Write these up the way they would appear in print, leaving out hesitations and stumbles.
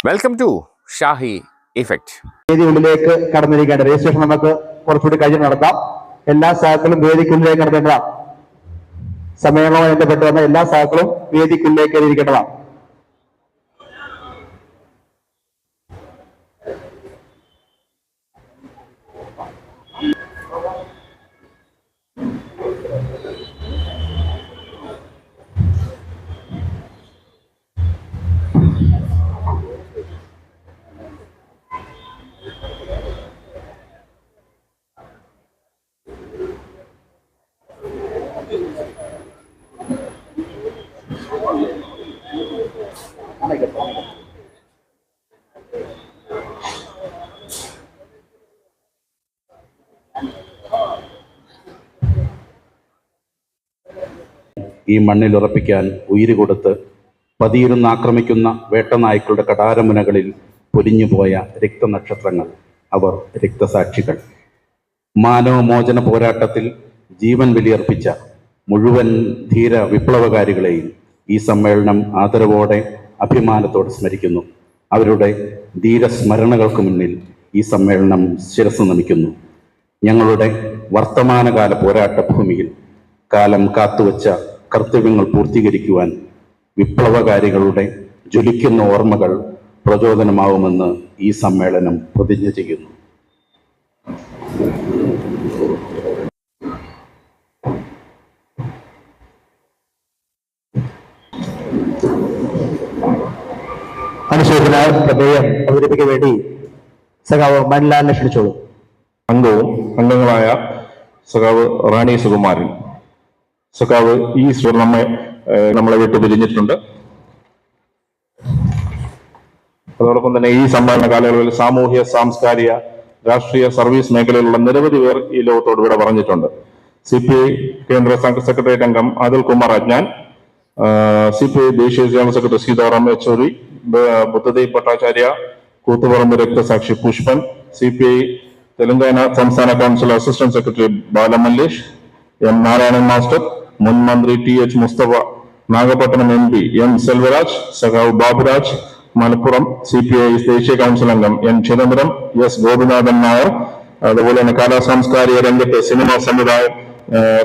Welcome to Shahi effect. വേദിക്കുള്ളിലേക്ക് കടന്നിരിക്കേണ്ട registration നമുക്ക് കുറച്ചുകൂടി കഴിഞ്ഞ് നടത്താം. എല്ലാ സഹാക്കളും വേദിക്കുള്ളിലേക്ക് കടത്തേണ്ടതാണ്. സമയവുമായി ബന്ധപ്പെട്ട് വന്ന എല്ലാ സഹാക്കളും വേദിക്കുള്ളിലേക്ക് ഇരിക്കേണ്ടതാണ്. ഈ മണ്ണിൽ ഉറപ്പിക്കാൻ ഉയിര് കൊടുത്ത് പതിയിരുന്ന് ആക്രമിക്കുന്ന വേട്ടനായ്ക്കളുടെ കടാരമുനകളിൽ പൊലിഞ്ഞുപോയ രക്തനക്ഷത്രങ്ങൾ, അവർ രക്തസാക്ഷികൾ. മാനവമോചന പോരാട്ടത്തിൽ ജീവൻ ബലിയർപ്പിച്ച മുഴുവൻ ധീര വിപ്ലവകാരികളെയും ഈ സമ്മേളനം ആദരവോടെ അഭിമാനത്തോടെ സ്മരിക്കുന്നു. അവരുടെ ധീരസ്മരണകൾക്ക് മുന്നിൽ ഈ സമ്മേളനം ശിരസ് നമിക്കുന്നു. ഞങ്ങളുടെ വർത്തമാനകാല പോരാട്ട ഭൂമിയിൽ കാലം കാത്തുവച്ച കർത്തവ്യങ്ങൾ പൂർത്തീകരിക്കുവാൻ വിപ്ലവകാരികളുടെ ജ്വലിക്കുന്ന ഓർമ്മകൾ പ്രചോദനമാവുമെന്ന് ഈ സമ്മേളനം പ്രതിജ്ഞ ചെയ്യുന്നു. അനുശോചന പ്രമേയം അവതരിപ്പിക്കാൻ വേണ്ടി സഖാവ് മൻലാലിനെ ക്ഷണിച്ചോളൂ. അംഗങ്ങളായ സഖാവ് റാണി സുകുമാരൻ, സഖാവ് ഈശ്വർ നമ്മളെ വിട്ടു പിരിഞ്ഞിട്ടുണ്ട്. അതോടൊപ്പം തന്നെ ഈ സമ്മേളന കാലയളവിൽ സാമൂഹ്യ, സാംസ്കാരിക, രാഷ്ട്രീയ, സർവീസ് മേഖലയിലുള്ള നിരവധി പേർ ഈ ലോകത്തോട് ഇവിടെ പറഞ്ഞിട്ടുണ്ട്. CPI കേന്ദ്ര സെക്രട്ടേറിയറ്റ് അംഗം അതുൽ കുമാർ അജ്ഞാൻ, CPI ദേശീയ ജനറൽ സെക്രട്ടറി സീതാറാം യെച്ചൂരി, ബുദ്ധദേവ് ഭട്ടാചാര്യ, കൂത്തുപറമ്പ് രക്തസാക്ഷി പുഷ്പൻ, CPI തെലങ്കാന സംസ്ഥാന council assistant secretary Balamallesh, M. Narayanan master, മുൻ മന്ത്രി TH Mustafa, Nagapattinam MP M. Selvaraj, സഖാവ് ബാബുരാജ്, മലപ്പുറം CPI ദേശീയ കൗൺസിൽ അംഗം N. ചിദംബരം, S. ഗോപിനാഥൻ നായർ, അതുപോലെ തന്നെ കലാ സാംസ്കാരിക രംഗത്ത് സിനിമാ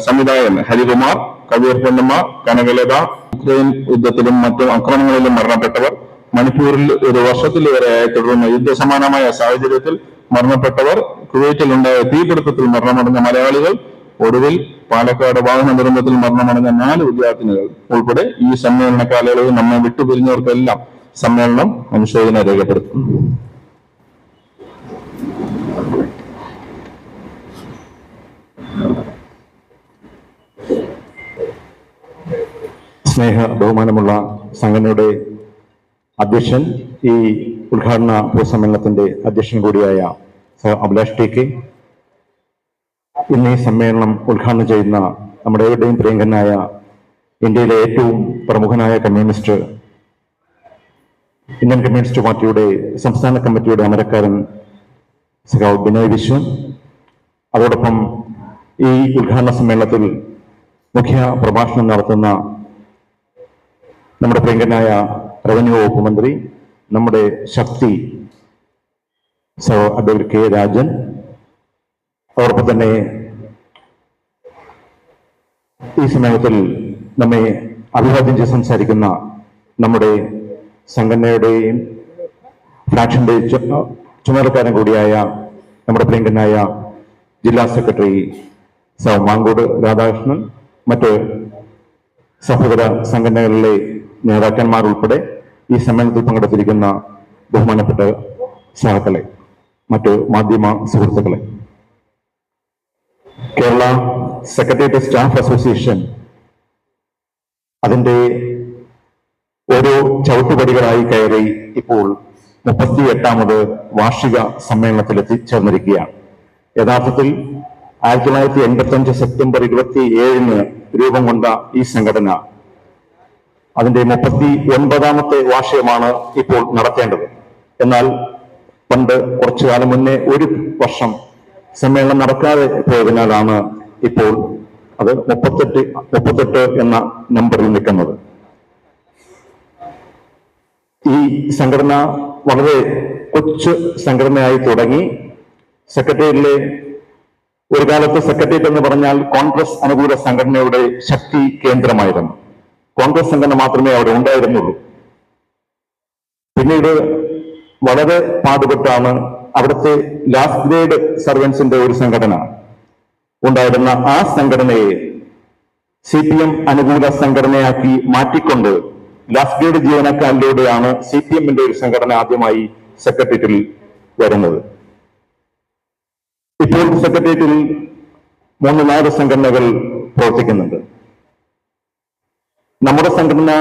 സംവിധായകൻ ഹരികുമാർ, കവിയർ പൊന്നമ്മ, കനകലത, യുക്രൈൻ യുദ്ധത്തിലും മറ്റു ആക്രമണങ്ങളിലും മരണപ്പെട്ടവർ, മണിപ്പൂരിൽ ഒരു വർഷത്തിലേറെയായി തുടർന്ന യുദ്ധസമാനമായ സാഹചര്യത്തിൽ മരണപ്പെട്ടവർ, കുവൈറ്റിലുണ്ടായ തീപിടുത്തത്തിൽ മരണമടഞ്ഞ മലയാളികൾ, ഒടുവിൽ പാലക്കാട് വാഹന ദുരന്തത്തിൽ മരണമടഞ്ഞ 4 വിദ്യാർത്ഥിനികൾ ഉൾപ്പെടെ ഈ സമ്മേളന കാലയളവിൽ നമ്മെ വിട്ടുപിരിഞ്ഞവർക്കെല്ലാം സമ്മേളനം അനുശോചന രേഖപ്പെടുത്തും. സ്നേഹ ബഹുമാനമുള്ള സംഘടനയുടെ അധ്യക്ഷൻ, ഈ ഉദ്ഘാടന പൊതുസമ്മേളനത്തിന്റെ അധ്യക്ഷൻ കൂടിയായ അഭിലാഷ് TK, ഇന്ന് ഈ സമ്മേളനം ഉദ്ഘാടനം ചെയ്യുന്ന നമ്മുടെ എവിടെയും പ്രിയങ്കനായ ഇന്ത്യയിലെ ഏറ്റവും പ്രമുഖനായ ഇന്ത്യൻ കമ്മ്യൂണിസ്റ്റ് പാർട്ടിയുടെ സംസ്ഥാന കമ്മിറ്റിയുടെ അമരക്കാരൻ സഖാവ് ബിനോയ് വിശ്വൻ, അതോടൊപ്പം ഈ ഉദ്ഘാടന സമ്മേളനത്തിൽ മുഖ്യ പ്രഭാഷണം നടത്തുന്ന നമ്മുടെ പ്രിയങ്കനായ റവന്യൂ വകുപ്പ് മന്ത്രി, നമ്മുടെ ശക്തി അഡ്വക്കേറ്റ് K. രാജൻ, അതോടൊപ്പം തന്നെ ഈ സമ്മേളനത്തിൽ നമ്മെ അഭിവാദ്യം ചെയ്ത് സംസാരിക്കുന്ന നമ്മുടെ സംഘടനയുടെയും ഫ്രാക്ഷന്റെ ചുമതലക്കാരൻ കൂടിയായ നമ്മുടെ പ്രിയങ്കനായ ജില്ലാ സെക്രട്ടറി മാങ്കോട് രാധാകൃഷ്ണൻ, മറ്റ് സഹോദര സംഘടനകളിലെ നേതാക്കന്മാർ ഉൾപ്പെടെ ഈ സമ്മേളനത്തിൽ പങ്കെടുത്തിരിക്കുന്ന ബഹുമാനപ്പെട്ട സഹാക്കളെ, മറ്റ് മാധ്യമ സുഹൃത്തുക്കളെ, കേരള സെക്രട്ടേറിയറ്റ് സ്റ്റാഫ് അസോസിയേഷൻ അതിന്റെ ഓരോ ചവിട്ടുപടികളായി കയറി ഇപ്പോൾ 38ാമത് വാർഷിക സമ്മേളനത്തിൽ എത്തിച്ചേർന്നിരിക്കുകയാണ്. യഥാർത്ഥത്തിൽ 1985 സെപ്റ്റംബർ 27 രൂപം കൊണ്ട ഈ സംഘടന അതിന്റെ 39ാമത്തെ വാർഷികമാണ് ഇപ്പോൾ നടത്തേണ്ടത്. എന്നാൽ പണ്ട് കുറച്ചു കാലം മുന്നേ 1 വർഷം സമ്മേളനം നടക്കാതെ പോയതിനാലാണ് ഇപ്പോൾ അത് 38 എന്ന നമ്പറിൽ നിൽക്കുന്നത്. ഈ സംഘടന വളരെ കൊച്ചു സംഘടനയായി തുടങ്ങി. സെക്രട്ടേറിയറ്റിലെ ഒരു കാലത്ത് സെക്രട്ടേറിയറ്റ് എന്ന് പറഞ്ഞാൽ കോൺഗ്രസ് അനുകൂല സംഘടനയുടെ ശക്തി കേന്ദ്രമായിരുന്നു. കോൺഗ്രസ് സംഘടന മാത്രമേ അവിടെ ഉണ്ടായിരുന്നുള്ളൂ. പിന്നീട് വളരെ പാടുപെട്ടാണ് അവിടുത്തെ ലാസ്റ്റ് ഗ്രേഡ് സർവൻസിന്റെ ഒരു സംഘടന ഉണ്ടായിരുന്ന ആ സംഘടനയെ CPM അനുകൂല സംഘടനയാക്കി മാറ്റിക്കൊണ്ട് ലാസ്റ്റ് ഗ്രേഡ് ജീവനക്കാരിലൂടെയാണ് CPMന്റെ ഒരു സംഘടന ആദ്യമായി സെക്രട്ടേറിയറ്റിൽ വരുന്നത്. ഇപ്പോൾ സെക്രട്ടേറിയറ്റിൽ 3-4 സംഘടനകൾ പ്രവർത്തിക്കുന്നുണ്ട്. നമ്മുടെ സംഘടനയെ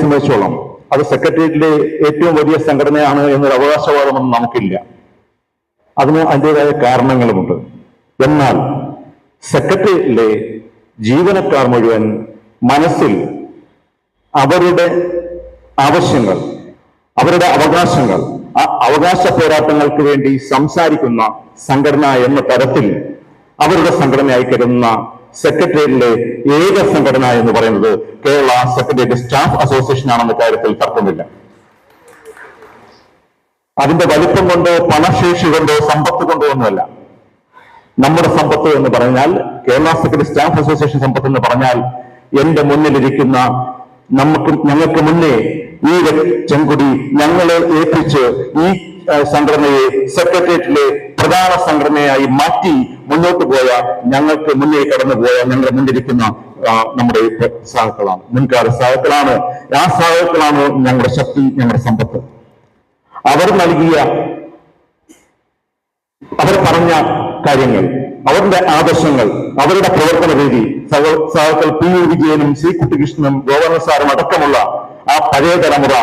സംബന്ധിച്ചോളം അത് സെക്രട്ടേറിയറ്റിലെ ഏറ്റവും വലിയ സംഘടനയാണ് എന്നൊരു അവകാശവാദമൊന്നും നമുക്കില്ല. അതിന് അതിൻ്റെതായ കാരണങ്ങളുമുണ്ട്. എന്നാൽ സെക്രട്ടേറിയറ്റിലെ ജീവനക്കാർ മുഴുവൻ മനസ്സിൽ അവരുടെ ആവശ്യങ്ങൾ, അവരുടെ അവകാശങ്ങൾ, ആ അവകാശ പോരാട്ടങ്ങൾക്ക് വേണ്ടി സംസാരിക്കുന്ന സംഘടന എന്ന തരത്തിൽ അവരുടെ സംഘടനയായി കരുതുന്ന സെക്രട്ടേറിയറ്റിലെ ഏക സംഘടന എന്ന് പറയുന്നത് കേരള സെക്രട്ടേറിയറ്റ് സ്റ്റാഫ് അസോസിയേഷൻ ആണെന്ന കാര്യത്തിൽ തർക്കമില്ല. അതിന്റെ വലിപ്പം കൊണ്ടോ പണശേഷി കൊണ്ടോ സമ്പത്ത് കൊണ്ടോ ഒന്നുമല്ല. നമ്മുടെ സമ്പത്ത് എന്ന് പറഞ്ഞാൽ, കേരള സെക്രട്ടറി സ്റ്റാഫ് അസോസിയേഷൻ സമ്പത്ത് എന്ന് പറഞ്ഞാൽ, എന്റെ മുന്നിലിരിക്കുന്ന ഞങ്ങൾക്ക് മുന്നേ ഈ ചെങ്കുടി ഞങ്ങളെ ഏൽപ്പിച്ച് ഈ സംഘടനയെ സെക്രട്ടേറിയറ്റിലെ പ്രധാന സംഘടനയായി മാറ്റി മുന്നോട്ട് പോയ, ഞങ്ങൾക്ക് മുന്നേ കടന്നുപോയ, ഞങ്ങളുടെ മുന്നിരിക്കുന്ന നമ്മുടെ സഹാക്കളാണ്, മുൻകാല സഹാക്കളാണ്. ആ സഹാക്കളാണ് ഞങ്ങളുടെ ശക്തി, ഞങ്ങളുടെ സമ്പത്ത്. അവർ നൽകിയ, അവർ പറഞ്ഞ കാര്യങ്ങൾ, അവരുടെ ആദർശങ്ങൾ, അവരുടെ പ്രവർത്തന രീതി, സഹാക്കൾ PU വിജയനും C കുട്ടികൃഷ്ണനും ഗവർണർ സാറും അടക്കമുള്ള ആ പഴയ തലമുറ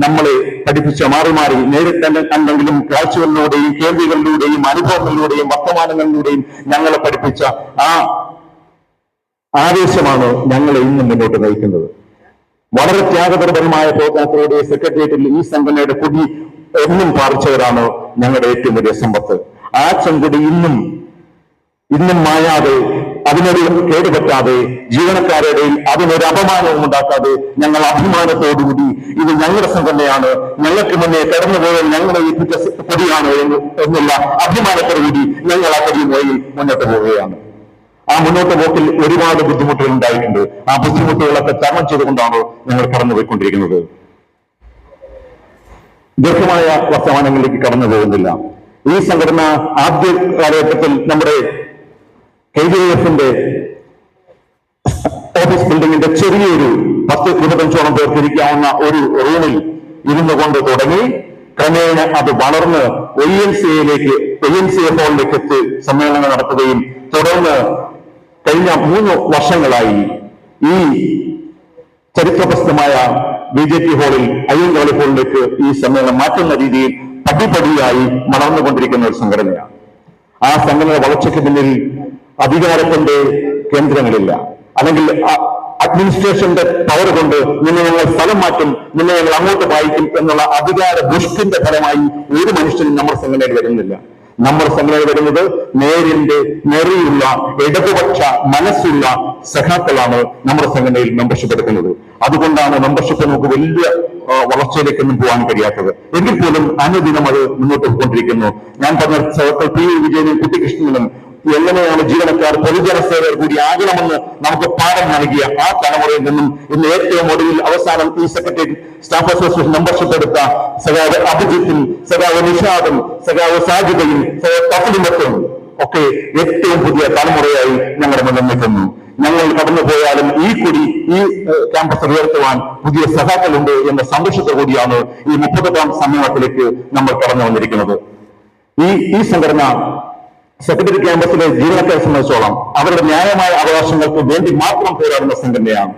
നമ്മളെ പഠിപ്പിച്ച മാറി മാറി നേരിട്ടെങ്കിലും കാഴ്ചകളിലൂടെയും കേൾവികളിലൂടെയും അനുഭവങ്ങളിലൂടെയും വർത്തമാനങ്ങളിലൂടെയും ഞങ്ങളെ പഠിപ്പിച്ച ആ ആവേശമാണ് ഞങ്ങളെ ഇന്നും മുന്നോട്ട് നയിക്കുന്നത്. വളരെ ത്യാഗപരമായ പ്രവർത്തനത്തിലൂടെ സെക്രട്ടേറിയറ്റിൽ ഈ സംഘടനയുടെ കൊടി എന്നും പാറിച്ചവരാണ് ഞങ്ങളുടെ ഏറ്റവും വലിയ സമ്പത്ത്. ആ ചെങ്കൊടി ഇന്നും മായാതെ, അതിനൊരു കേടുപറ്റാതെ, ജീവനക്കാരുടെ അതിനൊരു അപമാനവും ഉണ്ടാക്കാതെ, ഞങ്ങൾ അഭിമാനത്തോടുകൂടി ഇത് ഞങ്ങളുടെ സംഘടനയാണ്, ഞങ്ങൾക്ക് മുന്നേ കടന്നുപോയ ഞങ്ങളെ ഏൽപ്പിച്ച കൊടിയാണ് എന്നുള്ള അഭിമാനത്തോടുകൂടി ഞങ്ങൾ ആ കൊടിയുമായി മുന്നോട്ട് പോവുകയാണ്. ആ മുന്നോട്ട് പോക്കിൽ ഒരുപാട് ബുദ്ധിമുട്ടുകൾ ഉണ്ടായിട്ടുണ്ട്. ആ ബുദ്ധിമുട്ടുകളൊക്കെ തരണം ചെയ്തുകൊണ്ടാണ് ഞങ്ങൾ കടന്നുപോയിക്കൊണ്ടിരിക്കുന്നത്. ദീർഘമായ വർത്തമാനങ്ങളിലേക്ക് കടന്നു പോകുന്നില്ല. ഈ സംഘടന ആദ്യ കാലഘട്ടത്തിൽ നമ്മുടെ KJF-ന്റെ ഓഫീസ് ബിൽഡിംഗിന്റെ ചെറിയൊരു 10-25ഓളം പേർക്കിരിക്കാവുന്ന ഒരു റൂമിൽ ഇരുന്നു കൊണ്ട് തുടങ്ങി ക്രമേണ അത് വളർന്ന് YMCA ഹാളിലേക്ക് എത്തി സമ്മേളനങ്ങൾ നടത്തുകയും തുടർന്ന് കഴിഞ്ഞ 3 വർഷങ്ങളായി ഈ ചരിത്രപ്രസിദ്ധമായ BJP ഹാളിൽ അയ്യങ്കാളി ഹാളിലേക്ക് ഈ സമ്മേളനം മാറ്റുന്ന രീതിയിൽ പടിപടിയായി വളർന്നുകൊണ്ടിരിക്കുന്ന ഒരു സംഘടനയാണ്. ആ സംഘടന വളർച്ചയ്ക്ക് പിന്നിൽ അധികാരത്തിന്റെ കേന്ദ്രങ്ങളില്ല, അല്ലെങ്കിൽ അഡ്മിനിസ്ട്രേഷന്റെ പവർ കൊണ്ട് നിന്നെ ഞങ്ങൾ സ്ഥലം മാറ്റും, നിന്നെ ഞങ്ങൾ അങ്ങോട്ട് വായിക്കും എന്നുള്ള അധികാര ദുഷ്ടിന്റെ ഫലമായി ഒരു മനുഷ്യനും നമ്മുടെ സംഘടനയിൽ വരുന്നില്ല. നമ്മുടെ സംഘടനയിൽ വരുന്നത് നേരെയുള്ള ഇടതുപക്ഷ മനസ്സുള്ള സഖാക്കളാണ് നമ്മുടെ സംഘടനയിൽ മെമ്പർഷിപ്പ് എടുക്കുന്നത്. അതുകൊണ്ടാണ് മെമ്പർഷിപ്പ് നമുക്ക് വലിയ വളർച്ചയിലേക്കൊന്നും പോകാൻ കഴിയാത്തത്. എങ്കിൽ പോലും അനുദിനം അത് മുന്നോട്ട് പോയിക്കൊണ്ടിരിക്കുന്നു. ഞാൻ പറഞ്ഞ സഹോദരൻ PU വിജയനും കുട്ടികൃഷ്ണനും എങ്ങനെയാണ് ജീവനക്കാർ പൊതുജന സേവകർ കൂടി ആകണമെന്ന് നമുക്ക് പാഠം നൽകിയ ആ തലമുറയിൽ നിന്നും ഇന്ന് ഏറ്റവും ഒടുവിൽ അവസാനം ഈ സെക്രട്ടറി സ്റ്റാഫ് അസോസിയേഷൻ മെമ്പർഷിപ്പ് എടുത്ത സഖാവ് അഭിജിത്തും, സഖാവ് നിഷാദും, സഖാവ് സാജിദയും, സഖാവ് തഫലിമത്തും ഒക്കെ ഏറ്റവും പുതിയ തലമുറയായി ഞങ്ങളുടെ മുന്നിൽ നിൽക്കുന്നു. ഞങ്ങൾ കടന്നു പോയാലും ഈ കൊടി ഈ ക്യാമ്പസ് ഉയർത്തുവാൻ പുതിയ സഖാക്കളുണ്ട് എന്ന സന്തോഷത്തെ കൂടിയാണ് ഈ 38ാം സമ്മേളനത്തിലേക്ക് നമ്മൾ കടന്നു വന്നിരിക്കുന്നത്. ഈ സംഘടന സെക്രട്ടറി ക്യാമ്പസിലെ ജീവനക്കാരെ സംബന്ധിച്ചോളം അവരുടെ ന്യായമായ അവകാശങ്ങൾക്ക് വേണ്ടി മാത്രം പോരാടുന്ന സംഘടനയാണ്.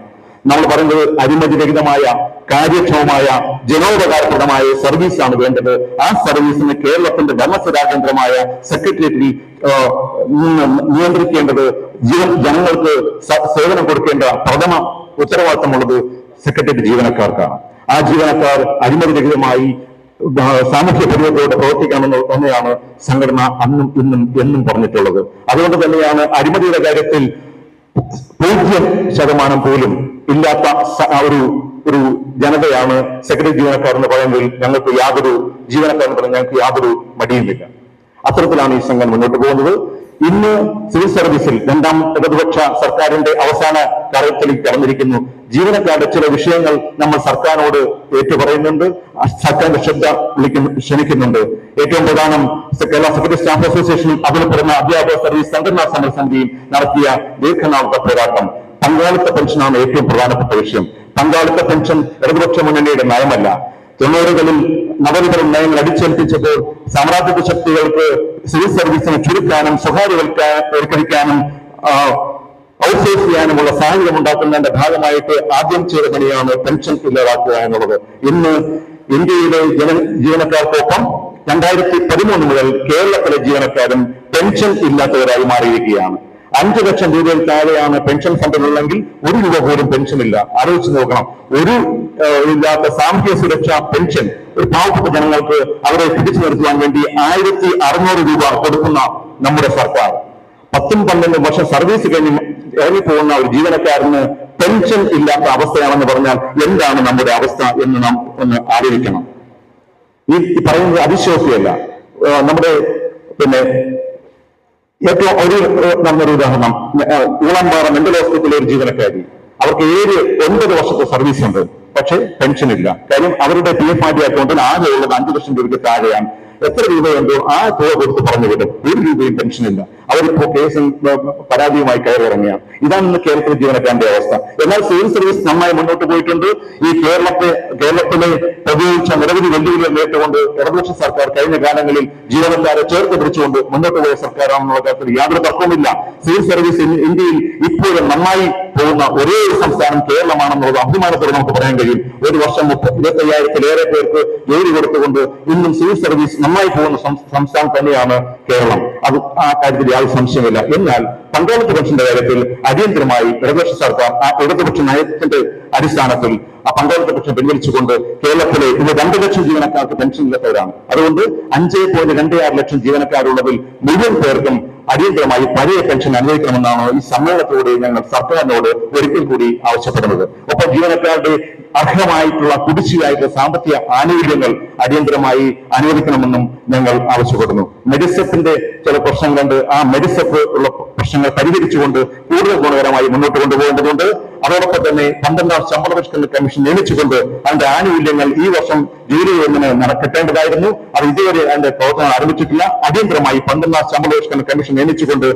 നമ്മൾ പറയുന്നത് അഴിമതിരഹിതമായ, കാര്യക്ഷമമായ, ജനോപകാരപ്രദമായ സർവീസാണ് വേണ്ടത്. ആ സർവീസിന് കേരളത്തിന്റെ ഭരണസ്വരാജ്യന്ത്രമായ സെക്രട്ടേറിയറ്റിൽ നിയന്ത്രിക്കേണ്ടത്, ജനങ്ങൾക്ക് സേവനം കൊടുക്കേണ്ട പ്രഥമ ഉത്തരവാദിത്തമുള്ളത് സെക്രട്ടേറിയറ്റ് ജീവനക്കാർക്കാണ്. ആ ജീവനക്കാർ അഴിമതിരഹിതമായി സാമൂഹ്യ പരിവർത്തനത്തോടെ പ്രവർത്തിക്കണമെന്ന് തന്നെയാണ് സംഘടന അന്നും ഇന്നും എന്നും പറഞ്ഞിട്ടുള്ളത്. അതുകൊണ്ട് തന്നെയാണ് അഴിമതിയുടെ കാര്യത്തിൽ 0% പോലും ഇല്ലാത്ത ഒരു ഒരു ജനതയാണ് സെക്രട്ടറി ജീവനക്കാർ എന്ന് പറയുന്നതിൽ ഞങ്ങൾക്ക് യാതൊരു മടിയുമില്ല. അത്തരത്തിലാണ് ഈ സംഘം മുന്നോട്ട് പോകുന്നത്. ഇന്ന് സിവിൽ സർവീസിൽ രണ്ടാം ഇടതുപക്ഷ സർക്കാരിന്റെ അവസാന കാലത്തിലേക്ക് കടന്നിരിക്കുന്നു. ജീവനക്കാരുടെ ചില വിഷയങ്ങൾ നമ്മൾ സർക്കാരിനോട് ഏറ്റുപറയുന്നുണ്ട്, സർക്കാരിന്റെ ശ്രദ്ധ ക്ഷണിക്കുന്നുണ്ട്. ഏറ്റവും പ്രധാനം കേരള സെക്രട്ടറി സ്റ്റാഫ് അസോസിയേഷനും അതിൽപ്പെടുന്ന അധ്യാപക സർവീസ് സംഘടനാ സമരസമിതിയും നടത്തിയ ദീർഘനാളത്തെ പോരാട്ടം. പങ്കാളിത്ത പെൻഷനാണ് ഏറ്റവും പ്രധാനപ്പെട്ട വിഷയം. പങ്കാളിത്ത പെൻഷൻ ഇടതുപക്ഷ മുന്നണിയുടെ നയമല്ല. 90കളിൽ നവനിതരം നയങ്ങൾ അടിച്ചേൽപ്പിച്ചപ്പോൾ സാമ്രാജ്യത്വ ശക്തികൾക്ക് സിവിൽ സർവീസിനെ ചുരുക്കാനും സ്വകാര്യവൽക്കരിക്കാനും ഔട്ട്സോഴ്സ് ചെയ്യാനുമുള്ള സാഹചര്യം ഉണ്ടാക്കുന്നതിന്റെ ഭാഗമായിട്ട് ആദ്യം ചെയ്ത പണിയാണ് പെൻഷൻ ഇല്ലാതാക്കുക എന്നുള്ളത്. ഇന്ന് ഇന്ത്യയിലെ ജീവനക്കാർക്കൊപ്പം 2013 മുതൽ കേരളത്തിലെ ജീവനക്കാരും പെൻഷൻ ഇല്ലാത്തവരായി മാറിയിരിക്കുകയാണ്. 5 ലക്ഷം രൂപയിൽ താഴെയാണ് പെൻഷൻ ഫണ്ടിലുള്ളെങ്കിൽ 1 രൂപ പോലും പെൻഷനില്ല. ആലോചിച്ച് നോക്കണം. ഒരു ഇല്ലാത്ത സാമൂഹ്യ സുരക്ഷാ പെൻഷൻ ഒരു പാവപ്പെട്ട ജനങ്ങൾക്ക് അവരെ പിടിച്ചു നിർത്തുവാൻ വേണ്ടി 1600 രൂപ കൊടുക്കുന്ന നമ്മുടെ സർക്കാർ 10-12 വർഷം സർവീസ് കഴിഞ്ഞ് ഇറങ്ങിപ്പോകുന്ന ഒരു ജീവനക്കാരന് പെൻഷൻ ഇല്ലാത്ത അവസ്ഥയാണെന്ന് പറഞ്ഞാൽ എന്താണ് നമ്മുടെ അവസ്ഥ എന്ന് നാം ഒന്ന് ആലോചിക്കണം. ഈ പറയുന്നത് അവിശ്വാസിയല്ല. നമ്മുടെ ഏറ്റവും നല്ലൊരു ഉദാഹരണം, ഊളംപാറ മെന്റൽ ഹോസ്പിറ്റലിലെ ഒരു ജീവനക്കാരി. അവർക്ക് 9 വർഷത്തെ സർവീസ് ഉണ്ട്, പക്ഷെ പെൻഷൻ ഇല്ല. കാര്യം അവരുടെ PFRD അക്കൗണ്ടിൽ ആകെ ഉള്ളത് 5 ലക്ഷം രൂപയ്ക്ക് താഴെയാണ്. എത്ര രൂപയുണ്ടോ ആ തുക കൊടുത്ത് പറഞ്ഞു വിടും. 1 രൂപയും പെൻഷനില്ല. അവരിപ്പോ കേസും പരാതിയുമായി കയറിയിറങ്ങിയാണ്. ഇതാണ് ഇന്ന് കേരളത്തിലെ ജീവനക്കാരന്റെ അവസ്ഥ. എന്നാൽ സിവിൽ സർവീസ് നന്നായി മുന്നോട്ട് പോയിട്ടുണ്ട്. ഈ കേരളത്തിലെ പ്രതികരിച്ച നിരവധി വെല്ലുവിളികൾ നേരിട്ടുകൊണ്ട് ഇടതുപക്ഷ സർക്കാർ കഴിഞ്ഞ കാലങ്ങളിൽ ജീവനക്കാരെ ചേർത്ത് പിടിച്ചുകൊണ്ട് മുന്നോട്ട് പോയ സർക്കാരാണെന്നുള്ള കാര്യത്തിൽ യാതൊരു തർക്കവുമില്ല. സിവിൽ സർവീസ് ഇന്ത്യയിൽ ഇപ്പോഴും നന്നായി പോകുന്ന ഒരേ ഒരു സംസ്ഥാനം കേരളമാണെന്നുള്ളത് അഭിമാനത്തോടെ നമുക്ക് പറയാൻ കഴിയും. ഒരു വർഷം 25,000-ലേറെ പേർക്ക് ജോലി കൊടുത്തുകൊണ്ട് ഇന്നും സിവിൽ സർവീസ് നന്നായി പോകുന്ന സംസ്ഥാനം തന്നെയാണ് കേരളം. അത് ആ കാര്യത്തിൽ യാതൊരു സംശയമില്ല. എന്നാൽ പങ്കാളിത്ത പെൻഷന്റെ കാര്യത്തിൽ അടിയന്തരമായി ഇടതുപക്ഷ സർക്കാർ ആ ഇടതുപക്ഷ നയത്തിന്റെ അടിസ്ഥാനത്തിൽ ആ പങ്കാളിത്ത പെൻഷൻ പിൻവലിച്ചുകൊണ്ട് കേരളത്തിലെ ഇന്ന് 2 ലക്ഷം ജീവനക്കാർക്ക് പെൻഷൻ ഇല്ലാത്തവരാണ്. അതുകൊണ്ട് 5.26 ലക്ഷം ജീവനക്കാരുള്ളതിൽ മുഴുവൻ പേർക്കും അടിയന്തരമായി പഴയ പെൻഷൻ അനുവദിക്കണമെന്നാണ് ഈ സമ്മേളനത്തോടെ ഞങ്ങൾ സർക്കാരിനോട് ഒരിക്കൽ കൂടി ആവശ്യപ്പെടുന്നത്. ഒപ്പം ജീവനക്കാരുടെ അർഹമായിട്ടുള്ള കുടിശ്ശികയായിട്ടുള്ള സാമ്പത്തിക ആനുകൂല്യങ്ങൾ അടിയന്തരമായി അനുവദിക്കണമെന്നും ഞങ്ങൾ ആവശ്യപ്പെടുന്നു. മെഡിസെപ്പിന്റെ ചില പ്രശ്നങ്ങളുണ്ട്. ആ മെഡിസെപ്പ് ഉള്ള പ്രശ്നങ്ങൾ പരിഹരിച്ചുകൊണ്ട് കൂടുതൽ ഗുണകരമായി മുന്നോട്ട് കൊണ്ടുപോകേണ്ടതുണ്ട്. അതോടൊപ്പം തന്നെ 12ാം ശമ്പള പരിഷ്കരണ കമ്മീഷൻ നിയമിച്ചുകൊണ്ട് അതിന്റെ ആനുകൂല്യങ്ങൾ ഈ വർഷം ജൂലൈ 1 കിട്ടേണ്ടതായിരുന്നു. അത് ഇതുവരെ അതിന്റെ പ്രവർത്തനം ആരംഭിച്ചിട്ടില്ല. അടിയന്തരമായി 12ാം ശമ്പള പരിഷ്കരണ കമ്മീഷൻ നിയമിച്ചുകൊണ്ട്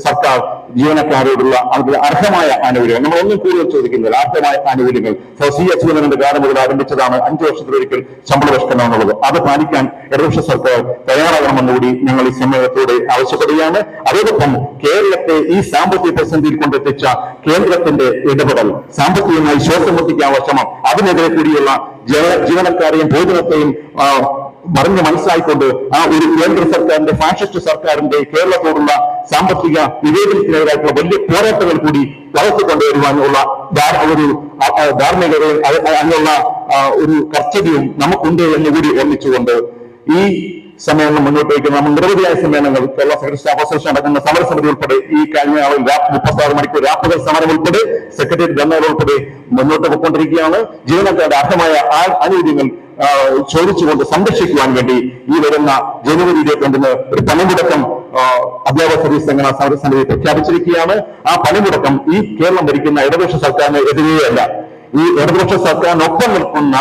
സർക്കാർ ജീവനക്കാരോടുള്ള അവരുടെ അർഹമായ ആനുകൂല്യങ്ങൾ, നമ്മൾ ഒന്നും കൂടുതൽ ചോദിക്കുന്നില്ല, അർഹമായ ആനുകൂല്യങ്ങൾ C. അച്യുതന്റെ കാലം മുതൽ ആരംഭിച്ചതാണ് 5 വർഷത്തിലൊരിക്കൽ ശമ്പള പരിഷ്കരണം എന്നുള്ളത്. അത് പാലിക്കാൻ ഇടതുപക്ഷ സർക്കാർ തയ്യാറാകണമെന്നുകൂടി ഞങ്ങൾ ഈ സമ്മേളനത്തോടെ ആവശ്യപ്പെടുകയാണ്. അതോടൊപ്പം കേരളത്തെ ഈ സാമ്പത്തിക പ്രതിസന്ധിയിൽ കൊണ്ടെത്തിച്ച കേന്ദ്രത്തിന്റെ ഇടപെടൽ, സാമ്പത്തികമായി ശ്വാസം മുട്ടിക്കാനുള്ള ശ്രമം, അതിനെതിരെ കൂടിയുള്ള ജീവനക്കാരെയും ഭോജനത്തെയും പറഞ്ഞ് മനസ്സിലായിക്കൊണ്ട് ആ ഒരു കേന്ദ്ര സർക്കാരിന്റെ ഫാഷിസ്റ്റ് സർക്കാരിന്റെ കേരളത്തോടുള്ള സാമ്പത്തിക വിവേചനത്തിനെതിരായിട്ടുള്ള വലിയ പോരാട്ടങ്ങൾ കൂടി വളർത്തിക്കൊണ്ടുവരുവാനുള്ള ഒരു ധാർമ്മികതയും അതിനുള്ള ഒരു കർത്തവ്യവും നമുക്കുണ്ട് എന്ന് കൂടി ഓർമ്മിച്ചുകൊണ്ട് ഈ സമ്മേളനം മുന്നോട്ട് വയ്ക്കുന്ന നമ്മൾ നിരവധിയായ സമ്മേളനങ്ങൾ കേരള സെക്രട്ടറി സ്റ്റാഫ് അസോസിയേഷൻ അടങ്ങുന്ന സമരസമിതി ഉൾപ്പെടെ ഈ കഴിഞ്ഞ 36 മണിക്കൂർ രാപ്പകൽ സമരം ഉൾപ്പെടെ സെക്രട്ടേറിയറ്റ് ധർണകൾ ഉൾപ്പെടെ മുന്നോട്ട് പോയിക്കൊണ്ടിരിക്കുകയാണ്. ജീവനക്കാരുടെ അർഹമായ ആനുകൂല്യങ്ങൾ ചോദിച്ചുകൊണ്ട് സംരക്ഷിക്കുവാൻ വേണ്ടി ഈ വരുന്ന ജനുവരി 22 ഒരു പണിമുടക്കം അധ്യാപക സർവീസ് സംഘടനാ സമരസമിതി പ്രഖ്യാപിച്ചിരിക്കുകയാണ്. ആ പണിമുടക്കം ഈ കേരളം ഭരിക്കുന്ന ഇടതുപക്ഷ സർക്കാരിന് എതിരെയല്ല. ഈ ഇടതുപക്ഷ സർക്കാരിനൊപ്പം നിൽക്കുന്ന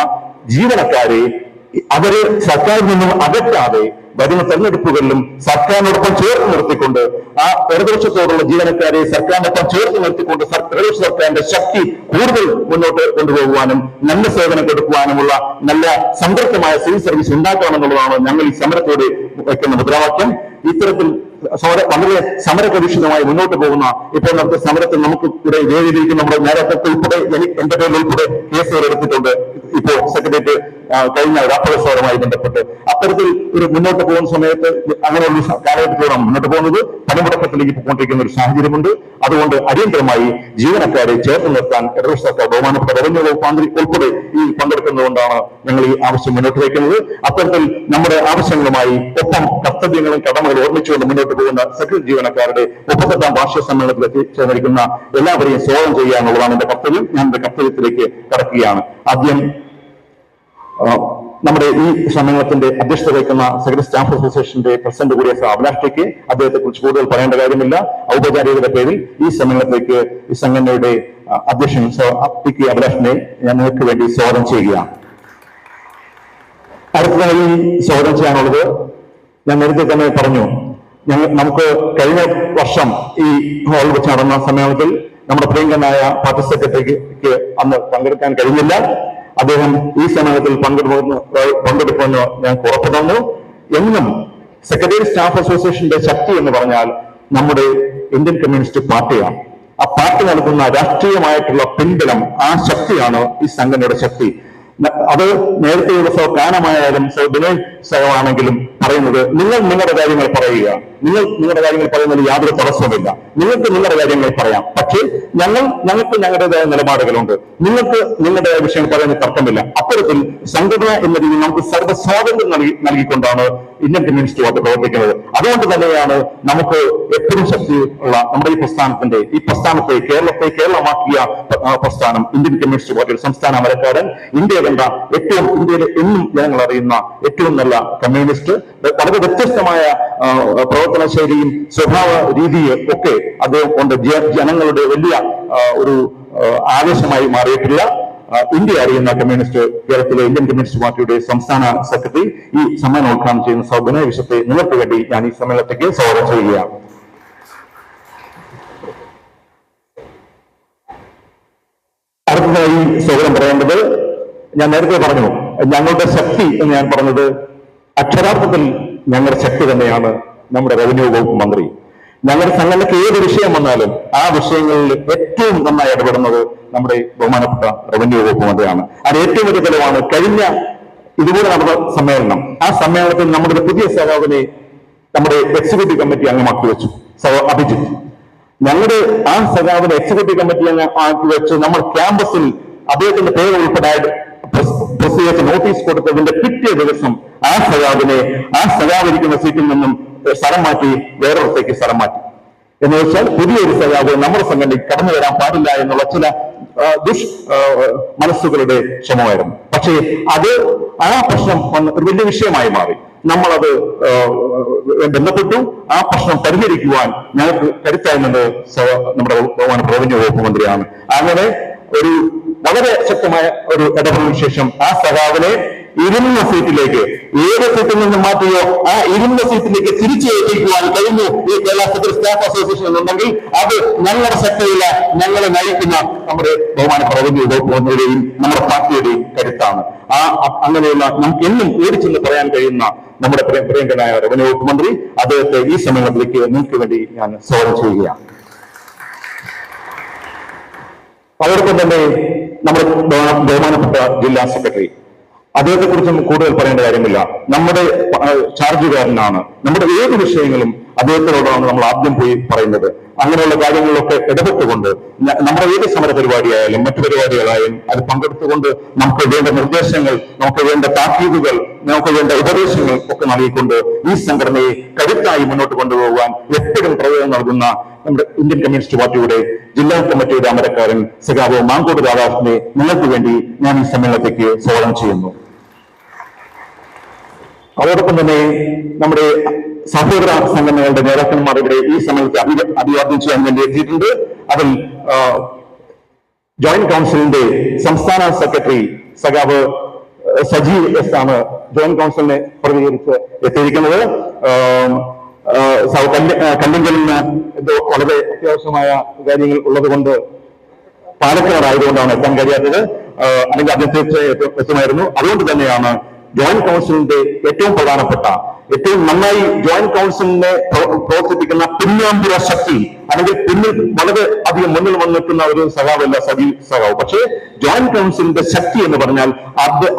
ജീവനക്കാരെ അവരെ സർക്കാരിൽ നിന്നും അകറ്റാതെ വരുന്ന തെരഞ്ഞെടുപ്പുകളിലും സർക്കാരിനോടൊപ്പം ചേർത്ത് നിർത്തിക്കൊണ്ട് ആ ഇടതുപക്ഷത്തോടുള്ള ജീവനക്കാരെ സർക്കാരിനൊപ്പം ചേർത്ത് നിർത്തിക്കൊണ്ട് ഇടതുപക്ഷ സർക്കാരിന്റെ ശക്തി കൂടുതൽ മുന്നോട്ട് കൊണ്ടുപോകുവാനും നല്ല സേവനം കൊടുക്കുവാനുമുള്ള നല്ല സംതൃപ്തമായ സിവിൽ സർവീസ് ഉണ്ടാക്കണമെന്നുള്ളതാണ് ഞങ്ങൾ ഈ സമരത്തോട് വയ്ക്കുന്ന മുദ്രാവാക്യം. ഇത്തരത്തിൽ വളരെ സമരകലുഷിതമായി മുന്നോട്ട് പോകുന്ന ഇപ്പോൾ നടത്തിയ സമരത്തിൽ നമുക്ക് ഇവിടെ വേദിയിലേക്ക് നമ്മുടെ നേരത്തെ ഉൾപ്പെടെ എന്റെ പേരിൽ ഉൾപ്പെടെ കേസുകൾ എടുത്തിട്ടുണ്ട്. ഇപ്പോൾ സെക്രട്ടേറിയറ്റ് കഴിഞ്ഞ രാഷ്ട്രീയവുമായി ബന്ധപ്പെട്ട് അത്തരത്തിൽ ഒരു മുന്നോട്ട് പോകുന്ന സമയത്ത് അങ്ങനെയുള്ള കാലഘട്ടത്തിലൂടെ മുന്നോട്ട് പോകുന്നത് പണിമുടക്കത്തിലേക്ക് പോയിക്കൊണ്ടിരിക്കുന്ന ഒരു സാഹചര്യമുണ്ട്. അതുകൊണ്ട് അടിയന്തരമായി ജീവനക്കാരെ ചേർത്ത് നിർത്താൻ ഇടതുപക്ഷ സർക്കാർ ബഹുമാനപ്പെട്ട റവന്യൂ വകുപ്പ് മന്ത്രി ഉൾപ്പെടെ ഈ പങ്കെടുക്കുന്നതുകൊണ്ടാണ് ഞങ്ങൾ ഈ ആവശ്യം മുന്നോട്ട് വയ്ക്കുന്നത്. അത്തരത്തിൽ നമ്മുടെ ആവശ്യങ്ങളുമായി ഒപ്പം കർത്തവ്യങ്ങളും കടമകളും ഓർമ്മിച്ചുകൊണ്ട് മുന്നോട്ട് പോകുന്ന സെക്രട്ടറി ജീവനക്കാരുടെ 38ാം വാർഷിക സമ്മേളനത്തിൽ എത്തിച്ചേർന്നിരിക്കുന്ന എല്ലാവരെയും സ്വാഗതം ചെയ്യുക എന്നുള്ളതാണ് എന്റെ കർത്തവ്യം. ഞാൻ എന്റെ കർത്തവ്യത്തിലേക്ക് കടക്കുകയാണ്. ആദ്യം നമ്മുടെ ഈ സമ്മേളനത്തിന്റെ അധ്യക്ഷത വഹിക്കുന്ന സെക്രട്ടറി സ്റ്റാഫ് അസോസിയേഷന്റെ പ്രസിഡന്റ് കൂടിയ അഭിലാഷ് ടിക്ക് അദ്ദേഹത്തെ കുറിച്ച് കൂടുതൽ പറയേണ്ട കാര്യമില്ല. ഔപചാരികതയുടെ പേരിൽ ഈ സമ്മേളനത്തിലേക്ക് ഈ സംഘടനയുടെ അധ്യക്ഷൻ ടി അഭിലാഷിനെ ഞാൻ നിങ്ങൾക്ക് വേണ്ടി സ്വാഗതം ചെയ്യുകയാണ്. അടുത്തതായി സ്വാഗതം ചെയ്യാനുള്ളത് ഞാൻ നേരത്തെ തന്നെ പറഞ്ഞു, നമുക്ക് കഴിഞ്ഞ വർഷം ഈ ഹാളിൽ വെച്ച് നടന്ന സമ്മേളനത്തിൽ നമ്മുടെ പ്രിയങ്കനായ പാർട്ടി സെക്രട്ടറിക്ക് അന്ന് പങ്കെടുക്കാൻ കഴിഞ്ഞില്ല. അദ്ദേഹം ഈ സമ്മേളനത്തിൽ പങ്കെടുക്കുമെന്ന് ഞാൻ ഉറപ്പു തന്നു. എന്നും സെക്രട്ടറി സ്റ്റാഫ് അസോസിയേഷന്റെ ശക്തി എന്ന് പറഞ്ഞാൽ നമ്മുടെ ഇന്ത്യൻ കമ്മ്യൂണിസ്റ്റ് പാർട്ടിയാണ്. ആ പാർട്ടി നൽകുന്ന രാഷ്ട്രീയമായിട്ടുള്ള പിൻബലം, ആ ശക്തിയാണ് ഈ സംഘടനയുടെ ശക്തി. അത് നേരത്തെയുള്ള കാനമായാലും ദിനേശ് സഹമാണെങ്കിലും പറയുന്നത്, നിങ്ങൾ നിങ്ങളുടെ കാര്യങ്ങൾ പറയുക, നിങ്ങളുടെ കാര്യങ്ങൾ പറയുന്നതിൽ യാതൊരു തടസ്സവുമില്ല, നിങ്ങൾക്ക് നിങ്ങളുടെ കാര്യങ്ങൾ പറയാം, പക്ഷേ ഞങ്ങൾക്ക് ഞങ്ങളുടേതായ നിലപാടുകളുണ്ട്, നിങ്ങൾക്ക് നിങ്ങളുടെ വിഷയം പറയുന്ന തർക്കമില്ല. അത്തരത്തിൽ സംഘടന എന്ന രീതിയിൽ നമുക്ക് സർവ്വ സ്വാതന്ത്ര്യം നൽകിക്കൊണ്ടാണ് ഇന്ത്യൻ കമ്മ്യൂണിസ്റ്റ് പാർട്ടി പ്രവർത്തിക്കുന്നത്. അതുകൊണ്ട് തന്നെയാണ് നമുക്ക് എപ്പോഴും ശക്തിയുള്ള നമ്മുടെ ഈ പ്രസ്ഥാനത്തെ കേരളമാക്കിയ പ്രസ്ഥാനം ഇന്ത്യൻ കമ്മ്യൂണിസ്റ്റ് പാർട്ടിയുടെ സംസ്ഥാന അമരക്കാരൻ, ഇന്ത്യ കണ്ട ഇന്ത്യയിലെ എന്നും ജനങ്ങൾ അറിയുന്ന ഏറ്റവും നല്ല കമ്മ്യൂണിസ്റ്റ്, വളരെ വ്യത്യസ്തമായ പ്രവർത്തന ശൈലിയും സ്വഭാവ രീതിയും ഒക്കെ അദ്ദേഹം കൊണ്ട് ജനങ്ങളുടെ വലിയ ഒരു ആവേശമായി മാറിയിട്ടില്ല. ഇന്ത്യ അറിയുന്ന കമ്മ്യൂണിസ്റ്റ്, കേരളത്തിലെ ഇന്ത്യൻ കമ്മ്യൂണിസ്റ്റ് പാർട്ടിയുടെ സംസ്ഥാന സെക്രട്ടറി ഈ സമ്മേളനം ഉദ്ഘാടനം ചെയ്യുന്ന സൗബിന വിഷയത്തെ നിങ്ങൾക്ക് വേണ്ടി ഞാൻ ഈ സമ്മേളനത്തേക്ക് സ്വാഗതം ചെയ്യുകയാണ്. അടുത്തതായി സ്വാഗതം പറയേണ്ടത്, ഞാൻ നേരത്തെ പറഞ്ഞു ഞങ്ങളുടെ ശക്തി എന്ന് ഞാൻ പറഞ്ഞത്, അക്ഷരാർത്ഥത്തിൽ ഞങ്ങളുടെ ശക്തി തന്നെയാണ് നമ്മുടെ റവന്യൂ വകുപ്പ് മന്ത്രി. ഞങ്ങളുടെ സംഘടനയ്ക്ക് ഏത് വിഷയം വന്നാലും ആ വിഷയങ്ങളിൽ ഏറ്റവും നന്നായി ഇടപെടുന്നത് നമ്മുടെ ബഹുമാനപ്പെട്ട റവന്യൂ വകുപ്പ് മന്ത്രിയാണ്. അത് ഏറ്റവും വലിയ തെളിവാണ് കഴിഞ്ഞ ഇതുപോലെ നടന്ന സമ്മേളനം. ആ സമ്മേളനത്തിൽ നമ്മുടെ പുതിയ സഖാവിനെ നമ്മുടെ എക്സിക്യൂട്ടീവ് കമ്മിറ്റി അംഗമാക്കി വെച്ചു, അഭിജിത്ത്. ഞങ്ങളുടെ ആ സഖാവിനെ എക്സിക്യൂട്ടീവ് കമ്മിറ്റി അംഗമാക്കി വെച്ച് നമ്മൾ ക്യാമ്പസിൽ അദ്ദേഹത്തിന്റെ പേര് ഉൾപ്പെടെ പ്രസിദ്ധീകരിച്ച് നോട്ടീസ് കൊടുത്തതിന്റെ പിറ്റേ ദിവസം ആ സഖാവിരിക്കുന്ന സീറ്റിൽ നിന്നും സ്ഥലം മാറ്റി വേറൊരിടത്തേക്ക് സ്ഥലം മാറ്റി. എന്ന് വെച്ചാൽ പുതിയൊരു സഖാവ് നമ്മുടെ സംഘടനയ്ക്ക് കടന്നു വരാൻ പാടില്ല എന്നുള്ള ചില മനസ്സുകളുടെ ശ്രമമായിരുന്നു. പക്ഷേ ആ പ്രശ്നം ഒരു വലിയ വിഷയമായി മാറി. നമ്മളത് ബന്ധപ്പെട്ടു. ആ പ്രശ്നം പരിഹരിക്കുവാൻ ഞങ്ങൾക്ക് കരുത്തായിരുന്നത് നമ്മുടെ ബഹുമാനപ്പെട്ട റവന്യൂ വകുപ്പ് മന്ത്രിയാണ്. അങ്ങനെ ഒരു വളരെ ശക്തമായ ഒരു ഇടപെടലിന് ശേഷം ആ സഖാവിനെ ഇരുന്ന സീറ്റിലേക്ക്, ഏത് സീറ്റിൽ നിന്നും മാറ്റിയോ ആ ഇരുന്ന സീറ്റിലേക്ക് തിരിച്ചു ഏൽപ്പിക്കുവാൻ കഴിഞ്ഞു ഈ കേരള സെക്രട്ടറി സ്റ്റാഫ് അസോസിയേഷൻ എന്നുണ്ടെങ്കിൽ അത് ഞങ്ങളുടെ ശക്തിയില്ല, ഞങ്ങളെ നയിക്കുന്ന നമ്മുടെ ബഹുമാനപ്പെട്ട റവന്യൂ വകുപ്പ് മന്ത്രിയുടെയും നമ്മുടെ പാർട്ടിയുടെയും കരുത്താണ്. അങ്ങനെയുള്ള നമുക്ക് എന്നും ഓടിച്ചെന്ന് പറയാൻ കഴിയുന്ന നമ്മുടെ പ്രിയങ്കനായ റവന്യൂ വകുപ്പ് മന്ത്രി, അദ്ദേഹത്തെ ഈ സമ്മേളനത്തിലേക്ക് നിങ്ങൾക്ക് വേണ്ടി ഞാൻ സ്വാഗതം ചെയ്യുകയാണ്. അതോടൊപ്പം തന്നെ നമ്മുടെ ബഹുമാനപ്പെട്ട ജില്ലാ സെക്രട്ടറി, അദ്ദേഹത്തെ കുറിച്ചും കൂടുതൽ പറയേണ്ട കാര്യമില്ല. നമ്മുടെ ചാർജുകാരനാണ്. നമ്മുടെ ഏത് വിഷയങ്ങളും അദ്ദേഹത്തിനോടാണ് നമ്മൾ ആദ്യം പോയി പറയുന്നത്. അങ്ങനെയുള്ള കാര്യങ്ങളിലൊക്കെ ഇടപെട്ടുകൊണ്ട് നമ്മുടെ ഏത് സമര പരിപാടിയായാലും മറ്റു പരിപാടികളായാലും അത് പങ്കെടുത്തുകൊണ്ട് നമുക്ക് വേണ്ട നിർദ്ദേശങ്ങൾ, നമുക്ക് വേണ്ട താക്കീതുകൾ, നമുക്ക് വേണ്ട ഉപദേശങ്ങൾ ഒക്കെ നൽകിക്കൊണ്ട് ഈ സംഘടനയെ കരുത്തായി മുന്നോട്ട് കൊണ്ടുപോകാൻ എപ്പോഴും പ്രയോജനം നൽകുന്ന നമ്മുടെ ഇന്ത്യൻ കമ്മ്യൂണിസ്റ്റ് പാർട്ടിയുടെ ജില്ലാ കമ്മിറ്റിയുടെ അമരക്കാരൻ സഖാവ് മാങ്കോട് രാധാകൃഷ്ണനെ നിങ്ങൾക്ക് വേണ്ടി ഞാൻ ഈ സമ്മേളനത്തേക്ക് സ്വാഗതം ചെയ്യുന്നു. അതോടൊപ്പം തന്നെ നമ്മുടെ സഹോദര സംഘടനകളുടെ നേതാക്കന്മാർ ഇവിടെ ഈ സമ്മേളനത്തെ അഭിവാദ്യം ചെയ്യാൻ വേണ്ടി എത്തിയിട്ടുണ്ട്. അതിൽ ജോയിന്റ് കൗൺസിലിന്റെ സംസ്ഥാന സെക്രട്ടറി സഖാവ് സജീവ് എസ് ആണ് ജോയിന്റ് കൗൺസിലിനെ പ്രതികരിച്ച് എത്തിയിരിക്കുന്നത്. കല്ലിങ്കലിന് എന്തോ വളരെ അത്യാവശ്യമായ കാര്യങ്ങൾ ഉള്ളത് കൊണ്ട് പാലക്കാടായതുകൊണ്ടാണ് എത്താൻ കഴിയാത്തത്. അല്ലെങ്കിൽ അദ്ദേഹം തീർച്ചയായും എത്തുമായിരുന്നു. അതുകൊണ്ട് തന്നെയാണ് ജോയിന്റ് കൗൺസിലിന്റെ ഏറ്റവും പ്രധാനപ്പെട്ട ഏറ്റവും നന്നായി ജോയിന്റ് കൗൺസിലിനെ പ്രവർത്തിപ്പിക്കുന്ന പിന്നാമ്പുര ശക്തി, അല്ലെങ്കിൽ പിന്നിൽ വളരെ അധികം മുന്നിൽ വന്നിട്ടുന്ന ഒരു സഖാവല്ല സജീവ് സഖാവ്. പക്ഷേ ജോയിന്റ് കൗൺസിലിന്റെ ശക്തി എന്ന് പറഞ്ഞാൽ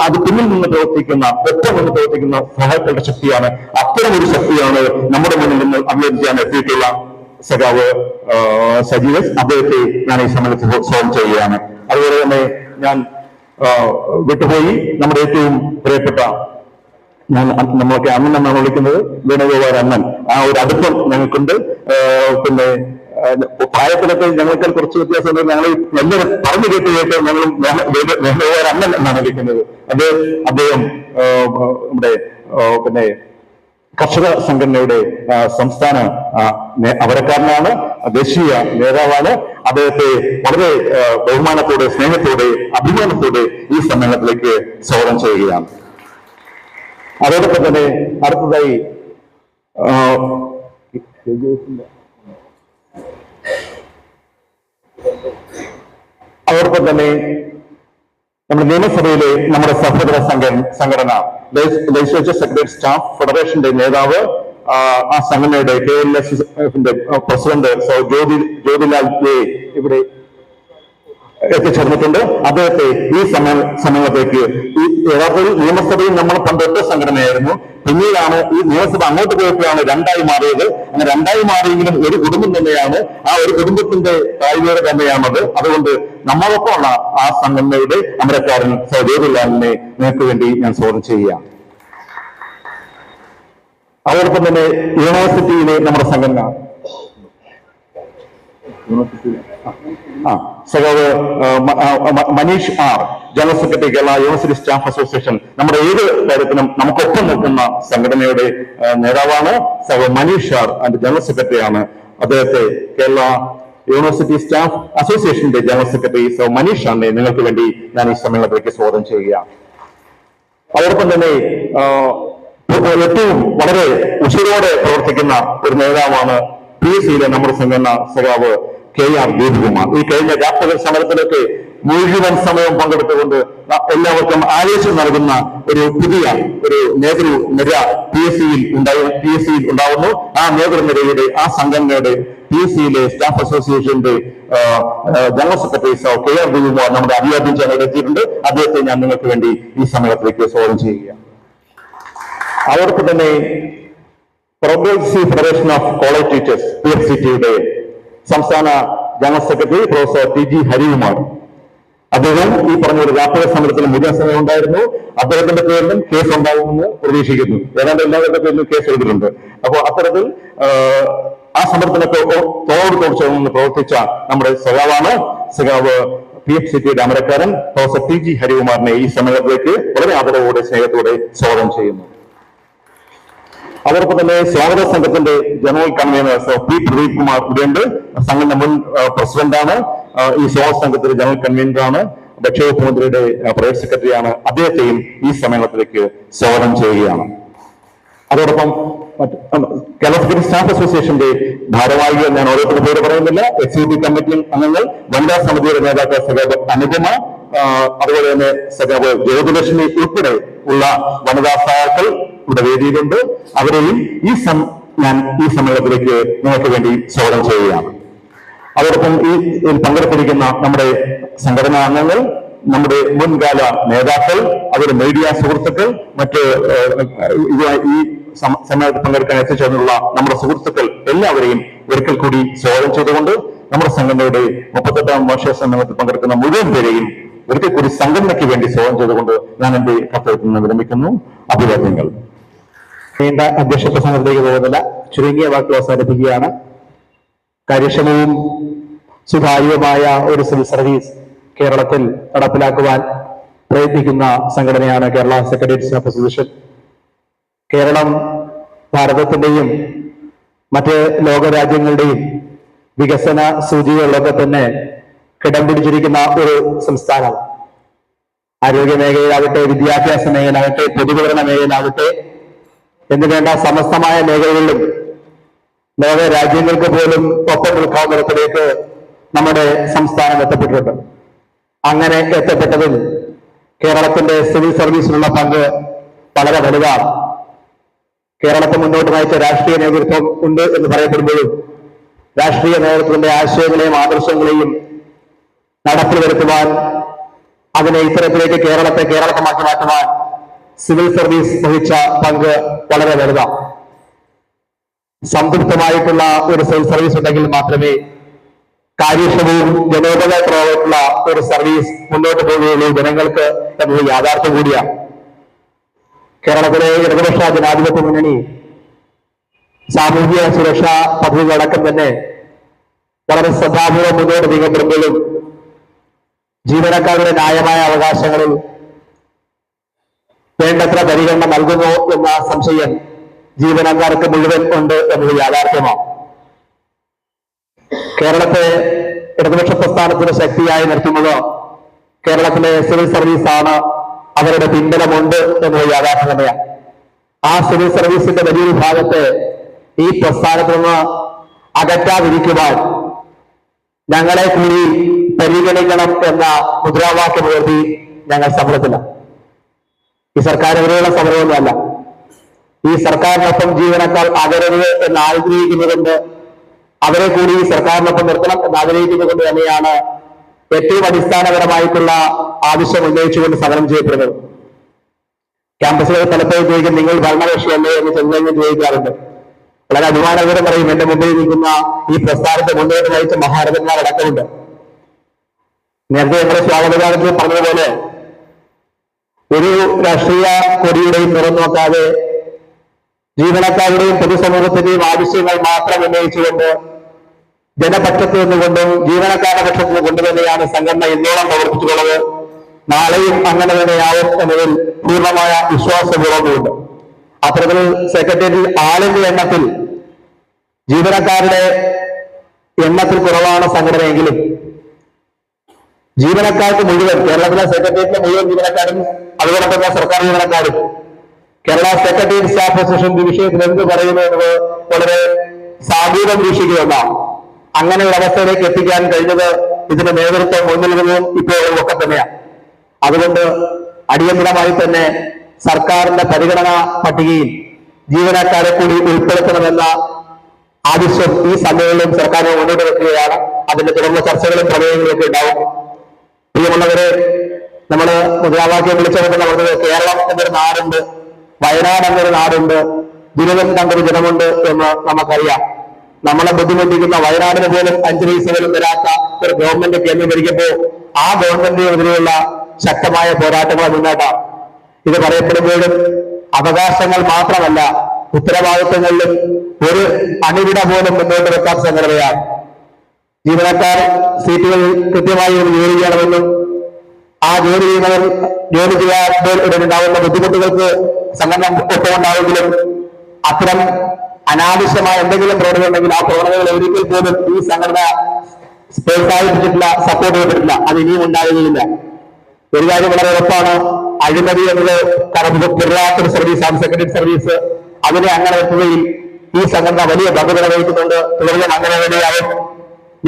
അത് പിന്നിൽ നിന്ന് പ്രവർത്തിക്കുന്ന, ഒപ്പം നിന്ന് പ്രവർത്തിക്കുന്ന സഹാക്കളുടെ ശക്തിയാണ്. അത്തരം ഒരു ശക്തിയാണ് നമ്മുടെ മുന്നിൽ നിന്ന് അഭിനയിക്കാൻ എത്തിയിട്ടുള്ള സഖാവ് സജീവ്. അദ്ദേഹത്തെ ഞാൻ ഈ സമയത്ത് സ്വാഗതം ചെയ്യുകയാണ്. അതുപോലെ തന്നെ ഞാൻ വിട്ടുപോയി നമ്മുടെ ഏറ്റവും പ്രിയപ്പെട്ട, നമ്മളൊക്കെ അണ്ണൻ എന്നാണ് വിളിക്കുന്നത്, വേണുഗോപാൽ അണ്ണൻ. ആ ഒരു അടുപ്പം ഞങ്ങൾക്കുണ്ട്. പിന്നെ പ്രായത്തിലൊക്കെ ഞങ്ങൾക്ക് കുറച്ച് വ്യത്യാസമുണ്ട്. ഞങ്ങൾ എല്ലാവരും പറഞ്ഞു കേട്ട് ഞങ്ങളും വേണുഗോപാൽ അണ്ണൻ എന്നാണ് വിളിക്കുന്നത്. അദ്ദേഹം നമ്മുടെ പിന്നെ കർഷക സംഘടനയുടെ സംസ്ഥാന അമരക്കാരനാണ്, ദേശീയ നേതാവാണ്. അദ്ദേഹത്തെ വളരെ ബഹുമാനത്തോടെ, സ്നേഹത്തോടെ, അഭിമാനത്തോടെ ഈ സമ്മേളനത്തിലേക്ക് സ്വാഗതം ചെയ്യുകയാണ്. അതോടൊപ്പം തന്നെ അടുത്തതായി അതോടൊപ്പം തന്നെ നമ്മുടെ നിയമസഭയിലെ നമ്മുടെ സഹോദര സംഘടന ലെജിസ്ലേച്ചർ സെക്രട്ടറി സ്റ്റാഫ് ഫെഡറേഷന്റെ നേതാവ്, ആ സംഘടനയുടെ KLSFന്റെ പ്രസിഡന്റ് ജ്യോതിലാൽ ഇവിടെ എത്തിച്ചേർന്നിട്ടുണ്ട്. അദ്ദേഹത്തെ ഈ സമ്മേളനത്തേക്ക്, ഈ യഥാർത്ഥത്തിൽ നിയമസഭയിൽ നമ്മൾ പണ്ടൊറ്റ സംഘടനയായിരുന്നു. പിന്നീടാണ് ഈ നിയമസഭ അങ്ങോട്ട് പോയപ്പോഴാണ് രണ്ടായി മാറിയത്. അങ്ങനെ രണ്ടായി മാറിയെങ്കിലും ഒരു കുടുംബം തന്നെയാണ്, ആ ഒരു കുടുംബത്തിന്റെ താഴ്വേട് തന്നെയാണത്. അതുകൊണ്ട് നമ്മളൊപ്പമുള്ള ആ സംഘടനയുടെ അമരക്കാരൻ ജ്യോതിലാലിനെ നിങ്ങൾക്ക് വേണ്ടി ഞാൻ സ്വാഗതം ചെയ്യുകയാണ്. അതോടൊപ്പം തന്നെ യൂണിവേഴ്സിറ്റിയിലെ നമ്മുടെ സംഘടന സഖാവ് Manish R, general secretary Kerala university staff association, നമ്മുടെ ഏത് കാര്യത്തിനും നമുക്കൊപ്പം നിൽക്കുന്ന സംഘടനയുടെ നേതാവാണ് സഖാവ് മനീഷ് ആർ, അതിന്റെ ജനറൽ സെക്രട്ടറിയാണ്. അദ്ദേഹത്തെ കേരള യൂണിവേഴ്സിറ്റി സ്റ്റാഫ് അസോസിയേഷന്റെ ജനറൽ സെക്രട്ടറി മനീഷ് ആറിനെ നിങ്ങൾക്ക് വേണ്ടി ഞാൻ ഈ സമ്മേളനത്തിലേക്ക് സ്വാഗതം ചെയ്യുകയാണ്. അതോടൊപ്പം തന്നെ ഏറ്റവും വളരെ ഉശിരോടെ പ്രവർത്തിക്കുന്ന ഒരു നേതാവാണ് PSCയിലെ നമ്മുടെ സംഘടന സഖാവ് KR ദീപകുമാർ. ഈ കഴിഞ്ഞ രാഷ്ട്രീയ സമരത്തിലൊക്കെ മുഴുവൻ സമയം പങ്കെടുത്തുകൊണ്ട് എല്ലാവർക്കും ആവേശം നൽകുന്ന ഒരു പുതിയ ഒരു നേതൃനിര PSCയിൽ ഉണ്ടാവുന്നു. ആ നേതൃനിരയുടെ, ആ സംഘടനയുടെ PSCയിലെ സ്റ്റാഫ് അസോസിയേഷന്റെ ജനറൽ സെക്രട്ടറി KR ദീപകുമാർ നമ്മുടെ അഭിവാദ്യം ചെയ്യാൻ എത്തിയിട്ടുണ്ട്. അദ്ദേഹത്തെ ഞാൻ നിങ്ങൾക്ക് വേണ്ടി ഈ സമയത്തിലേക്ക് സ്വാഗതം ചെയ്യുകയാണ്. അതോടൊപ്പം തന്നെ Progressive Federation of College Teachers PFCTയുടെ സംസ്ഥാന general secretary professor TG Harikumar. അദ്ദേഹം ഈ പറഞ്ഞ ഒരു രാഷ്ട്രീയ സമരത്തിൽ മുഴുവൻ സമയം ഉണ്ടായിരുന്നു. അദ്ദേഹത്തിന്റെ പേരിലും കേസ് ഉണ്ടാകുമെന്ന് പ്രതീക്ഷിക്കുന്നു. ഏതാണ്ട് എല്ലാവരുടെ പേരിലും കേസ് എഴുതിയിട്ടുണ്ട്. അപ്പോൾ അത്തരത്തിൽ ആ സമരത്തിനൊക്കെ തോട് ചേർന്ന് പ്രവർത്തിച്ച നമ്മുടെ സഖാവ് PFCTയുടെ അമരക്കാരൻ പ്രൊഫസർ TG ഹരികുമാറിനെ ഈ സമ്മേളനത്തിലേക്ക് വളരെ ആദരവോടെ, സ്നേഹത്തോടെ സ്വാഗതം ചെയ്യുന്നു. അതോടൊപ്പം തന്നെ സ്വാഗത സംഘത്തിന്റെ general convener P Pradeep Kumar ഇവിടെയുണ്ട്. സംഘടന മുൻ പ്രസിഡന്റാണ്, ഈ സ്വാഗത സംഘത്തിന്റെ ജനറൽ കൺവീനറാണ്, ഭക്ഷ്യവകുപ്പ് മന്ത്രിയുടെ പ്രൈവറ്റ് സെക്രട്ടറിയാണ്. അദ്ദേഹത്തെയും ഈ സമ്മേളനത്തിലേക്ക് സ്വാഗതം ചെയ്യുകയാണ്. അതോടൊപ്പം കേരള സ്റ്റാഫ് അസോസിയേഷന്റെ ഭാരവാഹികൾ ഞാൻ ഓരോരുത്തരുടെ പേര് പറയുന്നില്ല. എക്സിക്യൂട്ടീവ് കമ്മിറ്റി അംഗങ്ങൾ, വനിതാ സമിതിയുടെ നേതാക്കൾ സഖാവ് അനുപമ, അതുപോലെ തന്നെ സഖാവ് ജ്യോതിലക്ഷ്മി ഉൾപ്പെടെ ഉള്ള വനിതാ സഹാക്കൾ ഇവിടെ വേദിയിലുണ്ട്. അവരെയും ഞാൻ ഈ സമ്മേളനത്തിലേക്ക് നിങ്ങൾക്ക് വേണ്ടി സ്വാഗതം ചെയ്യുകയാണ്. അതോടൊപ്പം ഈ പങ്കെടുത്തിരിക്കുന്ന നമ്മുടെ സംഘടനാ അംഗങ്ങൾ, നമ്മുടെ മുൻകാല നേതാക്കൾ, അവരുടെ മീഡിയ സുഹൃത്തുക്കൾ, മറ്റ് ഈ സമ്മേളനത്തിൽ പങ്കെടുക്കാൻ എത്തിച്ചേർന്നുള്ള നമ്മുടെ സുഹൃത്തുക്കൾ എല്ലാവരെയും ഒരിക്കൽ കൂടി സ്വാഗതം ചെയ്തുകൊണ്ട് നമ്മുടെ സംഘടനയുടെ 38ാം വാർഷിക സമ്മേളനത്തിൽ പങ്കെടുക്കുന്ന മുഴുവൻ പേരെയും ഒരിക്കൽ കൂടി സംഘടനയ്ക്ക് വേണ്ടി സ്വാഗതം ചെയ്തുകൊണ്ട് ഞാൻ എന്റെ കർത്തവ്യത്തിൽ നിന്ന് വിരമിക്കുന്നു. അഭിവാദ്യങ്ങൾ. നീണ്ട അധ്യക്ഷ പ്രസംഗത്തിലേക്ക് പോകുന്നില്ല, ചുരുങ്ങിയ വാക്കുകൾ അവസാനിപ്പിക്കുകയാണ്. കാര്യക്ഷമവും സുതാര്യവുമായ ഒരു സിവിൽ സർവീസ് കേരളത്തിൽ നടപ്പിലാക്കുവാൻ പ്രയത്നിക്കുന്ന സംഘടനയാണ് Kerala Secretariat Staff Association. Keralam ഭാരതത്തിന്റെയും മറ്റ് ലോകരാജ്യങ്ങളുടെയും വികസന സൂചികകളിലൊക്കെ തന്നെ കിടം പിടിച്ചിരിക്കുന്ന ഒരു സംസ്ഥാനം. ആരോഗ്യ മേഖലയിലാവട്ടെ, വിദ്യാഭ്യാസ മേഖലയാവട്ടെ, പൊതുവിതരണ മേഖലയാവട്ടെ എന്ന് വേണ്ട സമസ്തമായ മേഖലകളിലും ലോക രാജ്യങ്ങൾക്ക് പോലും ഒപ്പം നിൽക്കാവുന്ന തരത്തിലേക്ക് നമ്മുടെ സംസ്ഥാനം എത്തപ്പെട്ടിട്ടുണ്ട്. അങ്ങനെ എത്തപ്പെട്ടതിൽ കേരളത്തിന്റെ സിവിൽ സർവീസിനുള്ള പങ്ക് വളരെ വലുതാണ്. കേരളത്തെ മുന്നോട്ട് നയിച്ച രാഷ്ട്രീയ നേതൃത്വം ഉണ്ട് എന്ന് പറയപ്പെടുമ്പോഴും രാഷ്ട്രീയ നേതൃത്വത്തിന്റെ ആശയങ്ങളെയും ആദർശങ്ങളെയും നടപ്പിൽ വരുത്തുവാൻ, അതിനെ ഇത്തരത്തിലേക്ക് കേരളമാക്കി മാറ്റുവാൻ സിവിൽ സർവീസ് വഹിച്ച പങ്ക് വളരെ വലുതാണ്. സംതൃപ്തമായിട്ടുള്ള ഒരു സിവിൽ സർവീസ് ഉണ്ടെങ്കിൽ മാത്രമേ കാര്യക്ഷമവും ജനോപകാരപ്രദമായിട്ടുള്ള ഒരു സർവീസ് മുന്നോട്ട് പോവുകയുള്ളൂ ജനങ്ങൾക്ക് എന്നത് യാഥാർത്ഥ്യം കൂടിയാണ്. കേരളത്തിലെ ഇടതുപക്ഷ ജനാധിപത്യ മുന്നണി സാമൂഹ്യ സുരക്ഷാ പദ്ധതികളടക്കം തന്നെ വളരെ ശ്രദ്ധാപൂർവം മുന്നോട്ട് നീങ്ങപ്പെടുമ്പോഴും ജീവനക്കാരുടെ ന്യായമായ അവകാശങ്ങളിൽ വേണ്ടത്ര പരിഗണന നൽകുന്നു എന്ന സംശയം ജീവനക്കാർക്ക് മുഴുവൻ ഉണ്ട് എന്നത് യാഥാർത്ഥ്യമാണ്. കേരളത്തെ ഇടതുപക്ഷ പ്രസ്ഥാനത്തിന് ശക്തിയായി നിർത്തുന്നത് കേരളത്തിലെ സിവിൽ സർവീസാണ്. അവരുടെ പിൻബലമുണ്ട് എന്നത് യാഥാർത്ഥ്യം തന്നെയാണ്. ആ സിവിൽ സർവീസിന്റെ വലിയൊരു ഭാഗത്തെ ഈ പ്രസ്ഥാനത്തിൽ നിന്ന് അകറ്റാതിരിക്കുവാൻ ഞങ്ങളെ കൂടി പരിഗണിക്കണം എന്ന മുദ്രാവാക്യം ഉയർത്തി ഞങ്ങൾ സമരത്തില്ല. ഈ സർക്കാരിനെതിരെയുള്ള സമരമൊന്നുമല്ല. ഈ സർക്കാരിനൊപ്പം ജീവനക്കാർ അകരരുത് എന്ന് ആഗ്രഹിക്കുന്നതുകൊണ്ട്, അവരെ കൂടി ഈ സർക്കാരിനൊപ്പം നിർത്തണം എന്ന് ആഗ്രഹിക്കുന്നതുകൊണ്ട് തന്നെയാണ് ഏറ്റവും അടിസ്ഥാനപരമായിട്ടുള്ള ആവശ്യം ഉന്നയിച്ചുകൊണ്ട് സമരം ചെയ്യപ്പെടുന്നത്. ക്യാമ്പസുകളിൽ പലപ്പോഴും ചോദിക്കും, നിങ്ങൾ ഭരണകക്ഷിയല്ലേ എന്ന് ചെന്നൈയിൽ ചോദിക്കാറുണ്ട്. വളരെ അഭിമാനകരം പറയും, എന്റെ മുമ്പിൽ നിൽക്കുന്ന ഈ പ്രസ്ഥാനത്തെ മുന്നോട്ട് നയിച്ച മഹാരഥന്മാരടക്കമുണ്ട്. നേരത്തെ നമ്മുടെ സ്വാഗതഗാനത്തിൽ പറഞ്ഞതുപോലെ ഒരു രാഷ്ട്രീയ കൊടിയുടെയും നിറം നോക്കാതെ ജീവനക്കാരുടെയും പൊതുസമൂഹത്തിന്റെയും ആവശ്യങ്ങൾ മാത്രം ഉന്നയിച്ചുകൊണ്ട് ജനപക്ഷത്ത് നിന്നുകൊണ്ടും ജീവനക്കാരുടെ പക്ഷത്ത് നിന്നുകൊണ്ട് തന്നെയാണ് സംഘടന ഇന്നോളം പ്രവർത്തിച്ചുള്ളത്. നാളെയും അങ്ങനെ തന്നെയാവും എന്നതിൽ പൂർണ്ണമായ വിശ്വാസപൂർവ്വമുണ്ട്. അത്തരത്തിൽ സെക്രട്ടേറിയറ്റിൽ ആളിന്റെ എണ്ണത്തിൽ ജീവനക്കാരുടെ എണ്ണത്തിൽ കുറവാണ് സംഘടനയെങ്കിലും ജീവനക്കാർക്ക് മുഴുവൻ, കേരളത്തിലെ സെക്രട്ടേറിയറ്റിലെ മുഴുവൻ ജീവനക്കാരും അതുപോലെ തന്നെ സർക്കാർ ജീവനക്കാരും കേരള സെക്രട്ടേറിയറ്റ് സ്റ്റാഫ് അസോസിയേഷൻ ഈ വിഷയത്തിൽ എന്ത് പറയുന്നു എന്നത് വളരെ സാധ്യത വീക്ഷിക്കുന്നതാണ്. അങ്ങനെയുള്ള അവസ്ഥയിലേക്ക് എത്തിക്കാൻ കഴിഞ്ഞത് ഇതിന്റെ നേതൃത്വം മുന്നിൽ നിന്നും ഇപ്പോഴും ഒക്കെ തന്നെയാണ്. അതുകൊണ്ട് അടിയന്തരമായി തന്നെ സർക്കാരിന്റെ പരിഗണനാ പട്ടികയിൽ ജീവനക്കാരെ കൂടി ഉൾപ്പെടുത്തണമെന്ന ആവശ്യം ഈ സമ്മേളനം സർക്കാരിനെ മുന്നോട്ട് വെക്കുകയാണ്. അതിന്റെ തുടർന്ന് ചർച്ചകളും പ്രമേയങ്ങളും ഒക്കെ ഉണ്ടാവും. പ്രിയമുള്ളവരെ, നമ്മള് മുദ്രാവാക്യം വിളിച്ചുകൊണ്ട് പറഞ്ഞത് കേരളം എന്നൊരു നാടുണ്ട്, വയനാട് എന്നൊരു നാടുണ്ട്, ദുരിതം കണ്ടൊരു ജനമുണ്ട് എന്ന് നമുക്കറിയാം. നമ്മളെ ബുദ്ധിമുട്ടിക്കുന്ന വയനാടിന് പോലും 5 പൈസ പോലും തരാത്ത ഒരു ഗവൺമെന്റ് കേന്ദ്രം ഭരിക്കുമ്പോൾ ആ ഗവൺമെന്റിനെതിരെയുള്ള ശക്തമായ പോരാട്ടങ്ങൾ മുന്നോട്ടാണ്. ഇത് പറയപ്പെടുമ്പോഴും അവകാശങ്ങൾ മാത്രമല്ല, ഉത്തരവാദിത്വങ്ങളിലും ഒരു അണിവിട പോലും മുന്നോട്ട് വെക്കാൻ സംഘടനയാണ്. ജീവനക്കാർ സീറ്റുകൾ കൃത്യമായി ജോലി ചെയ്യണമെന്നും ആ ജോലി ചെയ്യുന്നവർ ജോലി ചെയ്യാൻ ഉണ്ടാകുന്ന ബുദ്ധിമുട്ടുകൾക്ക് സംഘടന ഒപ്പമുണ്ടാവുമെങ്കിലും അത്തരം അനാവശ്യമായ എന്തെങ്കിലും പ്രവണത ഉണ്ടെങ്കിൽ ആ പ്രവണതകൾ ഒരിക്കൽ പോലും ഈ സംഘടന പ്രോത്സാഹിപ്പിച്ചിട്ടില്ല, സപ്പോർട്ട് ചെയ്തിട്ടില്ല. അത് ഇനിയും ഉണ്ടാകുകയില്ല. ഒരു കാര്യം വളരെ ഉറപ്പാണ്, അഴിമതി എന്നത് കടപ്പില്ലാത്തൊരു സർവീസാണ് സെക്രട്ടറി സർവീസ്. അതിനെ അങ്ങനെ എത്തുകയും ഈ സംഘടന വലിയ പങ്ക് നിർവഹിക്കുന്നുണ്ട്. തുടർന്നും അങ്ങനെ തന്നെയാവും.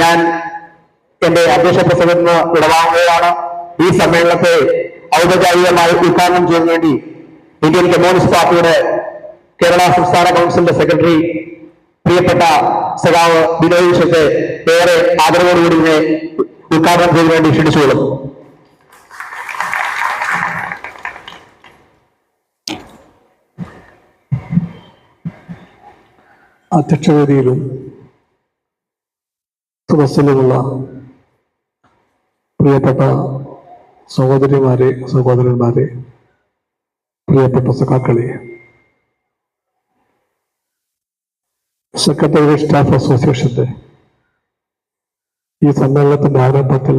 ഞാൻ എന്റെ അധ്യക്ഷ പ്രസംഗത്തിന് വിടവാങ്ങുകയാണ്. ഈ സമ്മേളനത്തെ ഔപചാരികമായി ഉദ്ഘാടനം ചെയ്യാൻ വേണ്ടി ഇന്ത്യൻ കമ്മ്യൂണിസ്റ്റ് പാർട്ടിയുടെ കേരള സംസ്ഥാന കൗൺസിലിന്റെ സെക്രട്ടറി പ്രിയപ്പെട്ട സഖാവ് ബിനോയ് വിശ്വത്തെ ഏറെ ആദരവോടുകൂടി ഇതിനെ ഉദ്ഘാടനം ചെയ്യാൻ വേണ്ടി ക്ഷണിച്ചുകൊള്ളും. അധ്യക്ഷവേദിയിലും സദസ്സിലുമുള്ള പ്രിയപ്പെട്ട സഹോദരിമാരെ, സഹോദരന്മാരെ, പ്രിയപ്പെട്ട സഖാക്കളെ, സെക്രട്ടേറിയറ്റ് സ്റ്റാഫ് അസോസിയേഷന്റെ ഈ സമ്മേളനത്തിന്റെ ആരംഭത്തിൽ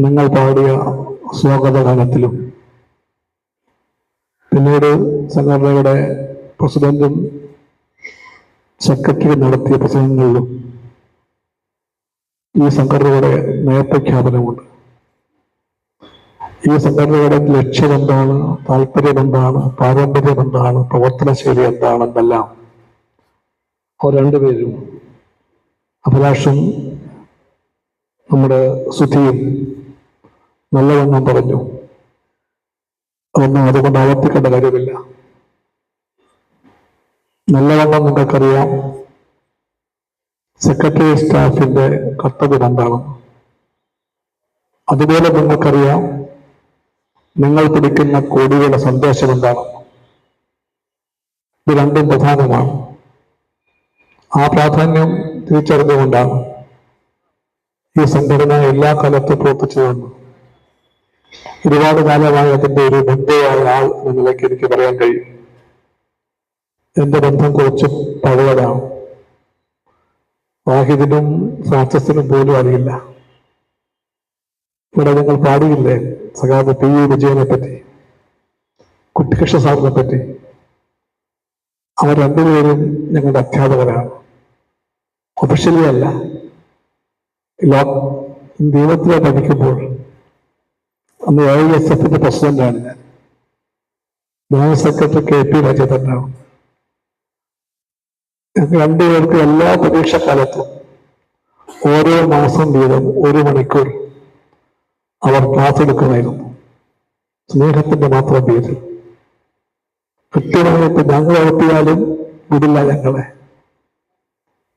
നിങ്ങൾ പാടിയ സ്വാഗതഗാനത്തിലും പിന്നീട് സംഘടനയുടെ പ്രസിഡന്റും സെക്രട്ടറി നടത്തിയ പ്രസംഗങ്ങളിലും ഈ സംഘടനയുടെ നയപ്രഖ്യാപനമുണ്ട്. ഈ സംഘടനയുടെ ലക്ഷ്യം എന്താണ്, താല്പര്യം എന്താണ്, പാരമ്പര്യം എന്താണ്, പ്രവർത്തന ശൈലി എന്താണെന്നെല്ലാം അവർ രണ്ടുപേരും, അഭിലാഷും നമ്മുടെ സുധിയും നല്ലവണ്ണം പറഞ്ഞു. അതൊന്നും അതുകൊണ്ട് ആവർത്തിക്കേണ്ട കാര്യമില്ല. നല്ലവണ്ണം നിങ്ങൾക്കറിയാം സെക്രട്ടറി സ്റ്റാഫിന്റെ കർത്തവ്യം എന്താണ്. അതുപോലെ നിങ്ങൾക്കറിയാം നിങ്ങൾ പിടിക്കുന്ന കോടികളുടെ സന്ദേശം എന്താണ്. ഇത് രണ്ടും പ്രധാനമാണ്. ആ പ്രാധാന്യം തിരിച്ചറിഞ്ഞുകൊണ്ടാണ് ഈ സംഘടന എല്ലാ കാലത്തും പ്രവർത്തിച്ചു വന്നു. ഒരുപാട് കാലമായി അതിന്റെ ഒരു ബന്ധുവായ ആൾ എന്ന നിലയ്ക്ക് എനിക്ക് പറയാൻ കഴിയും. എന്റെ ബന്ധം കുറച്ച് പഴയതാണ്. വാഹിദിനും ഫ്രാൻസിസിനും പോലും അറിയില്ല. ഇവിടെ ഞങ്ങൾ പാടിയില്ലേ സഖാവ് പി യു വിജയനെ പറ്റി, കുട്ടികൃഷ്ണ സാറിനെ പറ്റി. അവർ രണ്ടുപേരും ഞങ്ങളുടെ അധ്യാപകരാണ്. ഒഫീഷ്യലി അല്ല, ദൈവത്തിലെ പഠിക്കുമ്പോൾ അന്ന് AISF പ്രസിഡന്റാണ് ഞാൻ. General secretary KP രാജേന്ദ്രനാണ്. ഞങ്ങൾ രണ്ടുപേർക്ക് എല്ലാ പരീക്ഷാക്കാലത്തും ഓരോ മാസം വീതം 1 മണിക്കൂർ അവർ ക്ലാസ് എടുക്കുമായിരുന്നു. സ്നേഹത്തിന്റെ മാത്രം പേരിൽ. കൃത്യമായിട്ട് ഞങ്ങൾ എത്തിയാലും വിടില്ല. ഞങ്ങളെ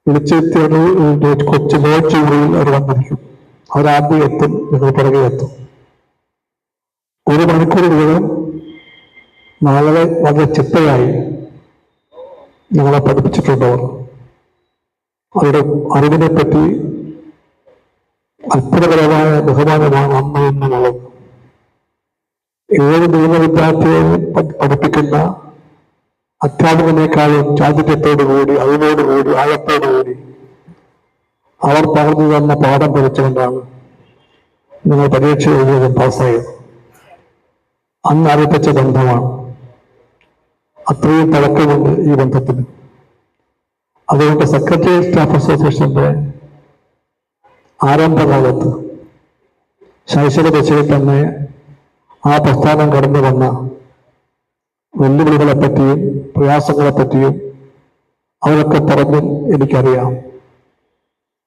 വിളിച്ചെത്തിയ കൊച്ചു ലോഡ്ജ് മുറിയിൽ അവർ വന്നിരിക്കും. അവരാദ്യം എത്തും, ഞങ്ങൾ പുറകെ എത്തും. 1 മണിക്കൂർ വീതം നാളെ വളരെ ചിട്ടയായി ഞങ്ങളെ പഠിപ്പിച്ചിട്ടുണ്ടവർ. അവരുടെ അറിവിനെ പറ്റി അത്ഭുതകരമായ ബഹുമാനമാണ് അന്ന് എന്നുള്ളത്. ഏത് നിയമ വിദ്യാർത്ഥിയെയും പഠിപ്പിക്കുന്ന അധ്യാപകനേക്കാളും ചാതുര്യത്തോടുകൂടി, അറിവോടുകൂടി, ആഴത്തോടുകൂടി അവർ പറഞ്ഞു തന്ന പാഠം പഠിച്ചുകൊണ്ടാണ് നിങ്ങൾ പരീക്ഷ എഴുതിയതും പാസ്സായത്. അന്ന് ആരംഭിച്ച ബന്ധമാണ്. അത്രയും പഴക്കമുണ്ട് ഈ ബന്ധത്തിന്. അതുകൊണ്ട് സെക്രട്ടറി സ്റ്റാഫ് അസോസിയേഷന്റെ ആരംഭകാലത്ത് ശൈശവ ദശയിൽ തന്നെ ആ പ്രസ്ഥാനം കടന്നു വന്ന വെല്ലുവിളികളെ പറ്റിയും പ്രയാസങ്ങളെ പറ്റിയും അവരൊക്കെ പറഞ്ഞും എനിക്കറിയാം.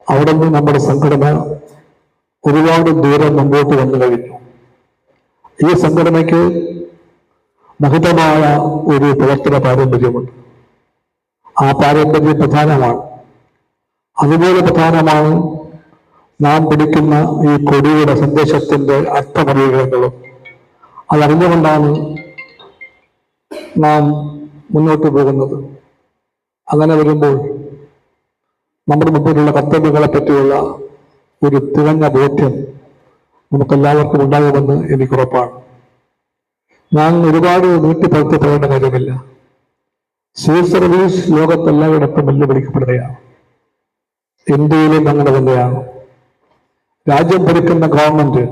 അവിടെ നിന്ന് നമ്മുടെ സംഘടന ഒരുപാട് ദൂരം മുമ്പോട്ട് വന്നു കഴിഞ്ഞു. ഈ സംഘടനയ്ക്ക് മഹിതമായ ഒരു പ്രവർത്തന പാരമ്പര്യമുണ്ട്. ആ പാരമ്പര്യം പ്രധാനമാണ്. അതുപോലെ പ്രധാനമാണ് നാം പിടിക്കുന്ന ഈ കൊടിയുടെ സന്ദേശത്തിന്റെ അർത്ഥമറിയുകയെന്നുള്ളത്. അതറിഞ്ഞുകൊണ്ടാണ് നാം മുന്നോട്ട് പോകുന്നത്. അങ്ങനെ വരുമ്പോൾ നമ്മുടെ മുമ്പിലുള്ള കർത്തവ്യങ്ങളെ പറ്റിയുള്ള ഒരു തികഞ്ഞ ബോധ്യം നമുക്കെല്ലാവർക്കും ഉണ്ടാകുമെന്ന് എനിക്കുറപ്പാണ്. ഞാൻ ഒരുപാട് നീട്ടിപ്പടുത്തി പറയേണ്ട കാര്യമില്ല. സിവിൽ സർവീസ് ലോകത്തെല്ലായിടത്തും വെല്ലുവിളിക്കപ്പെടുകയാണ്. ഇന്ത്യയിലും അങ്ങനെ തന്നെയാണ്. രാജ്യം ഭരിക്കുന്ന ഗവൺമെന്റ്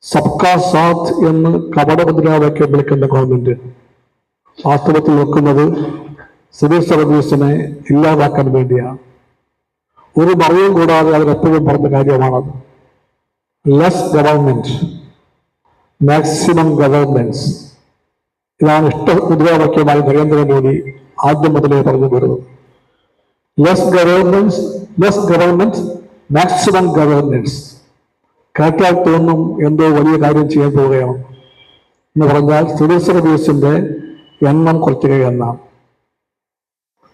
സബ്കാ സാത്ത് എന്ന് കപടമുദ്രാവാക്യം വിളിക്കുന്ന ഗവൺമെന്റ് വാസ്തവത്തിൽ വെക്കുന്നത് സിവിൽ സർവീസിനെ ഇല്ലാതാക്കാൻ വേണ്ടിയാണ്. ഒരു മറിയും കൂടാതെ അതിനെപ്പോഴും പറഞ്ഞ കാര്യമാണത്. Less government, maximum governance. ഇതാണ് മുദ്രാവാക്യമായി നരേന്ദ്രമോദി ആദ്യം മുതലേ പറഞ്ഞു വരുന്നത്. Less government, maximum governance. കേട്ടാൽ തോന്നും എന്തോ വലിയ കാര്യം ചെയ്യാൻ പോവുകയാണ് എന്ന് പറഞ്ഞാൽ സിവിൽ സർവീസിന്റെ എണ്ണം കുറയ്ക്കുക എന്നാണ്.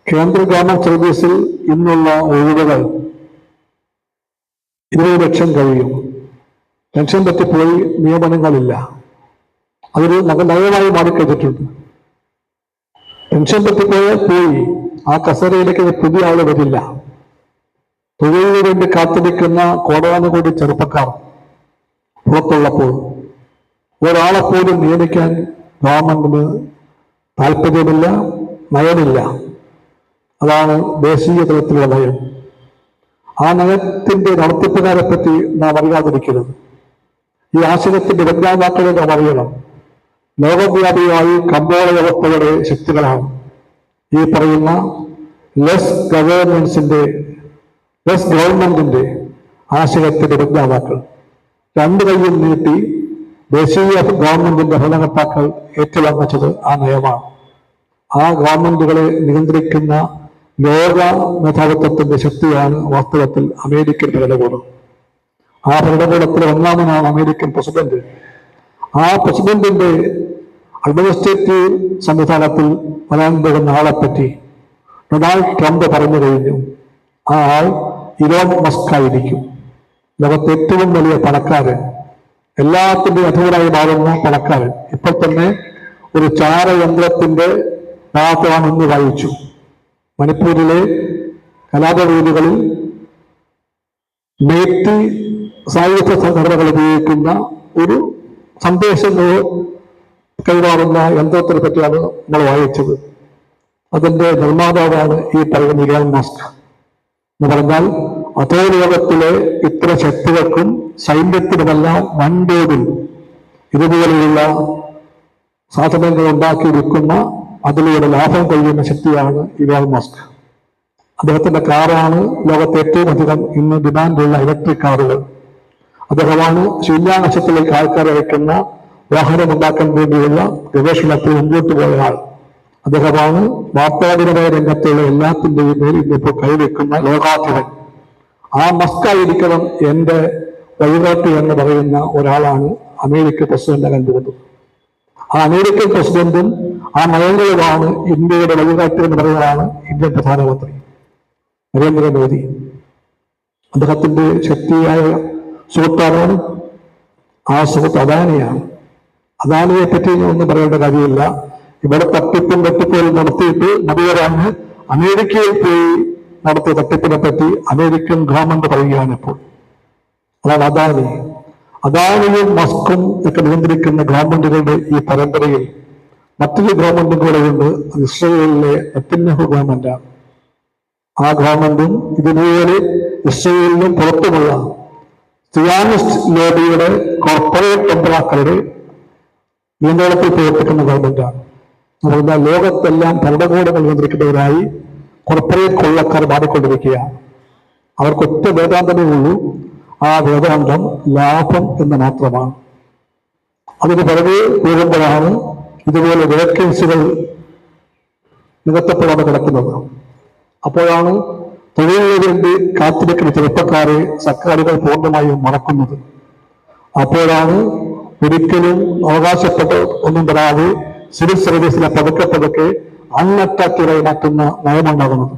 കേന്ദ്ര ഗവൺമെന്റ് സർവീസിൽ ഇന്നുള്ള ഒഴിവുകൾ 20 ലക്ഷം കഴിയും. പെൻഷൻ പറ്റിപ്പോയി, നിയമനങ്ങളില്ല. അതൊരു നയമായി മാറിക്കഴിഞ്ഞിട്ടുണ്ട്. പെൻഷൻ പറ്റിപ്പോയാൽ പോയി, ആ കസേരയിലേക്ക് പുതിയ ആള് വരില്ല. തൊഴിലിനു വേണ്ടി കാത്തിരിക്കുന്ന കോടാനുകോടി ചെറുപ്പക്കാർ പുറത്തുള്ളപ്പോൾ ഒരാളെപ്പോലും നിയമിക്കാൻ ഗവൺമെന്റിന് താല്പര്യമില്ല, നയമില്ല. അതാണ് ദേശീയ തലത്തിലുള്ള നയം. ആ നയത്തിന്റെ നടത്തിപ്പുകാരെ പറ്റി നാം അറിയാതിരിക്കരുത്. ഈ ആശയത്തിന്റെ വിജ്ഞാതാക്കളെ നാം അറിയണം. ലോകവ്യാപിയായി കമ്പോള വ്യവസ്ഥയുടെ ശക്തികളാണ് ഈ പറയുന്ന ലെസ് ഗവൺമെന്റിന്റെ ആശയത്തിന്റെ വിജ്ഞാതാക്കൾ. 2 കൈയും നീട്ടി ദേശീയ ഗവൺമെന്റിന്റെ ഭരണകർത്താക്കൾ ഏറ്റുവാങ്ങിച്ചത് ആ നയമാണ്. ആ ഗവൺമെന്റുകളെ നിയന്ത്രിക്കുന്ന ലോക മേധാവിത്വത്തിന്റെ ശക്തിയാണ് വാസ്തവത്തിൽ അമേരിക്കൻ ഭരണകൂടം. ആ ഭരണകൂടത്തിലെ ഒന്നാമനാണ് അമേരിക്കൻ പ്രസിഡന്റ്. ആ പ്രസിഡന്റിന്റെ അഡ്മിനിസ്ട്രേറ്റീവ് സംവിധാനത്തിൽ വരാൻ പോകുന്ന ആളെപ്പറ്റി ഡൊണാൾഡ് ട്രംപ് പറഞ്ഞു കഴിഞ്ഞു, ആ ആൾ ഇലോൺ മസ്ക് ആയിരിക്കും. ലോകത്തെ ഏറ്റവും വലിയ പണക്കാരൻ, എല്ലാത്തിന്റെയും അധിപനായി മാറുന്ന പണക്കാരൻ. ഇപ്പോൾ തന്നെ ഒരു ചാരയന്ത്രത്തിന്റെ ഭാഗമാണെന്ന് വായിച്ചു. മണിപ്പൂരിലെ കലാപവേദികളിൽ മേത്തി സായുധ സംഘടനകൾ ഉപയോഗിക്കുന്ന ഒരു സന്ദേശം കൈമാറുന്ന യന്ത്രത്തിനെ പറ്റിയാണ് നമ്മൾ വായിച്ചത്. അതിന്റെ നിർമ്മാതാവാണ് ഈ പറയുന്ന ഇലോൺ മസ്ക്. എന്ന് പറഞ്ഞാൽ അതേ ലോകത്തിലെ ഇത്ര ശക്തികൾക്കും സൈന്യത്തിനുമെല്ലാം വൻതോതിൽ ഇതുപോലെയുള്ള സാധനങ്ങൾ ഉണ്ടാക്കി വിൽക്കുന്ന, അതിലൂടെ ലാഭം കൊള്ളുന്ന ശക്തിയാണ് ഇലോൺ മസ്ക്. അദ്ദേഹത്തിന്റെ കാറാണ് ലോകത്തെ ഏറ്റവും അധികം ഇന്ന് ഡിമാൻഡുള്ള ഇലക്ട്രിക് കാറുകൾ. അദ്ദേഹമാണ് ശൂന്യാകാശത്തിലേക്ക് ആൾക്കാരെ അയക്കുന്ന വാഹനം ഉണ്ടാക്കാൻ വേണ്ടിയുള്ള ഗവേഷണത്തിൽ മുമ്പോട്ട് പോയ ആൾ. അദ്ദേഹമാണ് വാർത്താവിനിമയ രംഗത്തുള്ള എല്ലാത്തിന്റെയും മേൽ ഇന്നിപ്പോൾ കൈവയ്ക്കുന്ന ലോകാധിപൻ. ആ മസ്ക് ആയിരിക്കണം എന്റെ വഴികാട്ടി എന്ന് പറയുന്ന ഒരാളാണ് അമേരിക്ക പ്രസിഡന്റാകാൻ പോകുന്നത്. ആ അമേരിക്കൻ പ്രസിഡന്റും ആ നയങ്ങളുമാണ് ഇന്ത്യയുടെ വഴികാട്ടി എന്ന് പറയുന്നതാണ് ഇന്ത്യൻ പ്രധാനമന്ത്രി നരേന്ദ്രമോദി. അദ്ദേഹത്തിന്റെ ശക്തിയായ സുഹൃത്താണ് ആ സുഹൃത്ത് അദാനിയാണ്. അദാനിയെ പറ്റി ഒന്നും പറയേണ്ട കാര്യമില്ല. ഇവിടെ തട്ടിപ്പും വെട്ടിപ്പുകളും നടത്തിയിട്ട് നദിവരാണ് അമേരിക്കയിൽ പോയി നടത്തിയ തട്ടിപ്പിനെ പറ്റി അമേരിക്കൻ ഗവൺമെന്റ് പറയുകയാണ് ഇപ്പോൾ. അതാണ് അദാനി. അദാനിയും മസ്കും ഒക്കെ നിയന്ത്രിക്കുന്ന ഗവൺമെന്റുകളുടെ ഈ പരമ്പരയിൽ മറ്റൊരു ഗവൺമെന്റും കൂടെയുണ്ട്. ഇസ്രയേലിലെ നെതന്യാഹു ഗവൺമെന്റാണ്. ആ ഗവൺമെന്റും ഇതുപോലെ ഇസ്രയേലിനും പുറത്തുമുള്ള സിയാനിസ്റ്റ് ലോബിയുടെ കോർപ്പറേറ്റ് കമ്പനികളുടെ നിയന്ത്രണത്തിൽ പ്രവർത്തിക്കുന്ന ഗവൺമെന്റാണ്. എന്ന് പറഞ്ഞാൽ ലോകത്തെല്ലാം ഭരണകൂടങ്ങൾ നിയന്ത്രിക്കുന്നവരായി കോർപ്പറേറ്റ് കൊള്ളക്കാർ മാറിക്കൊണ്ടിരിക്കുകയാണ്. അവർക്കൊറ്റ വേദാന്തമേ ഉള്ളൂ. ആ വേദാന്തം ലാഭം എന്ന് മാത്രമാണ്. അതിന് പിറകെ പോകുമ്പോഴാണ് ഇതുപോലെ വേക്കൻസികൾ നികത്തപ്പെടാതെ കിടക്കുന്നത്. അപ്പോഴാണ് തൊഴിലിനു വേണ്ടി കാത്തിരിക്കുന്ന ചെറുപ്പക്കാരെ സർക്കാരുകൾ പൂർണ്ണമായും മറക്കുന്നത്. അപ്പോഴാണ് ഒരിക്കലും അവകാശപ്പെട്ട് ഒന്നും തരാതെ സിവിൽ സർവീസിനെ പതുക്കെ പതുക്കെ അൺഅട്രാക്റ്റീവായി മാറ്റുന്ന നയമുണ്ടാകുന്നത്.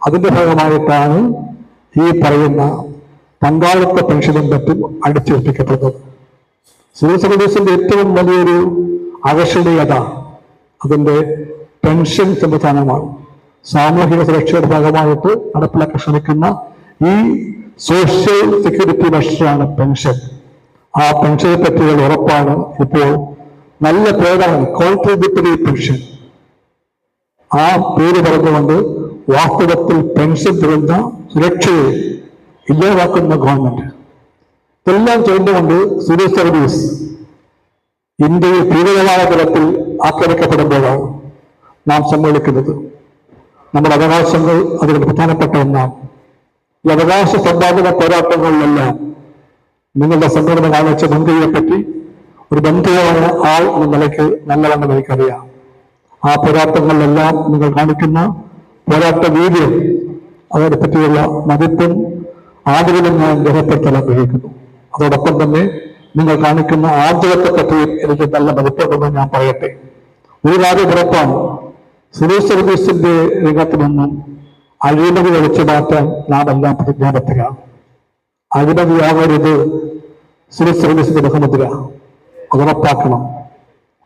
അതിന്റെ ഭാഗമായിട്ടാണ് ഈ പറയുന്ന പങ്കാളിത്ത പെൻഷനും മറ്റും അടിച്ചേൽപ്പിക്കപ്പെടുന്നത്. സിവിൽ സർവീസിന്റെ ഏറ്റവും വലിയൊരു ആകർഷണീയത അതിന്റെ പെൻഷൻ സംവിധാനമാണ്. സാമൂഹിക സുരക്ഷയുടെ ഭാഗമായിട്ട് നടപ്പിലാക്കാൻ ശ്രമിക്കുന്ന ഈ സോഷ്യൽ സെക്യൂരിറ്റി മെഷറാണ് പെൻഷൻ. ആ പെൻഷനെ പറ്റിയുള്ള ഉറപ്പാണ് ഇപ്പോൾ നല്ല പേരാണ് കോൺട്രിബ്യൂട്ടറി പെൻഷൻ. ആ പേര് പറഞ്ഞുകൊണ്ട് വാസ്തവത്തിൽ പെൻഷൻ തരുന്ന സുരക്ഷയെ ഇല്ലാതാക്കുന്ന ഗവൺമെന്റ്. ഇതെല്ലാം ചെയ്തുകൊണ്ട് സിവിൽ സർവീസ് ഇന്ത്യയിൽ തീവ്രമായ തലത്തിൽ ആക്രമിക്കപ്പെടുമ്പോഴാണ് നാം സമ്മേളിക്കുന്നത്. നമ്മുടെ അവകാശങ്ങൾ അതിന് പ്രധാനപ്പെട്ട ഒന്നാണ്. ഈ അവകാശ സമ്പാദന പോരാട്ടങ്ങളിലെല്ലാം നിങ്ങളുടെ സംഘടന കാണിച്ച മുൻകൈയെപ്പറ്റി ഒരു ബന്ധുവായ ആൾ എന്ന നിലയ്ക്ക് നല്ലവണ്ണം എനിക്കറിയാം. ആ പോരാട്ടങ്ങളിലെല്ലാം നിങ്ങൾ കാണിക്കുന്ന പോരാട്ട വീര്യം, അതിനെ പറ്റിയുള്ള മതിപ്പും ആദരവും ഞാൻ രേഖപ്പെടുത്താൻ ആഗ്രഹിക്കുന്നു. അതോടൊപ്പം തന്നെ നിങ്ങൾ കാണിക്കുന്ന ആർജവത്തെപ്പറ്റി എനിക്ക് നല്ല മതിപ്പുണ്ടെന്ന് ഞാൻ പറയട്ടെ. ഒരു കാര്യം ഉറപ്പാണ്, സിവിൽ സർവീസിന്റെ രംഗത്ത് നിന്നും അഴിമതി ഒഴിച്ചു മാറ്റാൻ നാം എല്ലാം പ്രതിജ്ഞാബദ്ധരാണ്. അഴിമതിയാകരുത് സിവിൽ സർവീസിന്റെ ബഹുമുദ്ര. അതുറപ്പാക്കണം.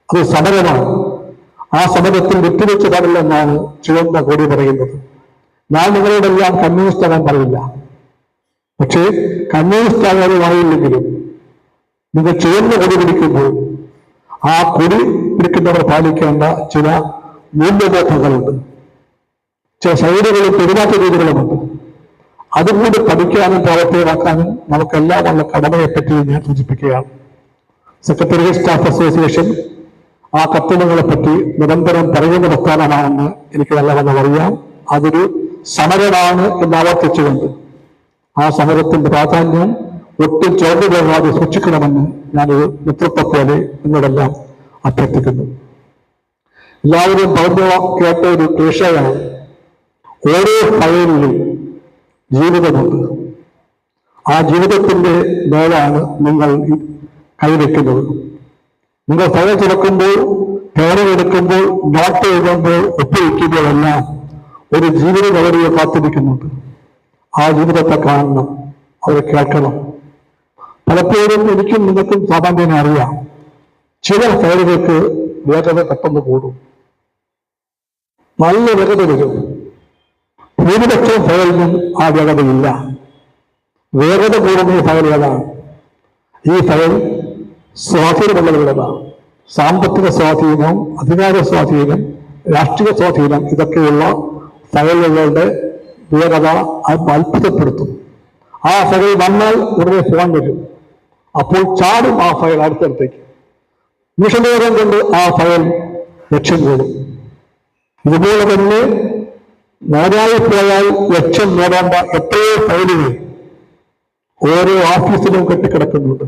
അത് സമരമാണ്. ആ സമരത്തിൽ വിട്ടുവീഴ്ച പാടില്ലെന്നാണ് ചുവന്ന കോടി പറയുന്നത്. ഞാൻ നിങ്ങളോടെല്ലാം കമ്മ്യൂണിസ്റ്റ് ആകാൻ പറയില്ല. പക്ഷേ കമ്മ്യൂണിസ്റ്റ് ആകാനുമായില്ലെങ്കിലും നിങ്ങൾ ചുവന്ന കൊടി പിടിക്കുമ്പോൾ ആ കൊടി പിടിക്കുന്നവർ പാലിക്കേണ്ട ചില മൂല്യബോധങ്ങളുണ്ട്, ചില ശൈലികളും പെരുമാറ്റ രീതികളുമുണ്ട്. അതുകൂടി പഠിക്കാനും പ്രവർത്തകമാക്കാനും നമുക്കെല്ലാം ഉള്ള കടമയെപ്പറ്റി ഞാൻ സൂചിപ്പിക്കുകയാണ്. സെക്രട്ടേറിയറ്റ് സ്റ്റാഫ് അസോസിയേഷൻ ആ കത്തുകളെപ്പറ്റി നിരന്തരം പറയുന്ന പ്രസ്ഥാനമാണെന്ന് എനിക്ക് നല്ലവണ്ണം അറിയാം. അതൊരു സമരമാണ് എന്ന് ആവർത്തിച്ചുകൊണ്ട് ആ സമരത്തിന്റെ പ്രാധാന്യം ഒട്ടും ചോർന്നു പോകാതെ സൂക്ഷിക്കണമെന്ന് ഞാനൊരു മിത്രത്തെ പോലെ നിങ്ങളെല്ലാം അഭ്യർത്ഥിക്കുന്നു. എല്ലാവരും പറഞ്ഞു കേട്ട ഒരു ക്ലീഷയാണ്, ഓരോ ഫയലിലും ജീവിതമുണ്ട്. ആ ജീവിതത്തിന്റെ മേലാണ് നിങ്ങൾ കൈവയ്ക്കുന്നത്. നിങ്ങൾ ഫയൽ തുറക്കുമ്പോൾ, പേരെടുക്കുമ്പോൾ, നോട്ട് എഴുതുമ്പോൾ, ഒപ്പുവയ്ക്കുമ്പോഴെല്ലാം ഒരു ജീവിതം അവരെ കാത്തിരിക്കുന്നുണ്ട്. ആ ജീവിതത്തെ കാണണം, അവരെ കേൾക്കണം. പലപ്പോഴും എനിക്കും നിങ്ങൾക്കും സാധാരണ അറിയാം, ചില ഫയലുകൾക്ക് വേഗത പെട്ടെന്ന് കൂടും, നല്ല വേഗത വരും. ഭൂരിപക്ഷം ഫയലിനും ആ വേഗതയില്ല. വേഗത കൂടുന്ന ഈ ഫയൽ ഏതാണ്? ഈ ഫയൽ സ്വാധീനമുള്ളവരുടേതാണ്. സാമ്പത്തിക സ്വാധീനം, അധികാര സ്വാധീനം, രാഷ്ട്രീയ സ്വാധീനം, ഇതൊക്കെയുള്ള ഫയലുകളുടെ വേഗത അത്ഭുതപ്പെടുത്തും. ആ ഫയൽ വന്നാൽ ഉടനെ ഫോൺ വരും, അപ്പോൾ ചാടും ആ ഫയൽ അടുത്തടുത്തേക്ക്. നിമിഷനേരം കൊണ്ട് ആ ഫയൽ ലക്ഷ്യം കൂടും. ഇതുപോലെ തന്നെ നേരായി പോയാൽ ലക്ഷ്യം നേടേണ്ട എത്രയോ ഫയലുകൾ ഓരോ ഓഫീസിലും കെട്ടിക്കിടക്കുന്നുണ്ട്.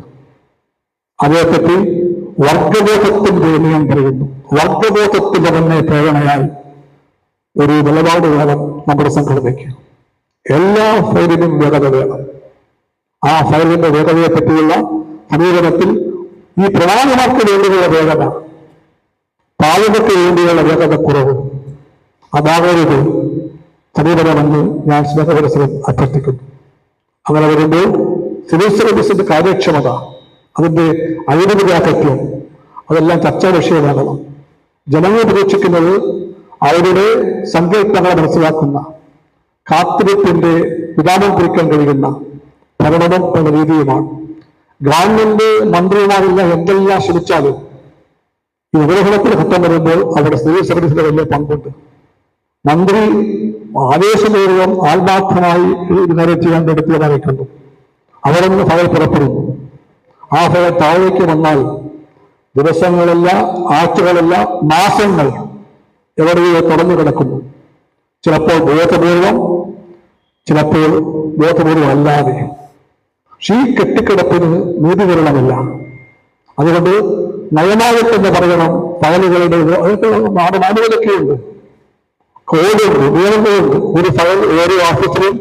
അതേപ്പറ്റി വർഗബോധത്തിന്റെ ഞാൻ പറയുന്നു. വർഗബോധത്തിന്റെ തന്നെ പ്രേരണയാൽ ഒരു നിലപാട് വേണം നമ്മുടെ സംഘടനയ്ക്ക്. എല്ലാ ഫയലിനും വേഗത വേണം. ആ ഫയലിന്റെ വേഗതയെ പറ്റിയുള്ള സമീപനത്തിൽ ഈ പ്രധാനമാർക്ക് വേണ്ടിയുള്ള വേഗത, പാവങ്ങൾക്ക് വേണ്ടിയുള്ള വേഗത കുറവ്, അതാകരുത് സമീപനമെന്ന് ഞാൻ സ്നേഹപരസ്പരം അഭ്യർത്ഥിക്കുന്നു. അങ്ങനെ വരുമ്പോൾ സിവിൽ സർവീസിന്റെ കാര്യക്ഷമത, അതിന്റെ അഴിമതിരാഹിത്യം, അതെല്ലാം ചർച്ചാ വിഷയമാകണം. ജനങ്ങൾ പ്രതീക്ഷിക്കുന്നത് അവരുടെ സങ്കല്പങ്ങളെ മനസ്സിലാക്കുന്ന, കാത്തിരിപ്പിന്റെ വിധാനം കുറിക്കാൻ കഴിയുന്ന ഭരണവും എന്ന രീതിയുമാണ്. ഗവൺമെന്റ് മന്ത്രിമാരെല്ലാം എന്തെല്ലാം ശ്രമിച്ചാലും ഈ നിർവഹണത്തിൽ ഘട്ടം വരുമ്പോൾ അവിടെ സിവിൽ സർവീസിന്റെ വലിയ പങ്കുണ്ട്. മന്ത്രി ആവേശപൂർവ്വം ആത്മാർത്ഥമായി ഒരു കാര്യം ചെയ്യാൻ എടുത്തതായി കണ്ടു. അവിടെ നിന്ന് ഫയൽ പുറപ്പെടുന്നു. ആ ഫയൽ താഴേക്ക് വന്നാൽ ദിവസങ്ങളല്ല, ആഴ്ചകളല്ല, മാസങ്ങൾ എവിടെയോ തുറന്നു കിടക്കുന്നു. ചിലപ്പോൾ ബോധപൂർവം, ചിലപ്പോൾ ബോധപൂർവം അല്ലാതെ. ഈ കെട്ടിക്കിടപ്പിന് നീതീകരണമില്ല. അതുകൊണ്ട് നയമായിട്ടെന്ന് പറയണം, ഫയലുകളുടെ നാടുകളൊക്കെയുണ്ട്, കോഡുണ്ട്, നിയമങ്ങളുണ്ട്. ഒരു ഫയൽ ഓരോ ഓഫീസിലും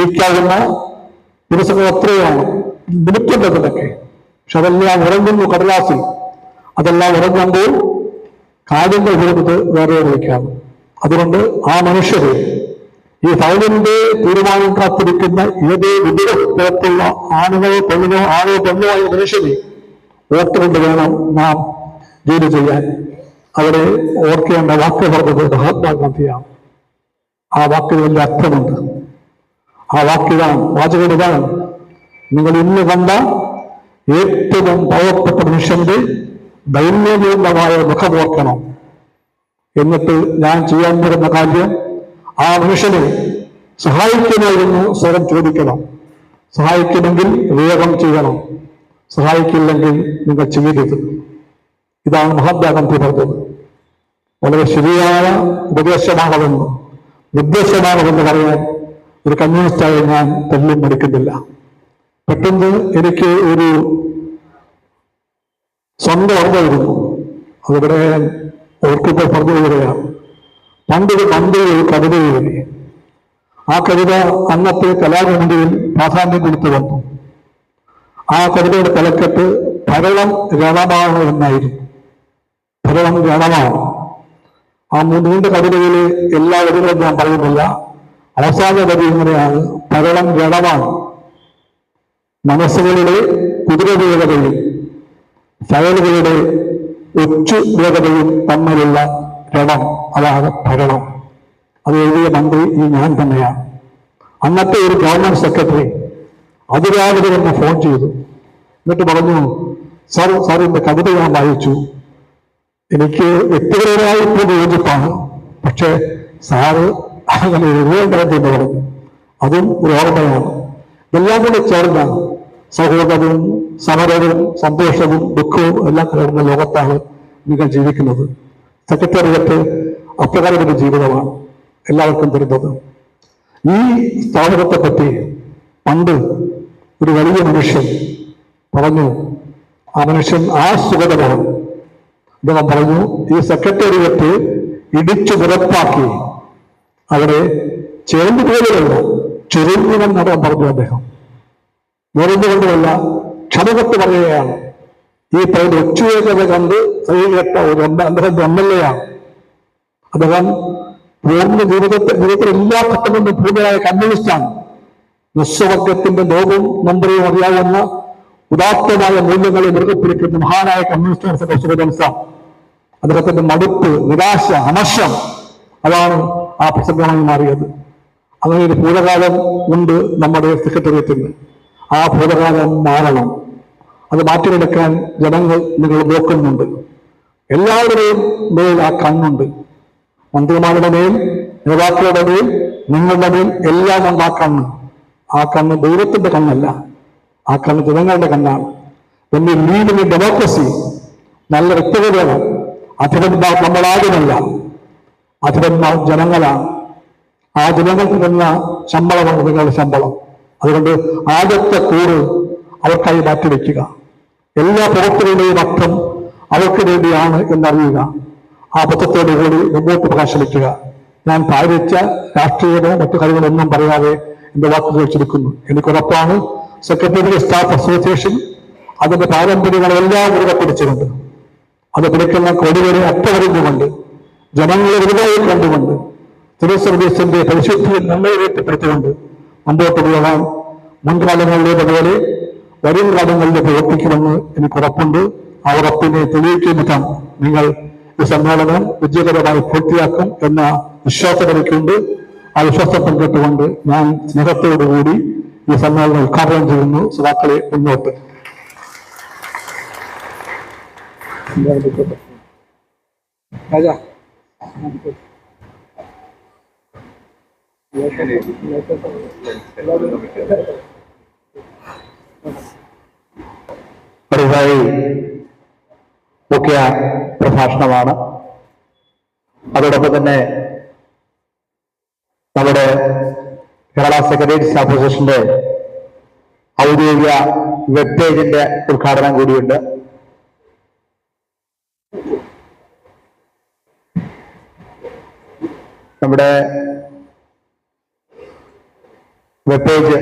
ഇരിക്കാവുന്ന ദിവസങ്ങൾ എത്രയാണ്, ലിമിറ്റുണ്ടതിനൊക്കെ. പക്ഷെ അതെല്ലാം ഉറങ്ങുന്നു കടലാസിൽ. അതെല്ലാം ഉറങ്ങുമ്പോൾ കാര്യങ്ങൾ വരുന്നത് വേറെ വിളിക്കാം. അതുകൊണ്ട് ആ മനുഷ്യര് ഈ ഫയലിന്റെ തീരുമാനം കാത്തിരിക്കുന്ന ഏത് വിവിധ തരത്തിലുള്ള ആണുങ്ങളോ പെണ്ണോ ആണോ പെണ്ണോ ആയ മനുഷ്യരെ ഓർത്തുകൊണ്ട് വേണം നാം ജോലി ചെയ്യാൻ. അവിടെ ഓർക്കേണ്ട വാക്ക് പറഞ്ഞത് മഹാത്മാഗാന്ധിയാണ്. ആ വാക്കിന് വലിയ അർത്ഥമുണ്ട്. ആ വാക്കിതാണ്, വാചകനിതാണ്: നിങ്ങൾ ഇന്ന് കണ്ട ഏറ്റവും പാവപ്പെട്ട മനുഷ്യന്റെ ദൈന്യപൂർണമായ മുഖമോർക്കണം. എന്നിട്ട് ഞാൻ ചെയ്യാൻ വരുന്ന കാര്യം ആ മനുഷ്യനെ സഹായിക്കണമെന്ന് സ്വയം ചോദിക്കണം. സഹായിക്കണമെങ്കിൽ വേഗം ചെയ്യണം, സഹായിക്കില്ലെങ്കിൽ നിങ്ങൾ ചെയ്യരുത്. ഇതാണ് മഹാത്മാഗാന്ധി പറഞ്ഞത്. വളരെ ശരിയായ ഉപദേശമാണതെന്ന്, നിർദ്ദേശമാണതെന്ന് പറയാൻ ഒരു കമ്മ്യൂണിസ്റ്റായി ഞാൻ തെല്ലും മടിക്കുന്നില്ല. പെട്ടെന്ന് എനിക്ക് ഒരു സ്വന്തം ഓർമ്മയിരുന്നു. അതിവിടെ ഓർക്കുമ്പോൾ പറഞ്ഞു വരികയാണ്. പണ്ടൊരു മന്ത്രി ഒരു കവിത എഴുതി. ആ കവിത അന്നത്തെ കലാകൃതിയിൽ പ്രാധാന്യം കൊടുത്തു വന്നു. ആ കവിതയുടെ തലക്കെട്ട് ഭരണം രണമാണ് എന്നായിരുന്നു. ഭരണം രണമാണ്. ആ നീണ്ട കവിതയിലെ എല്ലാ വരികളും ഞാൻ പറയുന്നില്ല. അവസാന വരി ഇങ്ങനെയാണ്: ഭരണം രണമാണ്. മനസ്സുകളുടെ കുതിരവേഗതയും ഫയലുകളുടെ ഒച്ചു വേഗതയും തമ്മിലുള്ള രണം, അതാണ് ഭരണം. അത് എഴുതിയ മന്ത്രി ഈ ഞാൻ തന്നെയാണ്. അന്നത്തെ ഒരു ഗവൺമെന്റ് സെക്രട്ടറി അതിരാവിലെ തന്നെ ഫോൺ ചെയ്തു. എന്നിട്ട് പറഞ്ഞു, സാറിന്റെ കവിത ഞാൻ വായിച്ചു, എനിക്ക് വ്യക്തിപരമായി ഇപ്പോൾ യോജിപ്പാണ്, പക്ഷെ സാറ് അങ്ങനെ എഴുതേണ്ടതെന്ന് പറഞ്ഞു. അതും ഒരു ഓർമ്മയാണ്. എല്ലാം കൂടെ ചേർന്ന സൗഹൃദവും സമരവും സന്തോഷവും ദുഃഖവും എല്ലാം കലർന്ന ലോകത്താണ് നിങ്ങൾ ജീവിക്കുന്നത്. സെക്രട്ടേറിയറ്റ് അപ്രകാരം ഒരു ജീവിതമാണ് എല്ലാവർക്കും തരുന്നത്. ഈ സ്ഥാപനത്തെ പറ്റി പണ്ട് ഒരു വലിയ മനുഷ്യൻ പറഞ്ഞു. ആ മനുഷ്യൻ സുഗതമാണ്. അദ്ദേഹം പറഞ്ഞു, ഈ സെക്രട്ടേറിയറ്റ് ഇടിച്ചു നിരപ്പാക്കി അവിടെ ചേർന്നുപോലെയല്ല ചുരുങ്ങണം നടൻ പറഞ്ഞു. അദ്ദേഹം വേറൊന്നുകൊണ്ടുമല്ല, ക്ഷമകത്ത് പറയുകയാണ്. ഈ പറയുന്ന ഒച്ചുവേഗത കണ്ട് കേട്ട ഒരു അദ്ദേഹം MLA ആണ്. അദ്ദേഹം ജീവിതത്തിൽ എല്ലാ ഘട്ടങ്ങളിലും പൂർണ്ണമായ കമ്മ്യൂണിസ്റ്റാണ്. നിസ്വർഗത്തിന്റെ ലോകവും നമ്പരവും അറിയാവുന്ന ഉദാത്തമായ മൂല്യങ്ങളെ മൃഗപ്പിടിക്കുന്ന മഹാനായ കമ്മ്യൂണിസ്റ്റ് അദ്ദേഹത്തിന്റെ മടുപ്പ്, നിരാശ, അമർഷം, അതാണ് ആ പ്രസംഗമായി മാറിയത്. അങ്ങനെ ഒരു ഭൂതകാലം ഉണ്ട് നമ്മുടെ സെക്രട്ടേറിയറ്റിന്. ആ ഭൂതകാലം മാറണം. അത് മാറ്റിയെടുക്കാൻ ജനങ്ങൾ നിങ്ങൾ നോക്കുന്നുണ്ട്. എല്ലാവരുടെയും മേൽ ആ കണ്ണുണ്ട്. മന്ത്രിമാരുടെ മേൽ, നേതാക്കളുടെ മേൽ, നിങ്ങളുടെ മേൽ എല്ലാം ഉണ്ട് ആ കണ്ണ്. ആ കണ്ണ് ദൈവത്തിന്റെ കണ്ണല്ല, ആ കണ്ണ് ജനങ്ങളുടെ കണ്ണാണ്. എന്നെ ലീഡിങ് ഡെമോക്രസി, നല്ല വ്യക്തികളാണ്. അധിപന്മാർ നമ്മളാരുമല്ല, അധിപന്മാർ ജനങ്ങളാണ്. ആ ജനങ്ങൾക്ക് തന്ന ശമ്പളമാണ് നിങ്ങളുടെ ശമ്പളം. അതുകൊണ്ട് ആദ്യത്തെ കൂറ് അവർക്കായി മാറ്റിവെക്കുക. എല്ലാ പ്രവർത്തനങ്ങളുടെയും അർത്ഥം അവർക്ക് വേണ്ടിയാണ് എന്നറിയുക. ആ പത്രത്തോടുകൂടി മുമ്പോട്ട് പ്രകാശിക്കുക. ഞാൻ പാലിച്ച രാഷ്ട്രീയമോ മറ്റു കാര്യങ്ങളൊന്നും പറയാതെ എന്റെ വാക്കുകൾ ചുരുക്കുന്നു. എനിക്കുറപ്പാണ് സെക്രട്ടറി സ്റ്റാഫ് അസോസിയേഷൻ അതിന്റെ പാരമ്പര്യങ്ങളെല്ലാം മുറുകെ പിടിച്ചുകൊണ്ട്, അത് പിടിക്കുന്ന കൊടികളെ അറ്റവറിഞ്ഞുകൊണ്ട്, ജനങ്ങളെ വലുതായി കണ്ടുകൊണ്ട്, സിവിൽ സർവീസിന്റെ പരിശുദ്ധിയെ നിർണ്ണയിക്കപ്പെടുത്തിക്കൊണ്ട് മുമ്പോട്ട് പോകാൻ മുൻകാലങ്ങളിലേതുപോലെ വരും കാലങ്ങളിൽ പ്രവർത്തിക്കുമെന്ന് എനിക്കുറപ്പുണ്ട്. ആ ഉറപ്പിനെ തെളിയിക്കും വിധം നിങ്ങൾ ഈ സമ്മേളനം വിജയകരമായി പൂർത്തിയാക്കും എന്ന വിശ്വാസം എനിക്കുണ്ട്. ആ വിശ്വാസം പങ്കിട്ടുകൊണ്ട് ഞാൻ സ്നേഹത്തോടുകൂടി ഈ സമ്മേളനം ഉദ്ഘാടനം ചെയ്യുന്നു. സദാക്കളെ മുന്നോട്ട്. രാജാ അടുത്തതായി മുഖ്യ പ്രഭാഷണമാണ്. അതോടൊപ്പം തന്നെ നമ്മുടെ കേരള സെക്രട്ടേറിയറ്റ് അസോസിയേഷന്റെ ഔദ്യോഗിക വെബ് പേജിന്റെ ഉദ്ഘാടനം കൂടിയുണ്ട്. നമ്മുടെ വെബ് പേജ്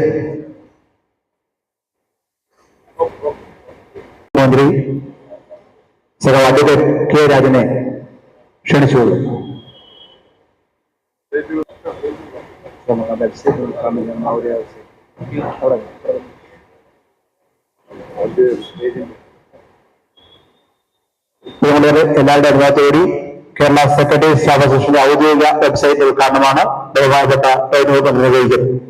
മന്ത്രി അഡ്വക്കേറ്റ് കെ രാജനെ ക്ഷണിച്ചുകൊള്ളു. എല്ലാവരുടെ അനുഭവത്തോടി കേരള സെക്രട്ടറി സ്റ്റാഫ് അസോസിയേഷന്റെ ഔദ്യോഗിക വെബ്സൈറ്റ് ഉദ്ഘാടനമാണ് ബഹുമാനപ്പെട്ട മന്ത്രി നിർവഹിക്കുന്നത്.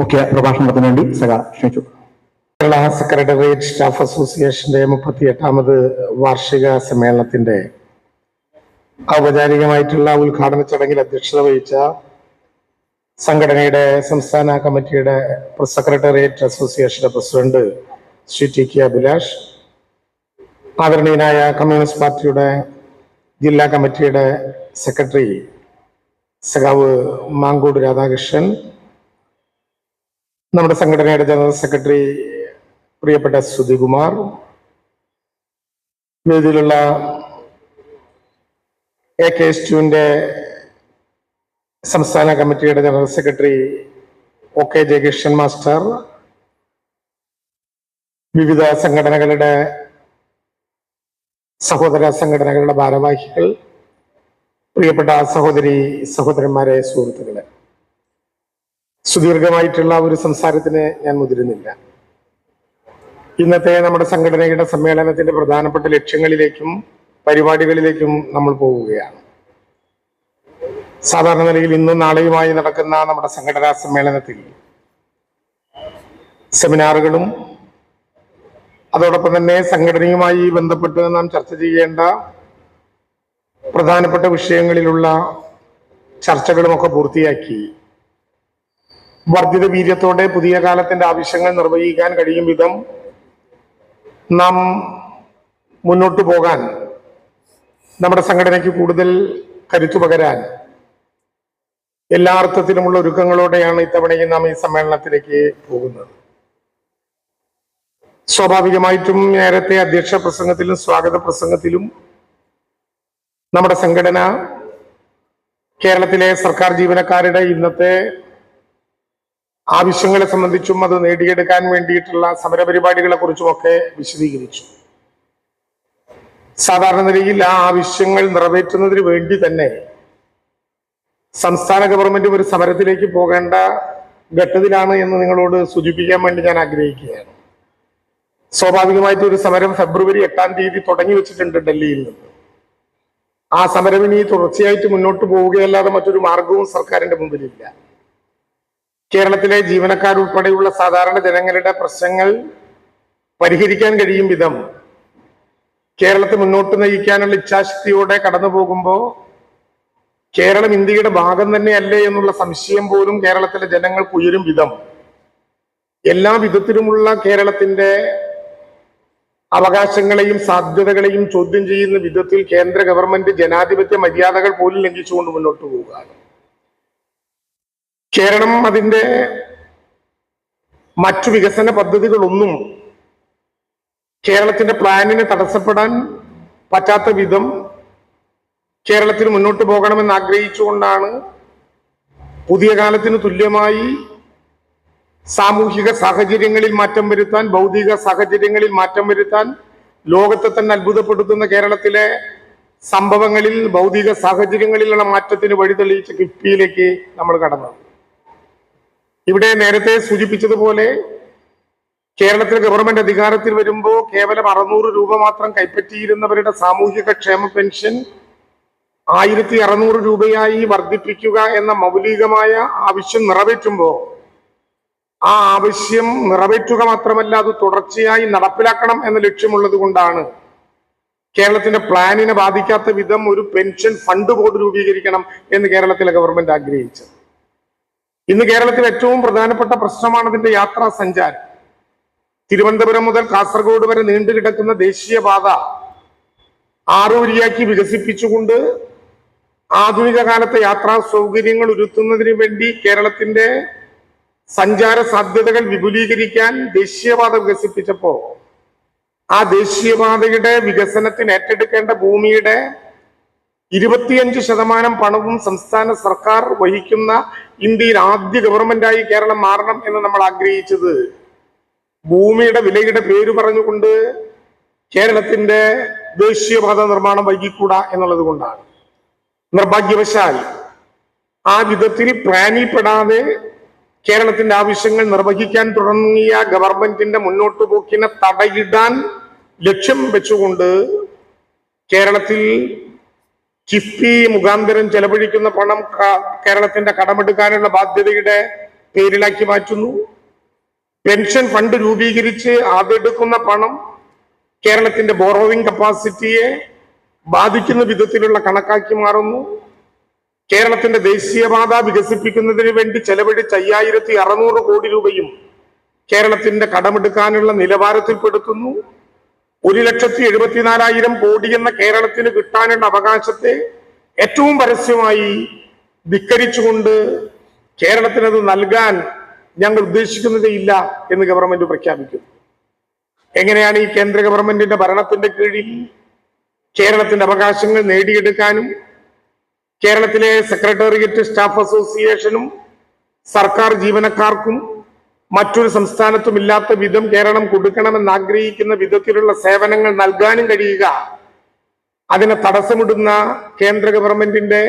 മുഖ്യ പ്രഭാഷണത്തിന് വേണ്ടി ക്ഷണിച്ചു. കേരള സെക്രട്ടേറിയറ്റ് സ്റ്റാഫ് അസോസിയേഷന്റെ 38ാമത് വാർഷിക സമ്മേളനത്തിന്റെ ഔപചാരികമായിട്ടുള്ള ഉദ്ഘാടന ചടങ്ങിൽ അധ്യക്ഷത വഹിച്ച സംഘടനയുടെ സംസ്ഥാന കമ്മിറ്റിയുടെ സെക്രട്ടേറിയറ്റ് അസോസിയേഷന്റെ president Shri T K Abhilash, ആദരണീയനായ കമ്മ്യൂണിസ്റ്റ് പാർട്ടിയുടെ ജില്ലാ കമ്മിറ്റിയുടെ സെക്രട്ടറി സഖാവ് മാങ്കോട് രാധാകൃഷ്ണൻ, നമ്മുടെ സംഘടനയുടെ ജനറൽ സെക്രട്ടറി പ്രിയപ്പെട്ട സുധികുമാർ, വേദിയിലുള്ള AK-STUവിന്റെ സംസ്ഥാന കമ്മിറ്റിയുടെ general secretary OK Jayakrishnan master, വിവിധ സംഘടനകളുടെ സഹോദര സംഘടനകളുടെ ഭാരവാഹികൾ, പ്രിയപ്പെട്ട സഹോദരന്മാരെ, സുഹൃത്തുക്കളെ, സുദീർഘമായിട്ടുള്ള ഒരു സംസാരത്തിന് ഞാൻ മുതിരുന്നില്ല. ഇന്നത്തെ നമ്മുടെ സംഘടനയുടെ സമ്മേളനത്തിന്റെ പ്രധാനപ്പെട്ട ലക്ഷ്യങ്ങളിലേക്കും പരിപാടികളിലേക്കും നമ്മൾ പോവുകയാണ്. സാധാരണ നിലയിൽ ഇന്നും നാളെയുമായി നടക്കുന്ന നമ്മുടെ സംഘടനാ സമ്മേളനത്തിൽ സെമിനാറുകളും അതോടൊപ്പം തന്നെ സംഘടനയുമായി ബന്ധപ്പെട്ട് നാം ചർച്ച ചെയ്യേണ്ട പ്രധാനപ്പെട്ട വിഷയങ്ങളിലുള്ള ചർച്ചകളുമൊക്കെ പൂർത്തിയാക്കി വർദ്ധിത വീര്യത്തോടെ പുതിയ കാലത്തിന്റെ ആവശ്യങ്ങൾ നിർവഹിക്കാൻ കഴിയും വിധം നാം മുന്നോട്ട് പോകാൻ, നമ്മുടെ സംഘടനയ്ക്ക് കൂടുതൽ കരുത്തു പകരാൻ എല്ലാ അർത്ഥത്തിലുമുള്ള ഒരുക്കങ്ങളോടെയാണ് ഇത്തവണയും നാം ഈ സമ്മേളനത്തിലേക്ക് പോകുന്നത്. സ്വാഭാവികമായിട്ടും നേരത്തെ അധ്യക്ഷ പ്രസംഗത്തിലും സ്വാഗത പ്രസംഗത്തിലും നമ്മുടെ സംഘടന കേരളത്തിലെ സർക്കാർ ജീവനക്കാരുടെ ഇന്നത്തെ ആവശ്യങ്ങളെ സംബന്ധിച്ചും അത് നേടിയെടുക്കാൻ വേണ്ടിയിട്ടുള്ള സമരപരിപാടികളെ കുറിച്ചുമൊക്കെ വിശദീകരിച്ചു. സാധാരണ നിലയിൽ ആ ആവശ്യങ്ങൾ നിറവേറ്റുന്നതിന് വേണ്ടി തന്നെ സംസ്ഥാന ഗവൺമെന്റ് ഒരു സമരത്തിലേക്ക് പോകേണ്ട ഘട്ടത്തിലാണ് എന്ന് നിങ്ങളോട് സൂചിപ്പിക്കാൻ വേണ്ടി ഞാൻ ആഗ്രഹിക്കുകയാണ്. സ്വാഭാവികമായിട്ട് ഒരു സമരം ഫെബ്രുവരി 8-ാം തീയതി തുടങ്ങി വെച്ചിട്ടുണ്ട് ഡൽഹിയിൽ നിന്ന്. ആ സമരം ഇനി തുടർച്ചയായിട്ട് മുന്നോട്ട് പോവുകയല്ലാതെ മറ്റൊരു മാർഗവും സർക്കാരിന്റെ മുമ്പിലില്ല. കേരളത്തിലെ ജീവനക്കാരുൾപ്പെടെയുള്ള സാധാരണ ജനങ്ങളുടെ പ്രശ്നങ്ങൾ പരിഹരിക്കാൻ കഴിയും വിധം കേരളത്തെ മുന്നോട്ട് നയിക്കാനുള്ള ഇച്ഛാശക്തിയോടെ കടന്നു പോകുമ്പോൾ കേരളം ഇന്ത്യയുടെ ഭാഗം തന്നെയല്ലേ എന്നുള്ള സംശയം പോലും കേരളത്തിലെ ജനങ്ങൾക്ക് ഉയരും വിധം എല്ലാ വിധത്തിലുമുള്ള കേരളത്തിന്റെ അവകാശങ്ങളെയും സാധ്യതകളെയും ചോദ്യം ചെയ്യുന്ന വിധത്തിൽ കേന്ദ്ര ഗവൺമെന്റ് ജനാധിപത്യ മര്യാദകൾ പോലും ലംഘിച്ചുകൊണ്ട് മുന്നോട്ട് പോവുകയാണ്. കേരളം അതിന്റെ മറ്റു വികസന പദ്ധതികളൊന്നും കേരളത്തിന്റെ പ്ലാനിന് തടസ്സപ്പെടാൻ പറ്റാത്ത വിധം കേരളത്തിന് മുന്നോട്ട് പോകണമെന്ന് ആഗ്രഹിച്ചുകൊണ്ടാണ് പുതിയ കാലത്തിന് തുല്യമായി സാമൂഹിക സാഹചര്യങ്ങളിൽ മാറ്റം വരുത്താൻ, ഭൗതിക സാഹചര്യങ്ങളിൽ മാറ്റം വരുത്താൻ, ലോകത്തെ തന്നെ അത്ഭുതപ്പെടുത്തുന്ന കേരളത്തിലെ സംഭവങ്ങളിൽ ഭൗതിക സാഹചര്യങ്ങളിലുള്ള മാറ്റത്തിന് വഴിതെളിയിച്ച കിഫ്ബിയിലേക്ക് നമ്മൾ കടന്നത്. ഇവിടെ നേരത്തെ സൂചിപ്പിച്ചതുപോലെ കേരളത്തിലെ ഗവൺമെന്റ് അധികാരത്തിൽ വരുമ്പോൾ കേവലം 600 രൂപ മാത്രം കൈപ്പറ്റിയിരുന്നവരുടെ സാമൂഹിക ക്ഷേമ പെൻഷൻ 1600 രൂപയായി വർദ്ധിപ്പിക്കുക എന്ന മൗലികമായ ആവശ്യം നിറവേറ്റുമ്പോൾ ആ ആവശ്യം നിറവേറ്റുക മാത്രമല്ല അത് തുടർച്ചയായി നടപ്പിലാക്കണം എന്ന ലക്ഷ്യമുള്ളത് കൊണ്ടാണ് കേരളത്തിന്റെ പ്ലാനിനെ ബാധിക്കാത്ത വിധം ഒരു പെൻഷൻ ഫണ്ട് ബോർഡ് രൂപീകരിക്കണം എന്ന് കേരളത്തിലെ ഗവൺമെന്റ് ആഗ്രഹിച്ചത്. ഇന്ന് കേരളത്തിൽ ഏറ്റവും പ്രധാനപ്പെട്ട പ്രശ്നമാണ് അതിന്റെ യാത്രാ സഞ്ചാരം. തിരുവനന്തപുരം മുതൽ കാസർഗോഡ് വരെ നീണ്ടുകിടക്കുന്ന ദേശീയപാത 6 വരിയാക്കി വികസിപ്പിച്ചുകൊണ്ട് ആധുനിക കാലത്തെ യാത്രാ സൗകര്യങ്ങൾ ഒരുക്കുന്നതിന് വേണ്ടി കേരളത്തിന്റെ സഞ്ചാര സാധ്യതകൾ വിപുലീകരിക്കാൻ ദേശീയപാത വികസിപ്പിച്ചപ്പോ ആ ദേശീയപാതയുടെ വികസനത്തിന് ഏറ്റെടുക്കേണ്ട ഭൂമിയുടെ 25% പണവും സംസ്ഥാന സർക്കാർ വഹിക്കുന്ന ഇന്ത്യയിൽ ആദ്യ ഗവൺമെന്റായി കേരളം മാറണം എന്ന് നമ്മൾ ആഗ്രഹിച്ചത് ഭൂമിയുടെ വിലയുടെ പേര് പറഞ്ഞുകൊണ്ട് കേരളത്തിന്റെ ദേശീയപാത നിർമ്മാണം വൈകിക്കൂടാ എന്നുള്ളത് കൊണ്ടാണ്. നിർഭാഗ്യവശാൽ ആ വിധത്തിൽ പ്ലാനിൽപ്പെടാതെ കേരളത്തിന്റെ ആവശ്യങ്ങൾ നിർവഹിക്കാൻ തുടങ്ങിയ ഗവൺമെന്റിന്റെ മുന്നോട്ടു പോക്കിനെ തടയിടാൻ ലക്ഷ്യം വെച്ചുകൊണ്ട് കേരളത്തിൽ കിഫ്ബി മുഖാന്തരം ചെലവഴിക്കുന്ന പണം കേരളത്തിന്റെ കടമെടുക്കാനുള്ള ബാധ്യതയുടെ പേരിലാക്കി മാറ്റുന്നു. പെൻഷൻ ഫണ്ട് രൂപീകരിച്ച് അതെടുക്കുന്ന പണം കേരളത്തിന്റെ ബോറോവിംഗ് കപ്പാസിറ്റിയെ ബാധിക്കുന്ന വിധത്തിലുള്ള കണക്കാക്കി മാറുന്നു. കേരളത്തിന്റെ ദേശീയപാത വികസിപ്പിക്കുന്നതിന് വേണ്ടി ചെലവഴിച്ച 5600 കോടി രൂപയും കേരളത്തിന്റെ കടമെടുക്കാനുള്ള നിലവാരത്തിൽപ്പെടുത്തുന്നു. 1,74,000 കോടി എന്ന കേരളത്തിന് കിട്ടാനുള്ള അവകാശത്തെ ഏറ്റവും പരസ്യമായി ധിക്കരിച്ചുകൊണ്ട് കേരളത്തിനത് നൽകാൻ ഞങ്ങൾ ഉദ്ദേശിക്കുന്നതേ ഇല്ല എന്ന് ഗവൺമെന്റ് പ്രഖ്യാപിക്കുന്നു. എങ്ങനെയാണ് ഈ കേന്ദ്ര ഗവൺമെന്റിന്റെ ഭരണത്തിന്റെ കീഴിൽ കേരളത്തിന്റെ അവകാശങ്ങൾ നേടിയെടുക്കാനും കേരളത്തിലെ സെക്രട്ടേറിയറ്റ് സ്റ്റാഫ് അസോസിയേഷനും സർക്കാർ ജീവനക്കാർക്കും മറ്റൊരു സംസ്ഥാനത്തും ഇല്ലാത്ത വിധം കേരളം കൊടുക്കണമെന്ന് ആഗ്രഹിക്കുന്ന വിധത്തിലുള്ള സേവനങ്ങൾ നൽകാനും കഴിയുക? അതിനെ തടസ്സമിടുന്ന കേന്ദ്ര ഗവൺമെന്റിന്റെ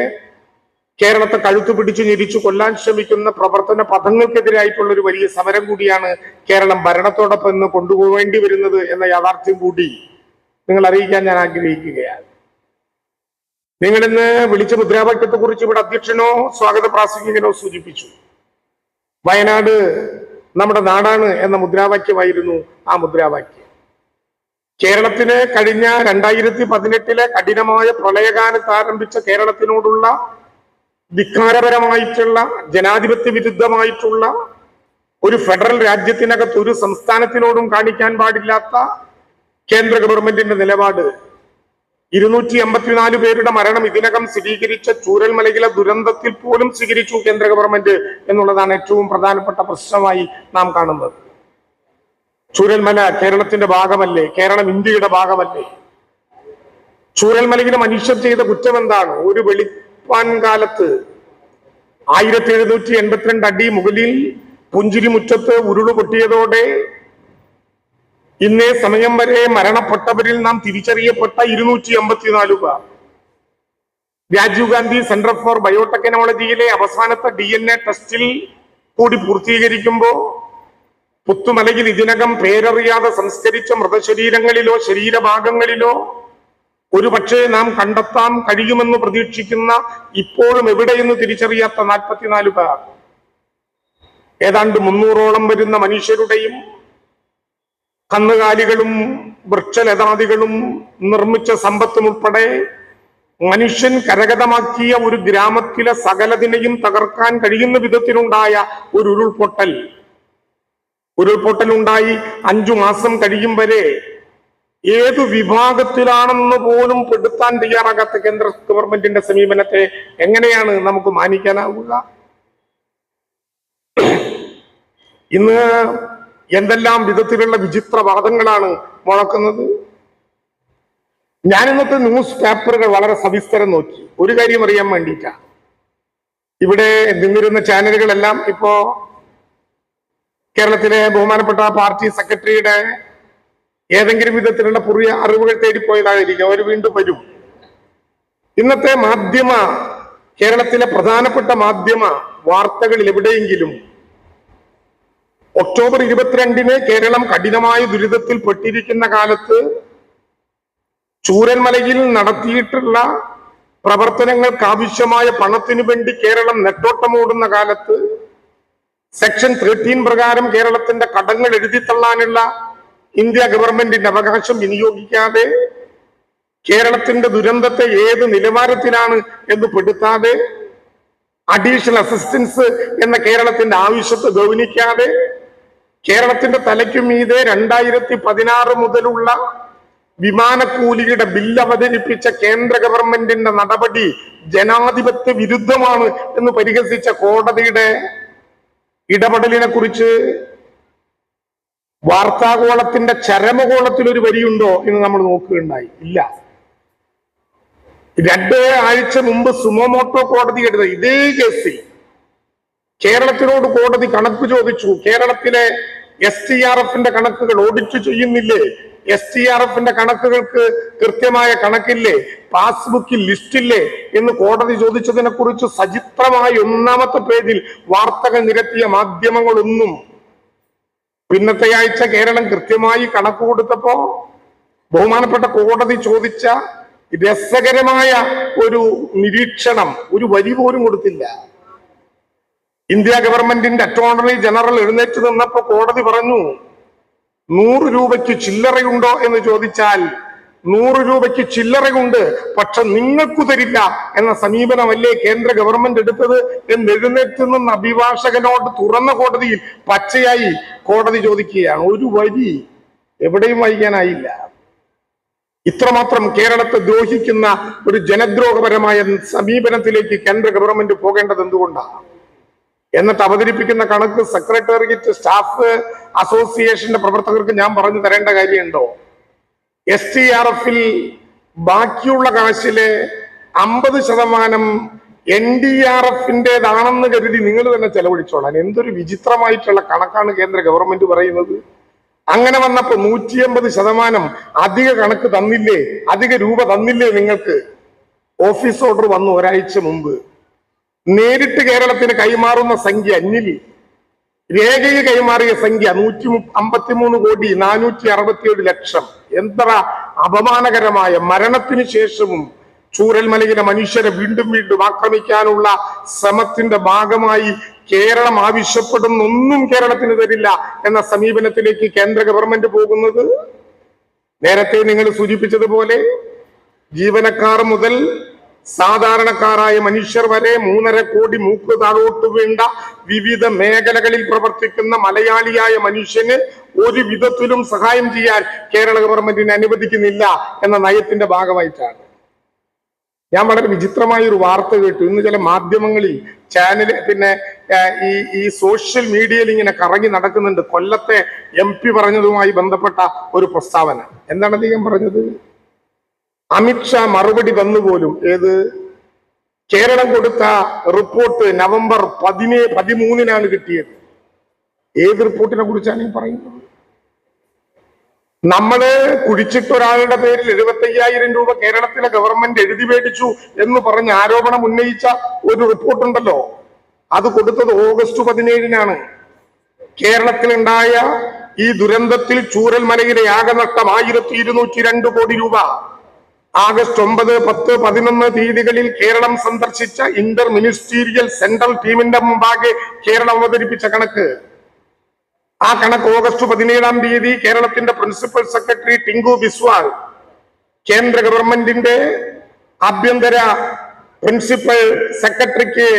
കേരളത്തെ കഴുത്തു പിടിച്ചു ഞെരിച്ചു കൊല്ലാൻ ശ്രമിക്കുന്ന പ്രവർത്തന പദങ്ങൾക്കെതിരായിട്ടുള്ള ഒരു വലിയ സമരം കൂടിയാണ് കേരളം ഭരണത്തോടൊപ്പം ഇന്ന് കൊണ്ടുപോകേണ്ടി വരുന്നത് എന്ന യാഥാർത്ഥ്യം കൂടി നിങ്ങൾ അറിയിക്കാൻ ഞാൻ ആഗ്രഹിക്കുകയാണ്. നിങ്ങൾ ഇന്ന് വിളിച്ച മുദ്രാവാക്യത്തെ കുറിച്ച് ഇവിടെ അധ്യക്ഷനോ സ്വാഗത പ്രാസംഗികനോ സൂചിപ്പിച്ചു. വയനാട് നമ്മുടെ നാടാണ് എന്ന മുദ്രാവാക്യമായിരുന്നു ആ മുദ്രാവാക്യം. കേരളത്തിന് കഴിഞ്ഞ 2018 കഠിനമായ പ്രളയകാലത്ത് ആരംഭിച്ച കേരളത്തിനോടുള്ള ധിക്കാരപരമായിട്ടുള്ള ജനാധിപത്യ വിരുദ്ധമായിട്ടുള്ള ഒരു ഫെഡറൽ രാജ്യത്തിനകത്ത് ഒരു സംസ്ഥാനത്തിനോടും കാണിക്കാൻ പാടില്ലാത്ത കേന്ദ്ര ഗവൺമെന്റിന്റെ നിലപാട് 284 പേരുടെ മരണം ഇതിനകം സ്ഥിരീകരിച്ച ചൂരൽമലയിലെ ദുരന്തത്തിൽ പോലും സ്വീകരിച്ചു കേന്ദ്ര ഗവൺമെന്റ് എന്നുള്ളതാണ് ഏറ്റവും പ്രധാനപ്പെട്ട പ്രശ്നമായി നാം കാണുന്നത്. ചൂരൽമല കേരളത്തിന്റെ ഭാഗമല്ലേ? കേരളം ഇന്ത്യയുടെ ഭാഗമല്ലേ? ചൂരൽമലയിലെ മനുഷ്യർ ചെയ്ത കുറ്റം എന്താണ്? ഒരു വെളിപ്പാൻ കാലത്ത് 1782 അടി മുകളിൽ പുഞ്ചിരിമുറ്റത്ത് ഉരുള് പൊട്ടിയതോടെ ഇന്നേ സമയം വരെ മരണപ്പെട്ടവരിൽ നാം തിരിച്ചറിയപ്പെട്ട 284 പേർ രാജീവ് ഗാന്ധി സെന്റർ ഫോർ ബയോടെക്നോളജിയിലെ അവസാനത്തെ DNA ടെസ്റ്റിൽ കൂടി പൂർത്തീകരിക്കുമ്പോൾ പുത്തുമലയിൽ ഇതിനകം പേരറിയാതെ സംസ്കരിച്ച മൃതശരീരങ്ങളിലോ ശരീരഭാഗങ്ങളിലോ ഒരുപക്ഷെ നാം കണ്ടെത്താൻ കഴിയുമെന്ന് പ്രതീക്ഷിക്കുന്ന ഇപ്പോഴും എവിടെയെന്ന് തിരിച്ചറിയാത്ത 44 പേർ ഏതാണ്ട് 300ഓളം വരുന്ന മനുഷ്യരുടെയും കന്നുകാലികളും വൃക്ഷലതാദികളും നിർമ്മിച്ച സമ്പത്തും ഉൾപ്പെടെ മനുഷ്യൻ കരഗതമാക്കിയ ഒരു ഗ്രാമത്തിലെ സകലതിനെയും തകർക്കാൻ കഴിയുന്ന വിധത്തിലുണ്ടായ ഒരു ഉരുൾപൊട്ടൽ ഉണ്ടായി 5 മാസം കഴിയും വരെ ഏതു വിഭാഗത്തിലാണെന്ന് പോലും പെടുത്താൻ തയ്യാറാകാത്ത കേന്ദ്ര ഗവൺമെന്റിന്റെ സമീപനത്തെ എങ്ങനെയാണ് നമുക്ക് മാനിക്കാനാവുക? ഇന്ന് എന്തെല്ലാം വിധത്തിലുള്ള വിചിത്രവാദങ്ങളാണ് മുഴക്കുന്നത്. ഞാൻ ഇന്നത്തെ ന്യൂസ് പേപ്പറുകൾ വളരെ സവിസ്തരം നോക്കി, ഒരു കാര്യം അറിയാൻ വേണ്ടിയിട്ടാ. ഇവിടെ നിന്നിരുന്ന ചാനലുകളെല്ലാം ഇപ്പോ കേരളത്തിലെ ബഹുമാനപ്പെട്ട പാർട്ടി സെക്രട്ടറിയുടെ ഏതെങ്കിലും വിധത്തിലുള്ള പുതിയ അറിവുകൾ തേടിപ്പോയതായിരിക്കും, അവർ വീണ്ടും വരും. ഇന്നത്തെ കേരളത്തിലെ പ്രധാനപ്പെട്ട മാധ്യമ വാർത്തകളിൽ എവിടെയെങ്കിലും ഒക്ടോബർ 22-ന് കേരളം കഠിനമായ ദുരിതത്തിൽ പെട്ടിരിക്കുന്ന കാലത്ത് ചൂരൽമലയിൽ നടത്തിയിട്ടുള്ള പ്രവർത്തനങ്ങൾക്ക് ആവശ്യമായ പണത്തിനു വേണ്ടി കേരളം നെട്ടോട്ടമോടുന്ന കാലത്ത് സെക്ഷൻ 13 പ്രകാരം കേരളത്തിന്റെ കടങ്ങൾ എഴുതിത്തള്ളാനുള്ള ഇന്ത്യ ഗവൺമെന്റിന്റെ അവകാശം വിനിയോഗിക്കാതെ കേരളത്തിന്റെ ദുരന്തത്തെ ഏത് നിലവാരത്തിലാണ് എന്ന് പെടുത്താതെ അഡീഷണൽ അസിസ്റ്റൻസ് എന്ന കേരളത്തിന്റെ ആവശ്യത്തെ ഗൗനിക്കാതെ കേരളത്തിന്റെ തലയ്ക്കു മീതെ 2016 മുതലുള്ള വിമാനക്കൂലിയുടെ ബില്ല് അവതരിപ്പിച്ച കേന്ദ്ര ഗവൺമെന്റിന്റെ നടപടി ജനാധിപത്യ വിരുദ്ധമാണ് എന്ന് പരിഹസിച്ച കോടതിയുടെ ഇടപെടലിനെ കുറിച്ച് വാർത്താഗോളത്തിന്റെ ചരമഗോളത്തിൽ ഒരു വരിയുണ്ടോ എന്ന് നമ്മൾ നോക്കുകയുണ്ടായി. ഇല്ല. 2 ആഴ്ച മുമ്പ് സുമോമോട്ടോ കോടതി എടുത്ത ഇതേ കേസിൽ കേരളത്തിനോട് കോടതി കണക്ക് ചോദിച്ചു. കേരളത്തിലെ STRFന്റെ കണക്കുകൾ ഓഡിറ്റ് ചെയ്യുന്നില്ലേ? STRFന്റെ കണക്കുകൾക്ക് കൃത്യമായ കണക്കില്ലേ? പാസ്ബുക്കിൽ ലിസ്റ്റില്ലേ എന്ന് കോടതി ചോദിച്ചതിനെ കുറിച്ച് സചിത്രമായ 1-ാമത്തെ പേജിൽ വാർത്തകൾ നിരത്തിയ മാധ്യമങ്ങളൊന്നും പിന്നത്തെ ആഴ്ച കേരളം കൃത്യമായി കണക്ക് കൊടുത്തപ്പോ ബഹുമാനപ്പെട്ട കോടതി ചോദിച്ച രസകരമായ ഒരു നിരീക്ഷണം ഒരു വരി പോലും കൊടുത്തില്ല. ഇന്ത്യ ഗവൺമെന്റിന്റെ അറ്റോർണി ജനറൽ എഴുന്നേറ്റ് നിന്നപ്പോ കോടതി പറഞ്ഞു, 100 രൂപയ്ക്ക് ചില്ലറയുണ്ടോ എന്ന് ചോദിച്ചാൽ 100 രൂപയ്ക്ക് ചില്ലറയുണ്ട്, പക്ഷെ നിങ്ങൾക്കു തരില്ല എന്ന സമീപനമല്ലേ കേന്ദ്ര ഗവൺമെന്റ് എടുത്തത് എന്ന് എഴുന്നേറ്റ് നിന്ന് അഭിഭാഷകനോട് തുറന്ന കോടതിയിൽ പച്ചയായി കോടതി ചോദിക്കുകയാണ്. ഒരു വരി എവിടെയും വായിക്കാനായില്ല. ഇത്രമാത്രം കേരളത്തെ ദ്രോഹിക്കുന്ന ഒരു ജനദ്രോഹപരമായ സമീപനത്തിലേക്ക് കേന്ദ്ര ഗവൺമെന്റ് പോകേണ്ടത് എന്തുകൊണ്ടാണ്? എന്നിട്ട് അവതരിപ്പിക്കുന്ന കണക്ക് സെക്രട്ടേറിയറ്റ് സ്റ്റാഫ് അസോസിയേഷന്റെ പ്രവർത്തകർക്ക് ഞാൻ പറഞ്ഞു തരേണ്ട കാര്യമുണ്ടോ? STRFൽ ബാക്കിയുള്ള കാശിലെ 50% NDRFന്റേതാണെന്ന് കരുതി നിങ്ങൾ തന്നെ ചെലവഴിച്ചോളാൻ. എന്തൊരു വിചിത്രമായിട്ടുള്ള കണക്കാണ് കേന്ദ്ര ഗവൺമെന്റ് പറയുന്നത്. അങ്ങനെ വന്നപ്പോ 180% അധിക കണക്ക് തന്നില്ലേ, അധിക രൂപ തന്നില്ലേ നിങ്ങൾക്ക്? ഓഫീസ് ഓർഡർ വന്നു ഒരാഴ്ച മുമ്പ്. നേരിട്ട് കേരളത്തിന് കൈമാറുന്ന സംഖ്യ അന്യൽ, രേഖയിൽ കൈമാറിയ സംഖ്യ 153,467,00,000. എത്ര അപമാനകരമായ! മരണത്തിന് ശേഷവും ചൂരൽമലയിലെ മനുഷ്യരെ വീണ്ടും വീണ്ടും ആക്രമിക്കാനുള്ള ശ്രമത്തിന്റെ ഭാഗമായി കേരളം ആവശ്യപ്പെടുന്ന ഒന്നും കേരളത്തിന് തരില്ല എന്ന സമീപനത്തിലേക്ക് കേന്ദ്ര ഗവൺമെന്റ് പോകുന്നത്. നേരത്തെ നിങ്ങൾ സൂചിപ്പിച്ചതുപോലെ ജീവനക്കാർ മുതൽ സാധാരണക്കാരായ മനുഷ്യർ വരെ 3.5 കോടി മൂക്ക് താഴോട്ട് വേണ്ട വിവിധ മേഖലകളിൽ പ്രവർത്തിക്കുന്ന മലയാളിയായ മനുഷ്യന് ഒരു വിധത്തിലും സഹായം ചെയ്യാൻ കേരള ഗവൺമെന്റിനെ അനുവദിക്കുന്നില്ല എന്ന നയത്തിന്റെ ഭാഗമായിട്ടാണ്. ഞാൻ വളരെ വിചിത്രമായ ഒരു വാർത്ത കേട്ടു. ഇന്ന് ചില മാധ്യമങ്ങളിൽ ചാനൽ ഈ സോഷ്യൽ മീഡിയയിൽ ഇങ്ങനെ കറങ്ങി നടക്കുന്നുണ്ട്. കൊല്ലത്തെ MP പറഞ്ഞതുമായി ബന്ധപ്പെട്ട ഒരു പ്രസ്താവന. എന്താണ് അദ്ദേഹം പറഞ്ഞത്? അമിത്ഷാ മറുപടി തന്നുപോലും. ഏത്? കേരളം കൊടുത്ത റിപ്പോർട്ട് നവംബർ 13-നാണ് കിട്ടിയത്. ഏത് റിപ്പോർട്ടിനെ കുറിച്ചാണ് ഈ പറയുന്നത്? നമ്മള് കുഴിച്ചിട്ട് ഒരാളുടെ പേരിൽ 75,000 രൂപ കേരളത്തിലെ ഗവൺമെന്റ് എഴുതി മേടിച്ചു എന്ന് പറഞ്ഞ് ആരോപണം ഉന്നയിച്ച ഒരു റിപ്പോർട്ടുണ്ടല്ലോ, അത് കൊടുത്തത് ഓഗസ്റ്റ് 17-നാണ്. കേരളത്തിലുണ്ടായ ഈ ദുരന്തത്തിൽ ചൂരൽമലയിലെ ആകെ നഷ്ടം 1202 കോടി രൂപ. ആഗസ്റ്റ് 9, 10, 11 തീയതികളിൽ കേരളം സന്ദർശിച്ച ഇന്റർ മിനിസ്റ്റീരിയൽ സെൻട്രൽ ടീമിന്റെ മുമ്പാകെ കേരളം അവതരിപ്പിച്ച കണക്ക്. ആ കണക്ക് ഓഗസ്റ്റ് 17-ാം തീയതി കേരളത്തിന്റെ പ്രിൻസിപ്പൽ സെക്രട്ടറി ടിങ്കു ബിസ്വാൾ കേന്ദ്ര ഗവൺമെന്റിന്റെ ആഭ്യന്തര പ്രിൻസിപ്പൽ സെക്രട്ടറിക്ക്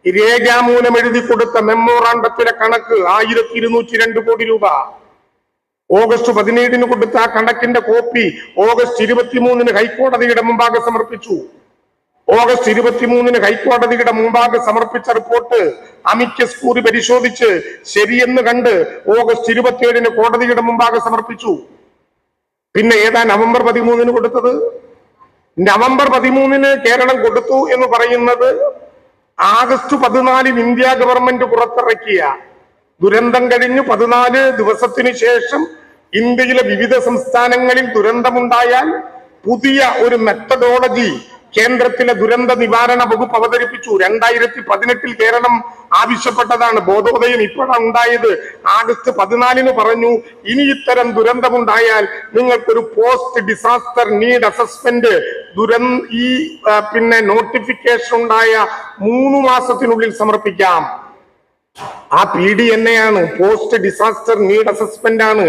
രേഖാമൂലം എഴുതി കൊടുത്ത മെമ്മോറാണ്ടത്തിലെ കണക്ക് 1202 കോടി രൂപ. ഓഗസ്റ്റ് 17-ന് കൊടുത്ത ആ കണക്കിന്റെ കോപ്പി ഓഗസ്റ്റ് 23-ന് ഹൈക്കോടതിയുടെ മുമ്പാകെ സമർപ്പിച്ചു. ഓഗസ്റ്റ് 23-ന് ഹൈക്കോടതിയുടെ മുമ്പാകെ സമർപ്പിച്ച റിപ്പോർട്ട് അമിക്കസ് ക്യൂറി പരിശോധിച്ച് ശരിയെന്ന് കണ്ട് ഓഗസ്റ്റ് 27-ന് കോടതിയുടെ മുമ്പാകെ സമർപ്പിച്ചു. പിന്നെ ഏതാ നവംബർ 13-ന് കൊടുത്തത്? നവംബർ 13-ന് കേരളം കൊടുത്തു എന്ന് പറയുന്നത് ആഗസ്റ്റ് 14-ന് ഇന്ത്യ ഗവൺമെന്റ് പുറത്തിറക്കിയ ദുരന്തം കഴിഞ്ഞ് 14 ദിവസത്തിനു ശേഷം ഇന്ത്യയിലെ വിവിധ സംസ്ഥാനങ്ങളിൽ ദുരന്തമുണ്ടായാൽ പുതിയ ഒരു മെത്തഡോളജി കേന്ദ്രത്തിലെ ദുരന്ത നിവാരണ വകുപ്പ് അവതരിപ്പിച്ചു. 2018-ൽ കേരളം ആവശ്യപ്പെട്ടതാണ്. ബോധോദയം ഇപ്പോഴാണ് ഉണ്ടായത്. ആഗസ്റ്റ് 14-ന് പറഞ്ഞു, ഇനി ഇത്തരം ദുരന്തമുണ്ടായാൽ നിങ്ങൾക്കൊരു post disaster need assessment notification ഉണ്ടായ 3 മാസത്തിനുള്ളിൽ സമർപ്പിക്കാം. ആ PDNA ആണ്, പോസ്റ്റ് ഡിസാസ്റ്റർ നീഡ് അസസ്മെന്റ് ആണ്.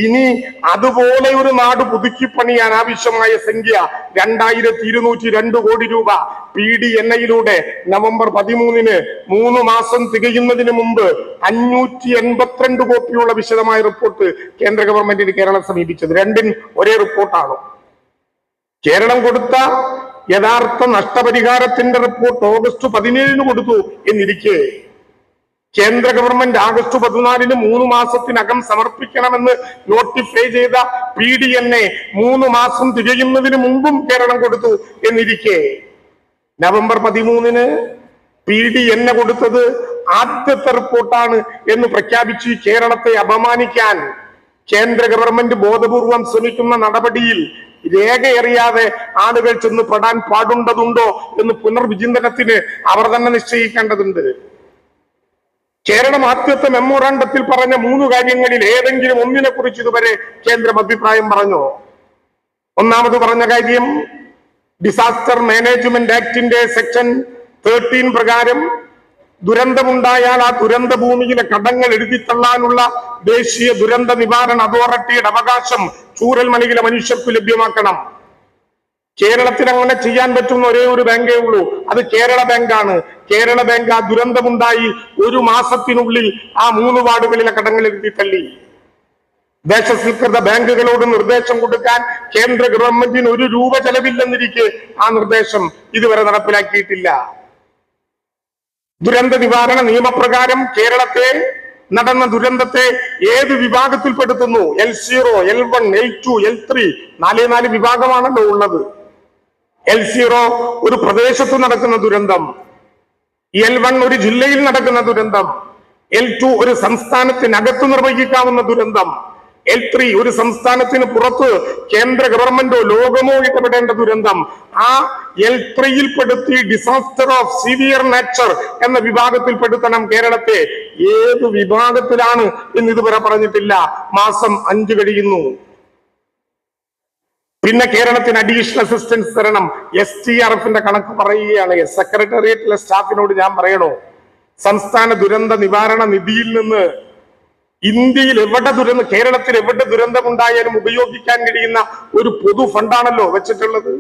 ഇനി അതുപോലെ ഒരു നാട് പുതുക്കി പണിയാൻ ആവശ്യമായ സംഖ്യ 2202 കോടി രൂപ PDNA-യിലൂടെ നവംബർ 13-ന് 3 മാസം തികയുന്നതിന് മുമ്പ് 582 കോപ്പിയുള്ള വിശദമായ റിപ്പോർട്ട് കേന്ദ്ര ഗവൺമെന്റിന് കേരളം സമീപിച്ചത്. രണ്ടും ഒരേ റിപ്പോർട്ടാണ്. കേരളം കൊടുത്ത യഥാർത്ഥ നഷ്ടപരിഹാരത്തിന്റെ റിപ്പോർട്ട് ഓഗസ്റ്റ് 17-ന് കൊടുത്തു എന്നിരിക്കെ കേന്ദ്ര ഗവൺമെന്റ് ആഗസ്റ്റ് 14-ന് 3 മാസത്തിനകം സമർപ്പിക്കണമെന്ന് നോട്ടിഫൈ ചെയ്ത PDNA 3 മാസം തികയുന്നതിന് മുമ്പും കേരളം കൊടുത്തു എന്നിരിക്കെ നവംബർ 13-ന് PDNA കൊടുത്തത് ആദ്യത്തെ റിപ്പോർട്ടാണ് എന്ന് പ്രഖ്യാപിച്ച് കേരളത്തെ അപമാനിക്കാൻ കേന്ദ്ര ഗവൺമെന്റ് ബോധപൂർവം ശ്രമിക്കുന്ന നടപടിയിൽ രേഖയറിയാതെ ആളുകൾ ചെന്ന് പെടാൻ പാടുണ്ടതുണ്ടോ എന്ന് പുനർവിചിന്തനത്തിന് അവർ തന്നെ നിശ്ചയിക്കേണ്ടതുണ്ട്. കേരളം ആദ്യത്തെ മെമ്മോറാണ്ടത്തിൽ പറഞ്ഞ 3 കാര്യങ്ങളിൽ ഏതെങ്കിലും ഒന്നിനെ കുറിച്ച് ഇതുവരെ കേന്ദ്രം അഭിപ്രായം പറഞ്ഞോ? ഒന്നാമത് പറഞ്ഞ കാര്യം, ഡിസാസ്റ്റർ മാനേജ്മെന്റ് ആക്ടിന്റെ സെക്ഷൻ 13 പ്രകാരം ദുരന്തമുണ്ടായാൽ ആ ദുരന്ത ഭൂമിയിലെ കടങ്ങൾ എഴുതിത്തള്ളാനുള്ള ദേശീയ ദുരന്ത നിവാരണ അതോറിറ്റിയുടെ അവകാശം ചൂരൽമലയിലെ മനുഷ്യർക്ക് ലഭ്യമാക്കണം. കേരളത്തിൽ അങ്ങനെ ചെയ്യാൻ പറ്റുന്ന ഒരേ ഒരു ബാങ്കേ ഉള്ളൂ, അത് കേരള ബാങ്കാണ്. കേരള ബാങ്ക് ആ ദുരന്തമുണ്ടായി 1 മാസത്തിനുള്ളിൽ ആ 3 വാർഡുകളിലെ കടങ്ങൾ എഴുതി തള്ളി. ദേശസ്വീകൃത ബാങ്കുകളോട് നിർദ്ദേശം കൊടുക്കാൻ കേന്ദ്ര ഗവൺമെന്റിന് 1 രൂപ ചെലവില്ലെന്നിരിക്കെ ആ നിർദ്ദേശം ഇതുവരെ നടപ്പിലാക്കിയിട്ടില്ല. ദുരന്ത നിവാരണ നിയമപ്രകാരം കേരളത്തെ നടന്ന ദുരന്തത്തെ ഏത് വിഭാഗത്തിൽപ്പെടുത്തുന്നു? L0, L1, L2, L3 4 വിഭാഗമാണല്ലോ ഉള്ളത്. L0 ഒരു പ്രദേശത്ത് നടക്കുന്ന ദുരന്തം, L1 ഒരു ജില്ലയിൽ നടക്കുന്ന ദുരന്തം, L2 ഒരു സംസ്ഥാനത്തിനകത്ത് നിർവഹിക്കാവുന്ന ദുരന്തം, L3 ഒരു സംസ്ഥാനത്തിന് പുറത്ത് കേന്ദ്ര ഗവൺമെന്റോ ലോകമോ ഇടപെടേണ്ട ദുരന്തം. ആ L3-ൽ പെടുത്തി ഡിസാസ്റ്റർ ഓഫ് സിവിയർ നേച്ചർ എന്ന വിഭാഗത്തിൽപ്പെടുത്തണം കേരളത്തെ. ഏത് വിഭാഗത്തിലാണ് എന്ന് ഇതുവരെ പറഞ്ഞിട്ടില്ല. മാസം 5 കഴിയുന്നു. പിന്നെ കേരളത്തിന് അഡീഷണൽ അസിസ്റ്റൻസ് തരണം. STRF-ന്റെ കണക്ക് പറയുകയാണ്. സെക്രട്ടേറിയറ്റിലെ സ്റ്റാഫിനോട് ഞാൻ പറയണോ, സംസ്ഥാന ദുരന്ത നിവാരണ നിധിയിൽ നിന്ന് ഇന്ത്യയിൽ കേരളത്തിൽ എവിടെ ദുരന്തമുണ്ടായാലും ഉപയോഗിക്കാൻ കഴിയുന്ന ഒരു പൊതു ഫണ്ടാണല്ലോ വെച്ചിട്ടുള്ളത്.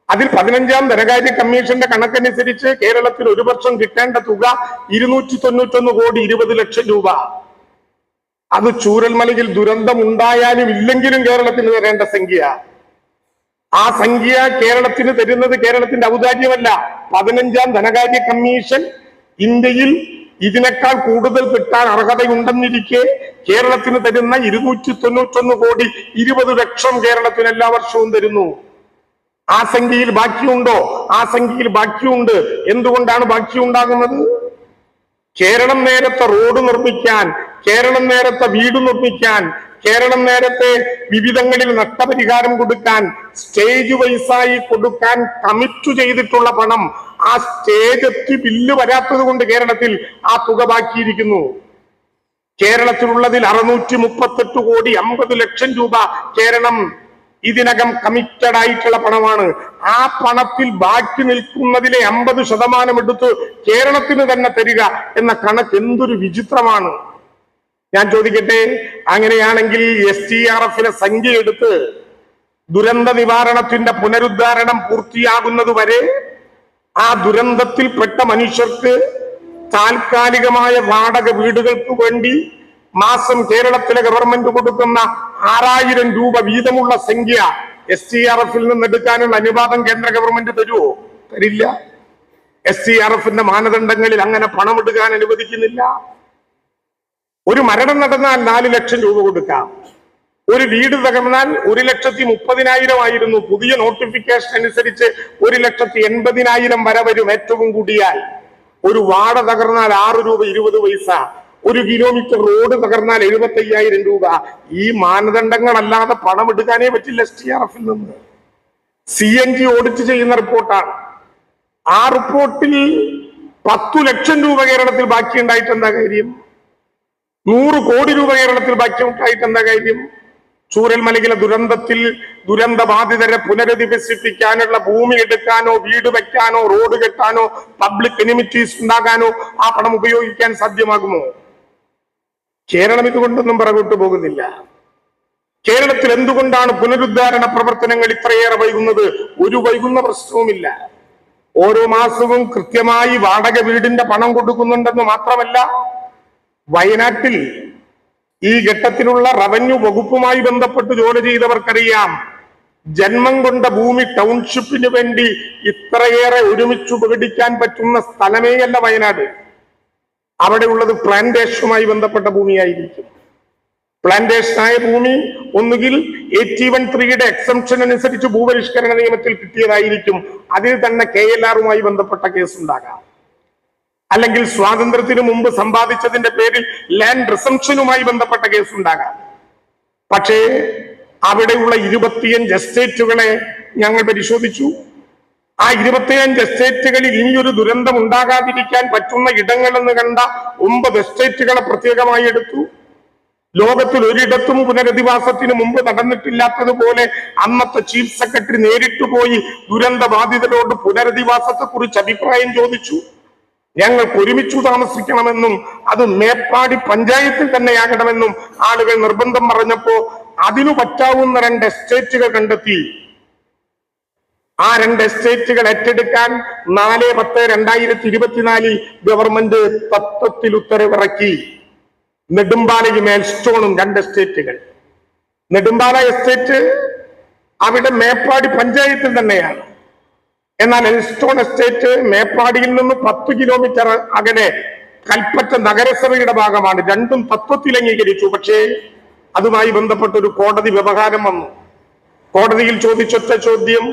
അതിൽ 15-ാം ധനകാര്യ കമ്മീഷന്റെ കണക്കനുസരിച്ച് കേരളത്തിൽ ഒരു വർഷം കിട്ടേണ്ട തുക 291 കോടി 20 ലക്ഷം രൂപ. അത് ചൂരൽമലയിൽ ദുരന്തം ഉണ്ടായാലും ഇല്ലെങ്കിലും കേരളത്തിന് തരേണ്ട സംഖ്യ. ആ സംഖ്യ കേരളത്തിന് തരുന്നത് കേരളത്തിന്റെ ഔദാര്യമല്ല. 15-ാം ധനകാര്യ കമ്മീഷൻ ഇന്ത്യയിൽ ഇതിനേക്കാൾ കൂടുതൽ കിട്ടാൻ അർഹതയുണ്ടെന്നിരിക്കെ കേരളത്തിന് തരുന്ന 291 കോടി 20 ലക്ഷം കേരളത്തിന് എല്ലാ വർഷവും തരുന്നു. ആ സംഖ്യയിൽ ബാക്കിയുണ്ടോ? ആ സംഖ്യയിൽ ബാക്കിയുണ്ട്. എന്തുകൊണ്ടാണ് ബാക്കി ഉണ്ടാകുന്നത്? കേരളം നേരത്തെ റോഡ് നിർമ്മിക്കാൻ, കേരളം നേരത്തെ വീട് നിർമ്മിക്കാൻ, കേരളം നേരത്തെ വിവിധങ്ങളിൽ നഷ്ടപരിഹാരം കൊടുക്കാൻ, സ്റ്റേജ് വൈസായി കൊടുക്കാൻ കമ്മിറ്റ് ചെയ്തിട്ടുള്ള പണം ആ സ്റ്റേജ് എത്തി ബില്ല് വരാത്തത് കൊണ്ട് കേരളത്തിൽ ആ തുക ബാക്കിയിരിക്കുന്നു. കേരളത്തിലുള്ളതിൽ 638 കോടി 50 ലക്ഷം രൂപ കേരളം ഇതിനകം കമ്മിറ്റഡ് ആയിട്ടുള്ള പണമാണ്. ആ പണത്തിൽ ബാക്കി നിൽക്കുന്നതിലെ 50% എടുത്ത് കേരളത്തിന് തന്നെ തരിക എന്ന കണക്ക് എന്തൊരു വിചിത്രമാണ്. ഞാൻ ചോദിക്കട്ടെ, അങ്ങനെയാണെങ്കിൽ STRF സംഖ്യ എടുത്ത് ദുരന്ത നിവാരണത്തിന്റെ പുനരുദ്ധാരണം പൂർത്തിയാകുന്നത് വരെ ആ ദുരന്തത്തിൽപ്പെട്ട മനുഷ്യർക്ക് താൽക്കാലികമായ വാടക വീടുകൾക്ക് വേണ്ടി മാസം കേരളത്തിലെ ഗവൺമെന്റ് കൊടുക്കുന്ന 6000 രൂപ വീതമുള്ള സംഖ്യ STRF-ൽ നിന്ന് എടുക്കാനുള്ള അനുവാദം കേന്ദ്ര ഗവൺമെന്റ് തരുമോ? തരില്ല. STRF-ന്റെ മാനദണ്ഡങ്ങളിൽ അങ്ങനെ പണം എടുക്കാൻ അനുവദിക്കുന്നില്ല. ഒരു മരണം നടന്നാൽ 4 ലക്ഷം രൂപ കൊടുക്കാം. ഒരു വീട് തകർന്നാൽ 1,30,000 ആയിരുന്നു. പുതിയ നോട്ടിഫിക്കേഷൻ അനുസരിച്ച് 1,80,000 വരെ വരും ഏറ്റവും കൂടിയാൽ. ഒരു വാട തകർന്നാൽ 6 രൂപ 20 പൈസ. 1 കിലോമീറ്റർ റോഡ് തകർന്നാൽ 75,000 രൂപ. ഈ മാനദണ്ഡങ്ങളല്ലാതെ പണം എടുക്കാനേ പറ്റില്ല STRF-ൽ നിന്ന്. CNG ഓഡിറ്റ് ചെയ്യുന്ന റിപ്പോർട്ടാണ്. ആ റിപ്പോർട്ടിൽ 10 ലക്ഷം രൂപ കേരളത്തിൽ ബാക്കിയുണ്ടായിട്ട് എന്താ കാര്യം? 100 കോടി രൂപ കേരളത്തിൽ ബാക്കിയുണ്ടായിട്ട് എന്താ കാര്യം? ചൂരൽമലയിലെ ദുരന്തത്തിൽ ദുരന്തബാധിതരെ പുനരധിവസിപ്പിക്കാനുള്ള ഭൂമി എടുക്കാനോ വീട് വെക്കാനോ റോഡ് കെട്ടാനോ പബ്ലിക് എനിമിറ്റീസ് ഉണ്ടാകാനോ ആ പണം ഉപയോഗിക്കാൻ സാധ്യമാകുമോ? കേരളം ഇതുകൊണ്ടൊന്നും പിറകോട്ട് പോകുന്നില്ല. കേരളത്തിൽ എന്തുകൊണ്ടാണ് പുനരുദ്ധാരണ പ്രവർത്തനങ്ങൾ ഇത്രയേറെ വൈകുന്നത്? ഒരു വൈകുന്ന പ്രശ്നവുമില്ല. ഓരോ മാസവും കൃത്യമായി വാടക വീടിന്റെ പണം കൊടുക്കുന്നുണ്ടെന്ന് മാത്രമല്ല, വയനാട്ടിൽ ഈ ഘട്ടത്തിലുള്ള റവന്യൂ വകുപ്പുമായി ബന്ധപ്പെട്ട് ജോലി ചെയ്തവർക്കറിയാം, ജന്മം കൊണ്ട ഭൂമി ടൗൺഷിപ്പിന് വേണ്ടി ഇത്രയേറെ ഒരുമിച്ച് ഉപകടിക്കാൻ പറ്റുന്ന സ്ഥലമേയല്ല വയനാട്. അവിടെ ഉള്ളത് പ്ലാന്റേഷനുമായി ബന്ധപ്പെട്ട ഭൂമിയായിരിക്കും. പ്ലാന്റേഷനായ ഭൂമി ഒന്നുകിൽ 81(3)യുടെ എക്സംഷൻ അനുസരിച്ച് ഭൂപരിഷ്കരണ നിയമത്തിൽ കിട്ടിയതായിരിക്കും. അതിൽ തന്നെ KLR-മായി ബന്ധപ്പെട്ട കേസുണ്ടാകാം. അല്ലെങ്കിൽ സ്വാതന്ത്ര്യത്തിന് മുമ്പ് സമ്പാദിച്ചതിന്റെ പേരിൽ ലാൻഡ് റിസംഷനുമായി ബന്ധപ്പെട്ട കേസുണ്ടാകാം. പക്ഷേ അവിടെയുള്ള 25 എസ്റ്റേറ്റുകളെ ഞങ്ങൾ പരിശോധിച്ചു. ആ 25 എസ്റ്റേറ്റുകളിൽ ഇനിയൊരു ദുരന്തം ഉണ്ടാകാതിരിക്കാൻ പറ്റുന്ന ഇടങ്ങളെന്ന് കണ്ട 9 എസ്റ്റേറ്റുകളെ പ്രത്യേകമായി എടുത്തു. ലോകത്തിൽ ഒരിടത്തും പുനരധിവാസത്തിന് മുമ്പ് നടന്നിട്ടില്ലാത്തതുപോലെ അന്നത്തെ ചീഫ് സെക്രട്ടറി നേരിട്ട് പോയി ദുരന്ത ബാധിതരോട് പുനരധിവാസത്തെ കുറിച്ച് അഭിപ്രായം ചോദിച്ചു. ഞങ്ങൾക്ക് ഒരുമിച്ചു താമസിക്കണമെന്നും അത് മേപ്പാടി പഞ്ചായത്തിൽ തന്നെയാകണമെന്നും ആളുകൾ നിർബന്ധം പറഞ്ഞപ്പോ അതിനു പറ്റാവുന്ന 2 എസ്റ്റേറ്റുകൾ കണ്ടെത്തി. ആ 2 എസ്റ്റേറ്റുകൾ ഏറ്റെടുക്കാൻ 4/10/2024 ഗവൺമെന്റ് തത്വത്തിൽ ഉത്തരവിറക്കി. നെടുമ്പാലയും മേൽസ്റ്റോണും 2 എസ്റ്റേറ്റുകൾ. നെടുമ്പാല എസ്റ്റേറ്റ് അവിടെ മേപ്പാടി പഞ്ചായത്തിൽ തന്നെയാണ്. എന്നാൽ എൽസ്റ്റോൺ എസ്റ്റേറ്റ് മേപ്പാടിയിൽ നിന്ന് 10 കിലോമീറ്റർ അകലെ കൽപ്പറ്റ നഗരസഭയുടെ ഭാഗമാണ്. രണ്ടും തത്വത്തിൽ അംഗീകരിച്ചു. പക്ഷേ അതുമായി ബന്ധപ്പെട്ട ഒരു കോടതി വ്യവഹാരം വന്നു. കോടതിയിൽ ചോദിച്ചൊറ്റ ചോദ്യം,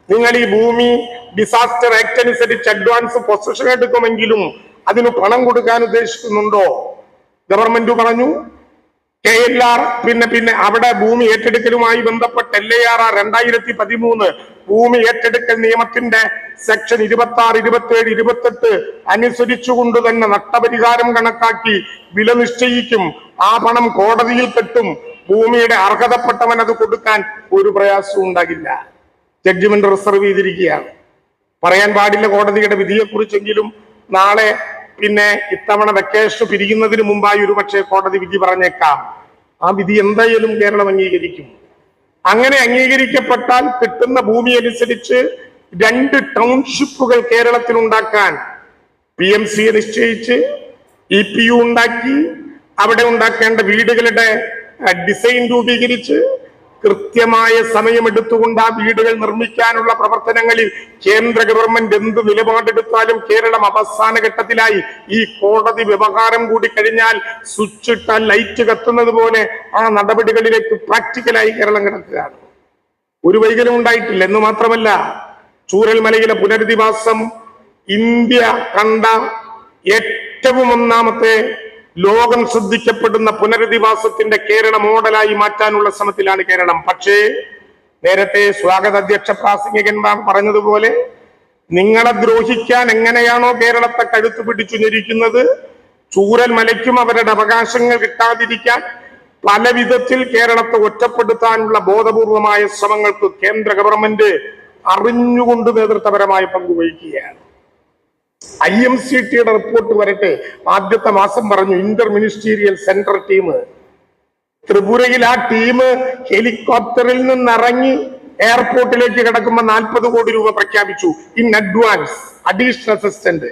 നിങ്ങൾ ഈ ഭൂമി ഡിസാസ്റ്റർ ആക്ട് അനുസരിച്ച് അഡ്വാൻസ് പൊസഷൻ എടുക്കുമെങ്കിലും അതിന് പണം കൊടുക്കാൻ ഉദ്ദേശിക്കുന്നുണ്ടോ? ഗവൺമെന്റ് പറഞ്ഞു KLR പിന്നെ അവിടെ ഭൂമി ഏറ്റെടുക്കലുമായി ബന്ധപ്പെട്ട LAR 2013 ഭൂമി ഏറ്റെടുക്കൽ നിയമത്തിന്റെ സെക്ഷൻ 26, 27, 28 അനുസരിച്ചുകൊണ്ട് തന്നെ നഷ്ടപരിഹാരം കണക്കാക്കി വില നിശ്ചയിക്കും. ആ പണം കോടതിയിൽ കെട്ടും. ഭൂമിയുടെ അർഹതപ്പെട്ടവൻ അത് കൊടുക്കാൻ ഒരു പ്രയാസവും ഉണ്ടാകില്ല. ജഡ്ജ്മെന്റ് റിസർവ് ചെയ്തിരിക്കുകയാണ്. പറയാൻ പാടില്ല കോടതിയുടെ വിധിയെക്കുറിച്ചെങ്കിലും നാളെ പിന്നെ ഇത്തവണ വെക്കേഷൻ പിരിയുന്നതിന് മുമ്പായി ഒരുപക്ഷെ കോടതി വിധി പറഞ്ഞേക്കാം. ആ വിധി എന്തായാലും കേരളം അംഗീകരിക്കും. അങ്ങനെ അംഗീകരിക്കപ്പെട്ടാൽ കിട്ടുന്ന ഭൂമി അനുസരിച്ച് 2 ടൗൺഷിപ്പുകൾ കേരളത്തിൽ ഉണ്ടാക്കാൻ PMC നിശ്ചയിച്ച് EPU ഉണ്ടാക്കി അവിടെ ഉണ്ടാക്കേണ്ട വീടുകളുടെ ഡിസൈൻ രൂപീകരിച്ച് കൃത്യമായ സമയമെടുത്തുകൊണ്ട് ആ വീടുകൾ നിർമ്മിക്കാനുള്ള പ്രവർത്തനങ്ങളിൽ കേന്ദ്ര ഗവൺമെന്റ് എന്ത് നിലപാടെടുത്താലും കേരളം അവസാന ഘട്ടത്തിലായി. ഈ കോടതി വ്യവഹാരം കൂടി കഴിഞ്ഞാൽ സ്വിച്ച് ഇട്ടാൽ ലൈറ്റ് കത്തുന്നത് പോലെ ആ നടപടികളിലേക്ക് പ്രാക്ടിക്കലായി കേരളം കിടക്കുകയാണ്. ഒരു വൈകല്യം ഉണ്ടായിട്ടില്ല. എന്ന് മാത്രമല്ല, ചൂരൽമലയിലെ പുനരധിവാസം ഇന്ത്യ കണ്ട ഏറ്റവും ഒന്നാമത്തെ ലോകം ശ്രദ്ധിക്കപ്പെടുന്ന പുനരധിവാസത്തിന്റെ കേരള മോഡലായി മാറ്റാനുള്ള ശ്രമത്തിലാണ് കേരളം. പക്ഷേ നേരത്തെ സ്വാഗത അധ്യക്ഷ പ്രാസംഗികന്മാർ പറഞ്ഞതുപോലെ നിങ്ങളെ ദ്രോഹിക്കാൻ എങ്ങനെയാണോ കേരളത്തെ കഴുത്തു പിടിച്ചു ഞെരിക്കുന്നത്, ചൂരൽ മലയ്ക്കും അവരുടെ അവകാശങ്ങൾ കിട്ടാതിരിക്കാൻ പല വിധത്തിൽ കേരളത്തെ ഒറ്റപ്പെടുത്താനുള്ള ബോധപൂർവമായ ശ്രമങ്ങൾക്ക് കേന്ദ്ര ഗവൺമെന്റ് അറിഞ്ഞുകൊണ്ട് നേതൃത്വപരമായ പങ്കുവഹിക്കുകയാണ്. IMCTയുടെ റിപ്പോർട്ട് വരട്ടെ. ആദ്യത്തെ മാസം പറഞ്ഞു ഇന്റർ മിനിസ്റ്റീരിയൽ സെൻട്രൽ ടീം ത്രിപുരയിൽ ആ ടീം ഹെലികോപ്റ്ററിൽ നിന്നിറങ്ങി എയർപോർട്ടിലേക്ക് കിടക്കുമ്പോൾ 40 കോടി രൂപ പ്രഖ്യാപിച്ചു ഇൻ അഡ്വാൻസ്. അഡീഷണൽ അസിസ്റ്റന്റ്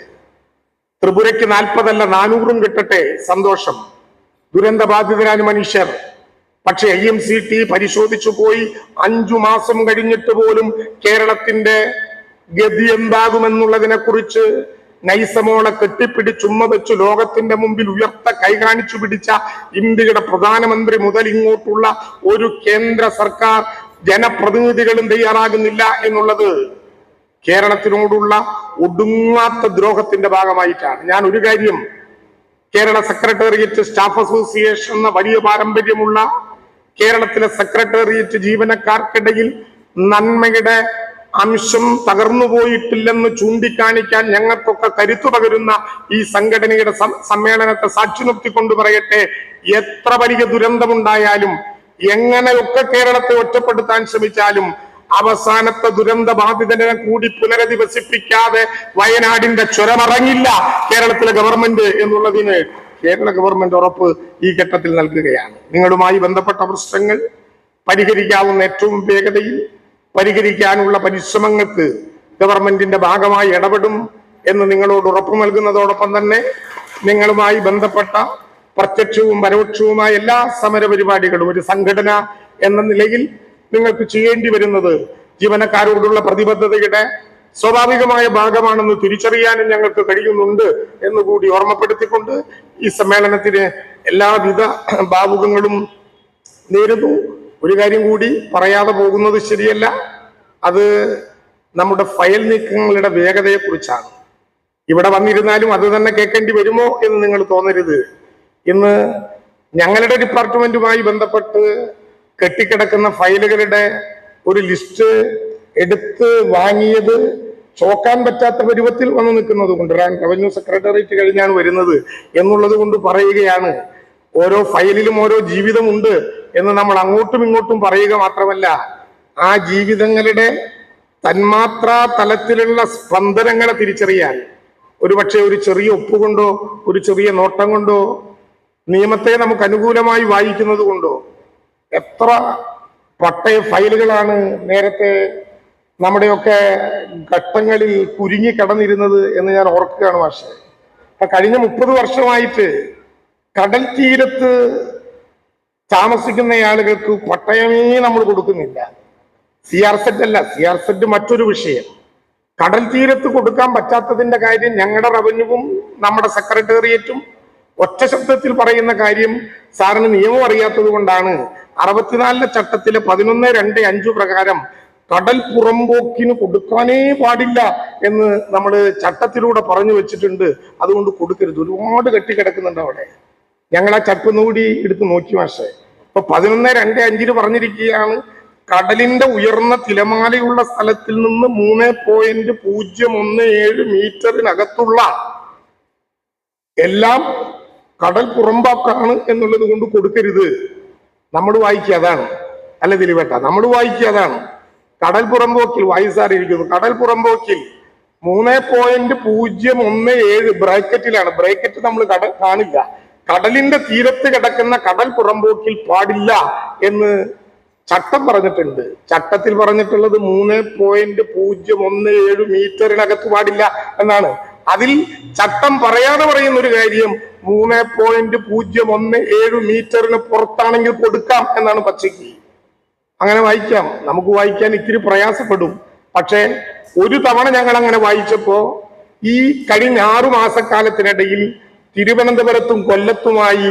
ത്രിപുരയ്ക്ക് 40 അല്ല 400 കിട്ടട്ടെ, സന്തോഷം. ദുരന്ത ബാധിതരായ മനുഷ്യർ. പക്ഷെ IMCT പരിശോധിച്ചു പോയി 5 മാസം കഴിഞ്ഞിട്ട് പോലും കേരളത്തിന്റെ ഗതി എന്താകുമെന്നുള്ളതിനെ കുറിച്ച് നൈസമോളെ കെട്ടിപ്പിടിച്ചുമ്മ വെച്ച് ലോകത്തിന്റെ മുമ്പിൽ ഉയർത്ത കൈ കാണിച്ചു പിടിച്ച ഇന്ത്യയുടെ പ്രധാനമന്ത്രി മുതൽ ഇങ്ങോട്ടുള്ള ഒരു കേന്ദ്ര സർക്കാർ ജനപ്രതിനിധികളും തയ്യാറാകുന്നില്ല എന്നുള്ളത് കേരളത്തിനോടുള്ള ഒടുങ്ങാത്ത ദ്രോഹത്തിന്റെ ഭാഗമായിട്ടാണ്. ഞാൻ ഒരു കാര്യം, കേരള സെക്രട്ടേറിയറ്റ് സ്റ്റാഫ് അസോസിയേഷൻ എന്ന വലിയ പാരമ്പര്യമുള്ള കേരളത്തിലെ സെക്രട്ടേറിയറ്റ് ജീവനക്കാർക്കിടയിൽ നന്മയുടെ അംശം തകർന്നു പോയിട്ടില്ലെന്ന് ചൂണ്ടിക്കാണിക്കാൻ ഞങ്ങൾക്കൊക്കെ കരുത്തു പകരുന്ന ഈ സംഘടനയുടെ സമ്മേളനത്തെ സാക്ഷി നിർത്തിക്കൊണ്ട് പറയട്ടെ, എത്ര വലിയ ദുരന്തമുണ്ടായാലും എങ്ങനെയൊക്കെ കേരളത്തെ ഒറ്റപ്പെടുത്താൻ ശ്രമിച്ചാലും അവസാനത്തെ ദുരന്ത ബാധിതനെ കൂടി പുനരധിവസിപ്പിക്കാതെ വയനാടിന്റെ ചുരമറങ്ങില്ല കേരളത്തിലെ ഗവൺമെന്റ് എന്നുള്ളതിന് കേരള ഗവൺമെന്റ് ഉറപ്പ് ഈ ഘട്ടത്തിൽ നൽകുകയാണ്. നിങ്ങളുമായി ബന്ധപ്പെട്ട പ്രശ്നങ്ങൾ പരിഹരിക്കാവുന്ന ഏറ്റവും വേഗതയിൽ പരിഹരിക്കാനുള്ള പരിശ്രമങ്ങൾക്ക് ഗവൺമെന്റിന്റെ ഭാഗമായി ഇടപെടും എന്ന് നിങ്ങളോട് ഉറപ്പു നൽകുന്നതോടൊപ്പം തന്നെ നിങ്ങളുമായി ബന്ധപ്പെട്ട പ്രത്യക്ഷവും പരോക്ഷവുമായ എല്ലാ സമര പരിപാടികളും ഒരു സംഘടന എന്ന നിലയിൽ നിങ്ങൾക്ക് ചെയ്യേണ്ടി വരുന്നത് ജീവനക്കാരോടുള്ള പ്രതിബദ്ധതയുടെ സ്വാഭാവികമായ ഭാഗമാണെന്ന് തിരിച്ചറിയാനും ഞങ്ങൾക്ക് കഴിയുന്നുണ്ട് എന്നുകൂടി ഓർമ്മപ്പെടുത്തിക്കൊണ്ട് ഈ സമ്മേളനത്തിന് എല്ലാവിധ ഭാവുകങ്ങളും നേരുന്നു. ഒരു കാര്യം കൂടി പറയാതെ പോകുന്നത് ശരിയല്ല, അത് നമ്മുടെ ഫയൽ നീക്കങ്ങളുടെ വേഗതയെ കുറിച്ചാണ്. ഇവിടെ വന്നിരുന്നാലും അത് തന്നെ കേൾക്കേണ്ടി വരുമോ എന്ന് നിങ്ങൾ തോന്നരുത്. ഇന്ന് ഞങ്ങളുടെ ഡിപ്പാർട്ട്മെന്റുമായി ബന്ധപ്പെട്ട് കെട്ടിക്കിടക്കുന്ന ഫയലുകളുടെ ഒരു ലിസ്റ്റ് എടുത്ത് വാങ്ങിയത് ചോക്കാൻ പറ്റാത്ത പരുവത്തിൽ വന്നു നിൽക്കുന്നത് കൊണ്ട്, റവന്യൂ സെക്രട്ടേറിയറ്റ് കഴിഞ്ഞാണ് വരുന്നത് എന്നുള്ളത് കൊണ്ട് പറയുകയാണ്. ഓരോ ഫയലിലും ഓരോ ജീവിതമുണ്ട് എന്ന് നമ്മൾ അങ്ങോട്ടും ഇങ്ങോട്ടും പറയുക മാത്രമല്ല, ആ ജീവിതങ്ങളുടെ തന്മാത്രാ തലത്തിലുള്ള സ്പന്ദനങ്ങളെ തിരിച്ചറിയാൻ ഒരുപക്ഷെ ഒരു ചെറിയ ഒപ്പുകൊണ്ടോ ഒരു ചെറിയ നോട്ടം കൊണ്ടോ നിയമത്തെ നമുക്ക് അനുകൂലമായി വായിക്കുന്നത് കൊണ്ടോ എത്ര പട്ടയ ഫയലുകളാണ് നേരത്തെ നമ്മുടെയൊക്കെ ഘട്ടങ്ങളിൽ കുരുങ്ങി കടന്നിരുന്നത് എന്ന് ഞാൻ ഓർക്കുകയാണ്. പക്ഷേ കഴിഞ്ഞ 30 വർഷമായിട്ട് കടൽ തീരത്ത് താമസിക്കുന്ന ആളുകൾക്ക് പട്ടയമേ നമ്മൾ കൊടുക്കുന്നില്ല. CRZ അല്ല, CRZ മറ്റൊരു വിഷയം. കടൽ തീരത്ത് കൊടുക്കാൻ പറ്റാത്തതിന്റെ കാര്യം ഞങ്ങളുടെ റവന്യൂവും നമ്മുടെ സെക്രട്ടേറിയറ്റും ഒറ്റ ശബ്ദത്തിൽ പറയുന്ന കാര്യം സാറിന് നിയമം അറിയാത്തത് കൊണ്ടാണ്. 64 ചട്ടത്തിലെ 11(2)(5) പ്രകാരം കടൽ പുറമ്പോക്കിന് കൊടുക്കാനേ പാടില്ല എന്ന് നമ്മൾ ചട്ടത്തിലൂടെ പറഞ്ഞു വെച്ചിട്ടുണ്ട്. അതുകൊണ്ട് കൊടുക്കരുത്. ഒരുപാട് കെട്ടിക്കിടക്കുന്നുണ്ട് അവിടെ. ഞങ്ങൾ ആ ചട്ടൊന്നുകൂടി എടുത്ത് നോക്കി മാഷേ. ഇപ്പൊ 11(2)(5) പറഞ്ഞിരിക്കുകയാണ്, കടലിന്റെ ഉയർന്ന തിരമാലയുള്ള സ്ഥലത്തിൽ നിന്ന് 3.017 മീറ്ററിനകത്തുള്ള എല്ലാം കടൽ പുറമ്പോക്കാണ് എന്നുള്ളത് കൊണ്ട് കൊടുക്കരുത്. നമ്മൾ വായിക്കുക അതാണ്. അല്ല ദിലീപേട്ട, നമ്മൾ വായിക്കുക അതാണ്. കടൽ പുറമ്പോക്കിൽ വായിസാറിയിരിക്കുന്നു. കടൽ പുറമ്പോക്കിൽ 3.017 ബ്രാക്കറ്റിലാണ്. ബ്രാക്കറ്റ് നമ്മൾ കാണില്ല. കടലിന്റെ തീരത്ത് കിടക്കുന്ന കടൽ പുറമ്പോക്കിൽ പാടില്ല എന്ന് ചട്ടം പറഞ്ഞിട്ടുണ്ട്. ചട്ടത്തിൽ പറഞ്ഞിട്ടുള്ളത് 3.017 മീറ്ററിനകത്ത് പാടില്ല എന്നാണ്. അതിൽ ചട്ടം പറയാതെ പറയുന്ന ഒരു കാര്യം 3.017 മീറ്ററിന് പുറത്താണെങ്കിൽ കൊടുക്കാം എന്നാണ് പച്ചയ്ക്ക്. അങ്ങനെ വായിക്കാം. നമുക്ക് വായിക്കാൻ ഇത്തിരി പ്രയാസപ്പെടും. പക്ഷെ ഒരു തവണ ഞങ്ങൾ അങ്ങനെ വായിച്ചപ്പോ ഈ കഴിഞ്ഞ 6 മാസക്കാലത്തിനിടയിൽ തിരുവനന്തപുരത്തും കൊല്ലത്തുമായി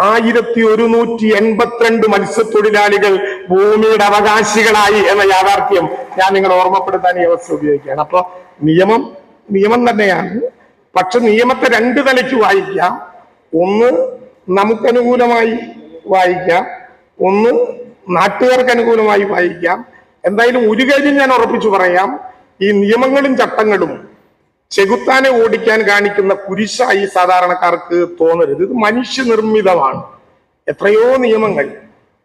1182 മത്സ്യത്തൊഴിലാളികൾ ഭൂമിയുടെ അവകാശികളായി എന്ന യാഥാർത്ഥ്യം ഞാൻ നിങ്ങളെ ഓർമ്മപ്പെടുത്താൻ ഈ അവസ്ഥ ഉപയോഗിക്കുകയാണ്. അപ്പൊ നിയമം തന്നെയാണ്. പക്ഷെ നിയമത്തെ രണ്ട് നിലയ്ക്ക് വായിക്കാം. ഒന്ന് നമുക്കനുകൂലമായി വായിക്കാം, ഒന്ന് നാട്ടുകാർക്ക് അനുകൂലമായി വായിക്കാം. എന്തായാലും ഒരു കാര്യം ഞാൻ ഉറപ്പിച്ചു പറയാം, ഈ നിയമങ്ങളും ചട്ടങ്ങളും ചെകുത്താനെ ഓടിക്കാൻ കാണിക്കുന്ന കുരിശായി സാധാരണക്കാർക്ക് തോന്നരുത്. ഇത് മനുഷ്യനിർമ്മിതമാണ്. എത്രയോ നിയമങ്ങൾ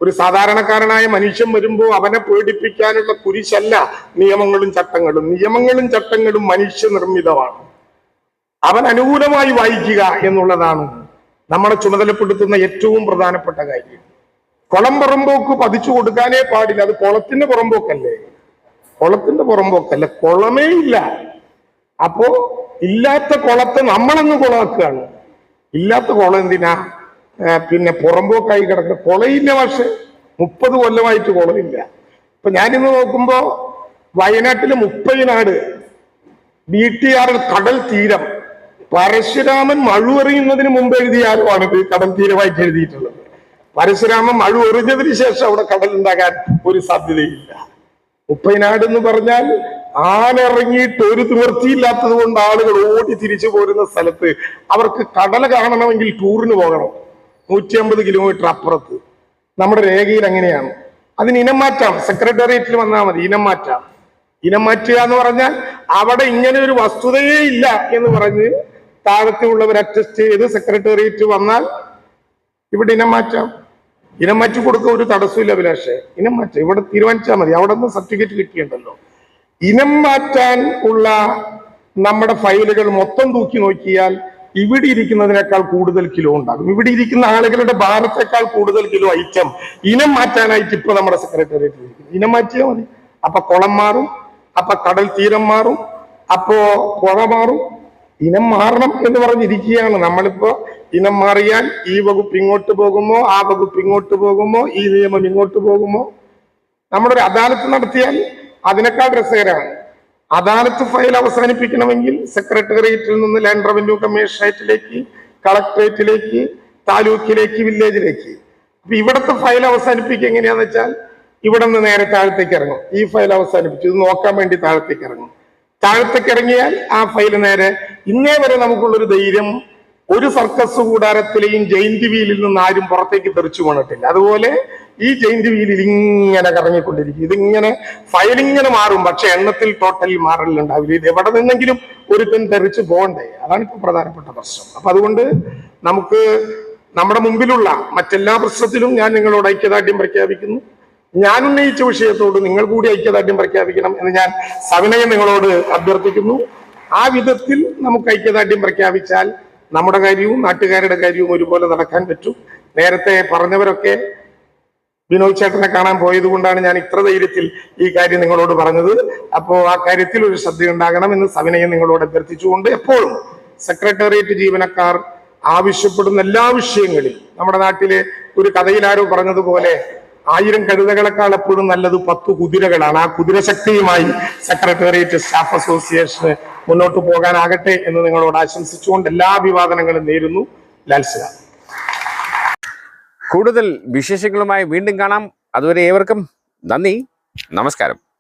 ഒരു സാധാരണക്കാരനായ മനുഷ്യൻ വരുമ്പോൾ അവനെ പേടിപ്പിക്കാനുള്ള കുരിശല്ല നിയമങ്ങളും ചട്ടങ്ങളും. നിയമങ്ങളും ചട്ടങ്ങളും മനുഷ്യനിർമ്മിതമാണ്. അവൻ അനുകൂലമായി വായിക്കുക എന്നുള്ളതാണ് നമ്മളെ ചുമതലപ്പെടുത്തുന്ന ഏറ്റവും പ്രധാനപ്പെട്ട കാര്യം. കുളം പുറമ്പോക്ക് പതിച്ചു കൊടുക്കാനേ പാടില്ല. അത് കുളത്തിന്റെ പുറമ്പോക്കല്ലേ, കുളത്തിന്റെ പുറമ്പോക്കല്ല, കുളമേ ഇല്ല. അപ്പോ ഇല്ലാത്ത കുളത്തെ നമ്മളങ്ങ് കുളമാക്കുകയാണ്. ഇല്ലാത്ത കുളം എന്തിനാ പിന്നെ പുറമ്പോക്കായി കിടക്കുക? കുളയില്ല, പക്ഷെ 30 കൊല്ലമായിട്ട് കുളമില്ല. ഇപ്പൊ ഞാനിന്ന് നോക്കുമ്പോ വയനാട്ടിലെ മുപ്പൈനാട് BTR കടൽ തീരം പരശുരാമൻ മഴുവെറിയുന്നതിന് മുമ്പ് എഴുതിയ ആരുമാണ് ഇത് കടൽ തീരമായിട്ട് എഴുതിയിട്ടുള്ളത്. പരശുരാമൻ മഴുവെറിഞ്ഞതിന് ശേഷം അവിടെ കടൽ ഉണ്ടാകാൻ ഒരു സാധ്യതയില്ല. മുപ്പൈനാട് എന്ന് പറഞ്ഞാൽ ആനിറങ്ങിയിട്ട് ഒരു നിവൃത്തിയില്ലാത്തത് കൊണ്ട് ആളുകൾ ഓടി തിരിച്ചു പോരുന്ന സ്ഥലത്ത് അവർക്ക് കടൽ കാണണമെങ്കിൽ ടൂറിന് പോകണം 150 കിലോമീറ്റർ അപ്പുറത്ത്. നമ്മുടെ രേഖയിൽ അങ്ങനെയാണ്. അതിന് ഇനം മാറ്റാം, സെക്രട്ടേറിയറ്റിൽ വന്നാൽ മതി, ഇനം മാറ്റാം. ഇനം മാറ്റുക എന്ന് പറഞ്ഞാൽ അവിടെ ഇങ്ങനെ ഒരു വസ്തുതയേ ഇല്ല എന്ന് പറഞ്ഞ് താഴത്തുള്ളവർ അറ്റസ്റ്റ് ചെയ്ത് സെക്രട്ടേറിയറ്റ് വന്നാൽ ഇവിടെ ഇനം മാറ്റാം. ഇനം മാറ്റി കൊടുക്കുക ഒരു തടസ്സമില്ല അഭിലാഷേ, ഇനം മാറ്റാം. ഇവിടെ തീരുമാനിച്ചാൽ മതി, അവിടെ നിന്ന് സർട്ടിഫിക്കറ്റ് കിട്ടിയിട്ടുണ്ടല്ലോ. ഇനം മാറ്റാൻ ഉള്ള നമ്മുടെ ഫയലുകൾ മൊത്തം തൂക്കി നോക്കിയാൽ ഇവിടെ ഇരിക്കുന്നതിനേക്കാൾ കൂടുതൽ കിലോ ഉണ്ടാകും. ഇവിടെ ഇരിക്കുന്ന ആളുകളുടെ ഭാരത്തേക്കാൾ കൂടുതൽ കിലോ ഐറ്റം ഇനം മാറ്റാനായിട്ട് ഇപ്പൊ നമ്മുടെ സെക്രട്ടേറിയറ്റിൽ ഇരിക്കുന്നു. ഇനം മാറ്റിയാൽ മതി. അപ്പൊ കുളം മാറും, അപ്പൊ കടൽ തീരം മാറും, അപ്പോ പുഴ മാറും. ഇനം മാറണം എന്ന് പറഞ്ഞിരിക്കുകയാണ് നമ്മളിപ്പോ. ഇനം മാറിയാൽ ഈ വകുപ്പ് ഇങ്ങോട്ട് പോകുമോ, ആ വകുപ്പ് ഇങ്ങോട്ട് പോകുമോ, ഈ നിയമം ഇങ്ങോട്ട് പോകുമോ? നമ്മുടെ ഒരു അദാലത്ത് നടത്തിയാൽ അതിനേക്കാൾ രസകരമാണ്. അദാലത്ത് ഫയൽ അവസാനിപ്പിക്കണമെങ്കിൽ സെക്രട്ടേറിയറ്റിൽ നിന്ന് ലാൻഡ് റവന്യൂ കമ്മീഷണറേറ്റിലേക്ക്, കളക്ടറേറ്റിലേക്ക്, താലൂക്കിലേക്ക്, വില്ലേജിലേക്ക്. അപ്പൊ ഇവിടുത്തെ ഫയൽ അവസാനിപ്പിക്കുക എങ്ങനെയാന്ന് വെച്ചാൽ ഇവിടെ നിന്ന് നേരെ താഴത്തേക്ക് ഇറങ്ങും. ഈ ഫയൽ അവസാനിപ്പിച്ചു ഇത് നോക്കാൻ വേണ്ടി താഴത്തേക്ക് ഇറങ്ങും. താഴത്തേക്ക് ഇറങ്ങിയാൽ ആ ഫയൽ നേരെ, ഇന്നേ വരെ നമുക്കുള്ളൊരു ധൈര്യം ഒരു സർക്കസ് കൂടാരത്തിലെയും ജയിന്റ് വീലിൽ നിന്ന് ആരും പുറത്തേക്ക് തെറിച്ചു വീണിട്ടില്ല. അതുപോലെ ഈ ജയിന്റ് വീലിൽ ഇങ്ങനെ കറങ്ങിക്കൊണ്ടിരിക്കും. ഇതിങ്ങനെ ഫയലിങ്ങനെ മാറും, പക്ഷെ എണ്ണത്തിൽ ടോട്ടലി മാറലുണ്ടാവില്ല. ഇത് എവിടെ നിന്നെങ്കിലും ഒരുത്തൻ തെറിച്ച് പോകണ്ടേ? അതാണ് ഇപ്പൊ പ്രധാനപ്പെട്ട പ്രശ്നം. അപ്പൊ അതുകൊണ്ട് നമുക്ക് നമ്മുടെ മുമ്പിലുള്ള മറ്റെല്ലാ പ്രശ്നത്തിലും ഞാൻ നിങ്ങളോട് ഐക്യദാർഢ്യം പ്രഖ്യാപിക്കുന്നു. ഞാൻ ഉന്നയിച്ച വിഷയത്തോട് നിങ്ങൾ കൂടി ഐക്യദാർഢ്യം പ്രഖ്യാപിക്കണം എന്ന് ഞാൻ സവിനയം നിങ്ങളോട് അഭ്യർത്ഥിക്കുന്നു. ആ വിധത്തിൽ നമുക്ക് ഐക്യദാർഢ്യം പ്രഖ്യാപിച്ചാൽ നമ്മുടെ കാര്യവും നാട്ടുകാരുടെ കാര്യവും ഒരുപോലെ നടക്കാൻ പറ്റും. നേരത്തെ പറഞ്ഞവരൊക്കെ ബിനോയ് ചേട്ടനെ കാണാൻ പോയത് കൊണ്ടാണ് ഞാൻ ഇത്ര ധൈര്യത്തിൽ ഈ കാര്യം നിങ്ങളോട് പറഞ്ഞത്. അപ്പോ ആ കാര്യത്തിൽ ഒരു ശ്രദ്ധയുണ്ടാകണം എന്ന് സവിനയം നിങ്ങളോട് അഭ്യർത്ഥിച്ചുകൊണ്ട്, എപ്പോഴും സെക്രട്ടേറിയറ്റ് ജീവനക്കാർ ആവശ്യപ്പെടുന്ന എല്ലാ വിഷയങ്ങളിൽ, നമ്മുടെ നാട്ടിലെ ഒരു കഥയിൽ ആരോ പറഞ്ഞതുപോലെ 1000 കഴുതകളെക്കാൾ എപ്പോഴും നല്ലത് 10 കുതിരകളാണ്. ആ കുതിരശക്തിയുമായി സെക്രട്ടേറിയറ്റ് സ്റ്റാഫ് അസോസിയേഷന് മുന്നോട്ട് പോകാനാകട്ടെ എന്ന് നിങ്ങളോട് ആശംസിച്ചുകൊണ്ട് എല്ലാ അഭിവാദനങ്ങളും നേരുന്നു. ലാൽസല. കൂടുതൽ വിശേഷങ്ങളുമായി വീണ്ടും കാണാം. അതുവരെ ഏവർക്കും നന്ദി, നമസ്കാരം.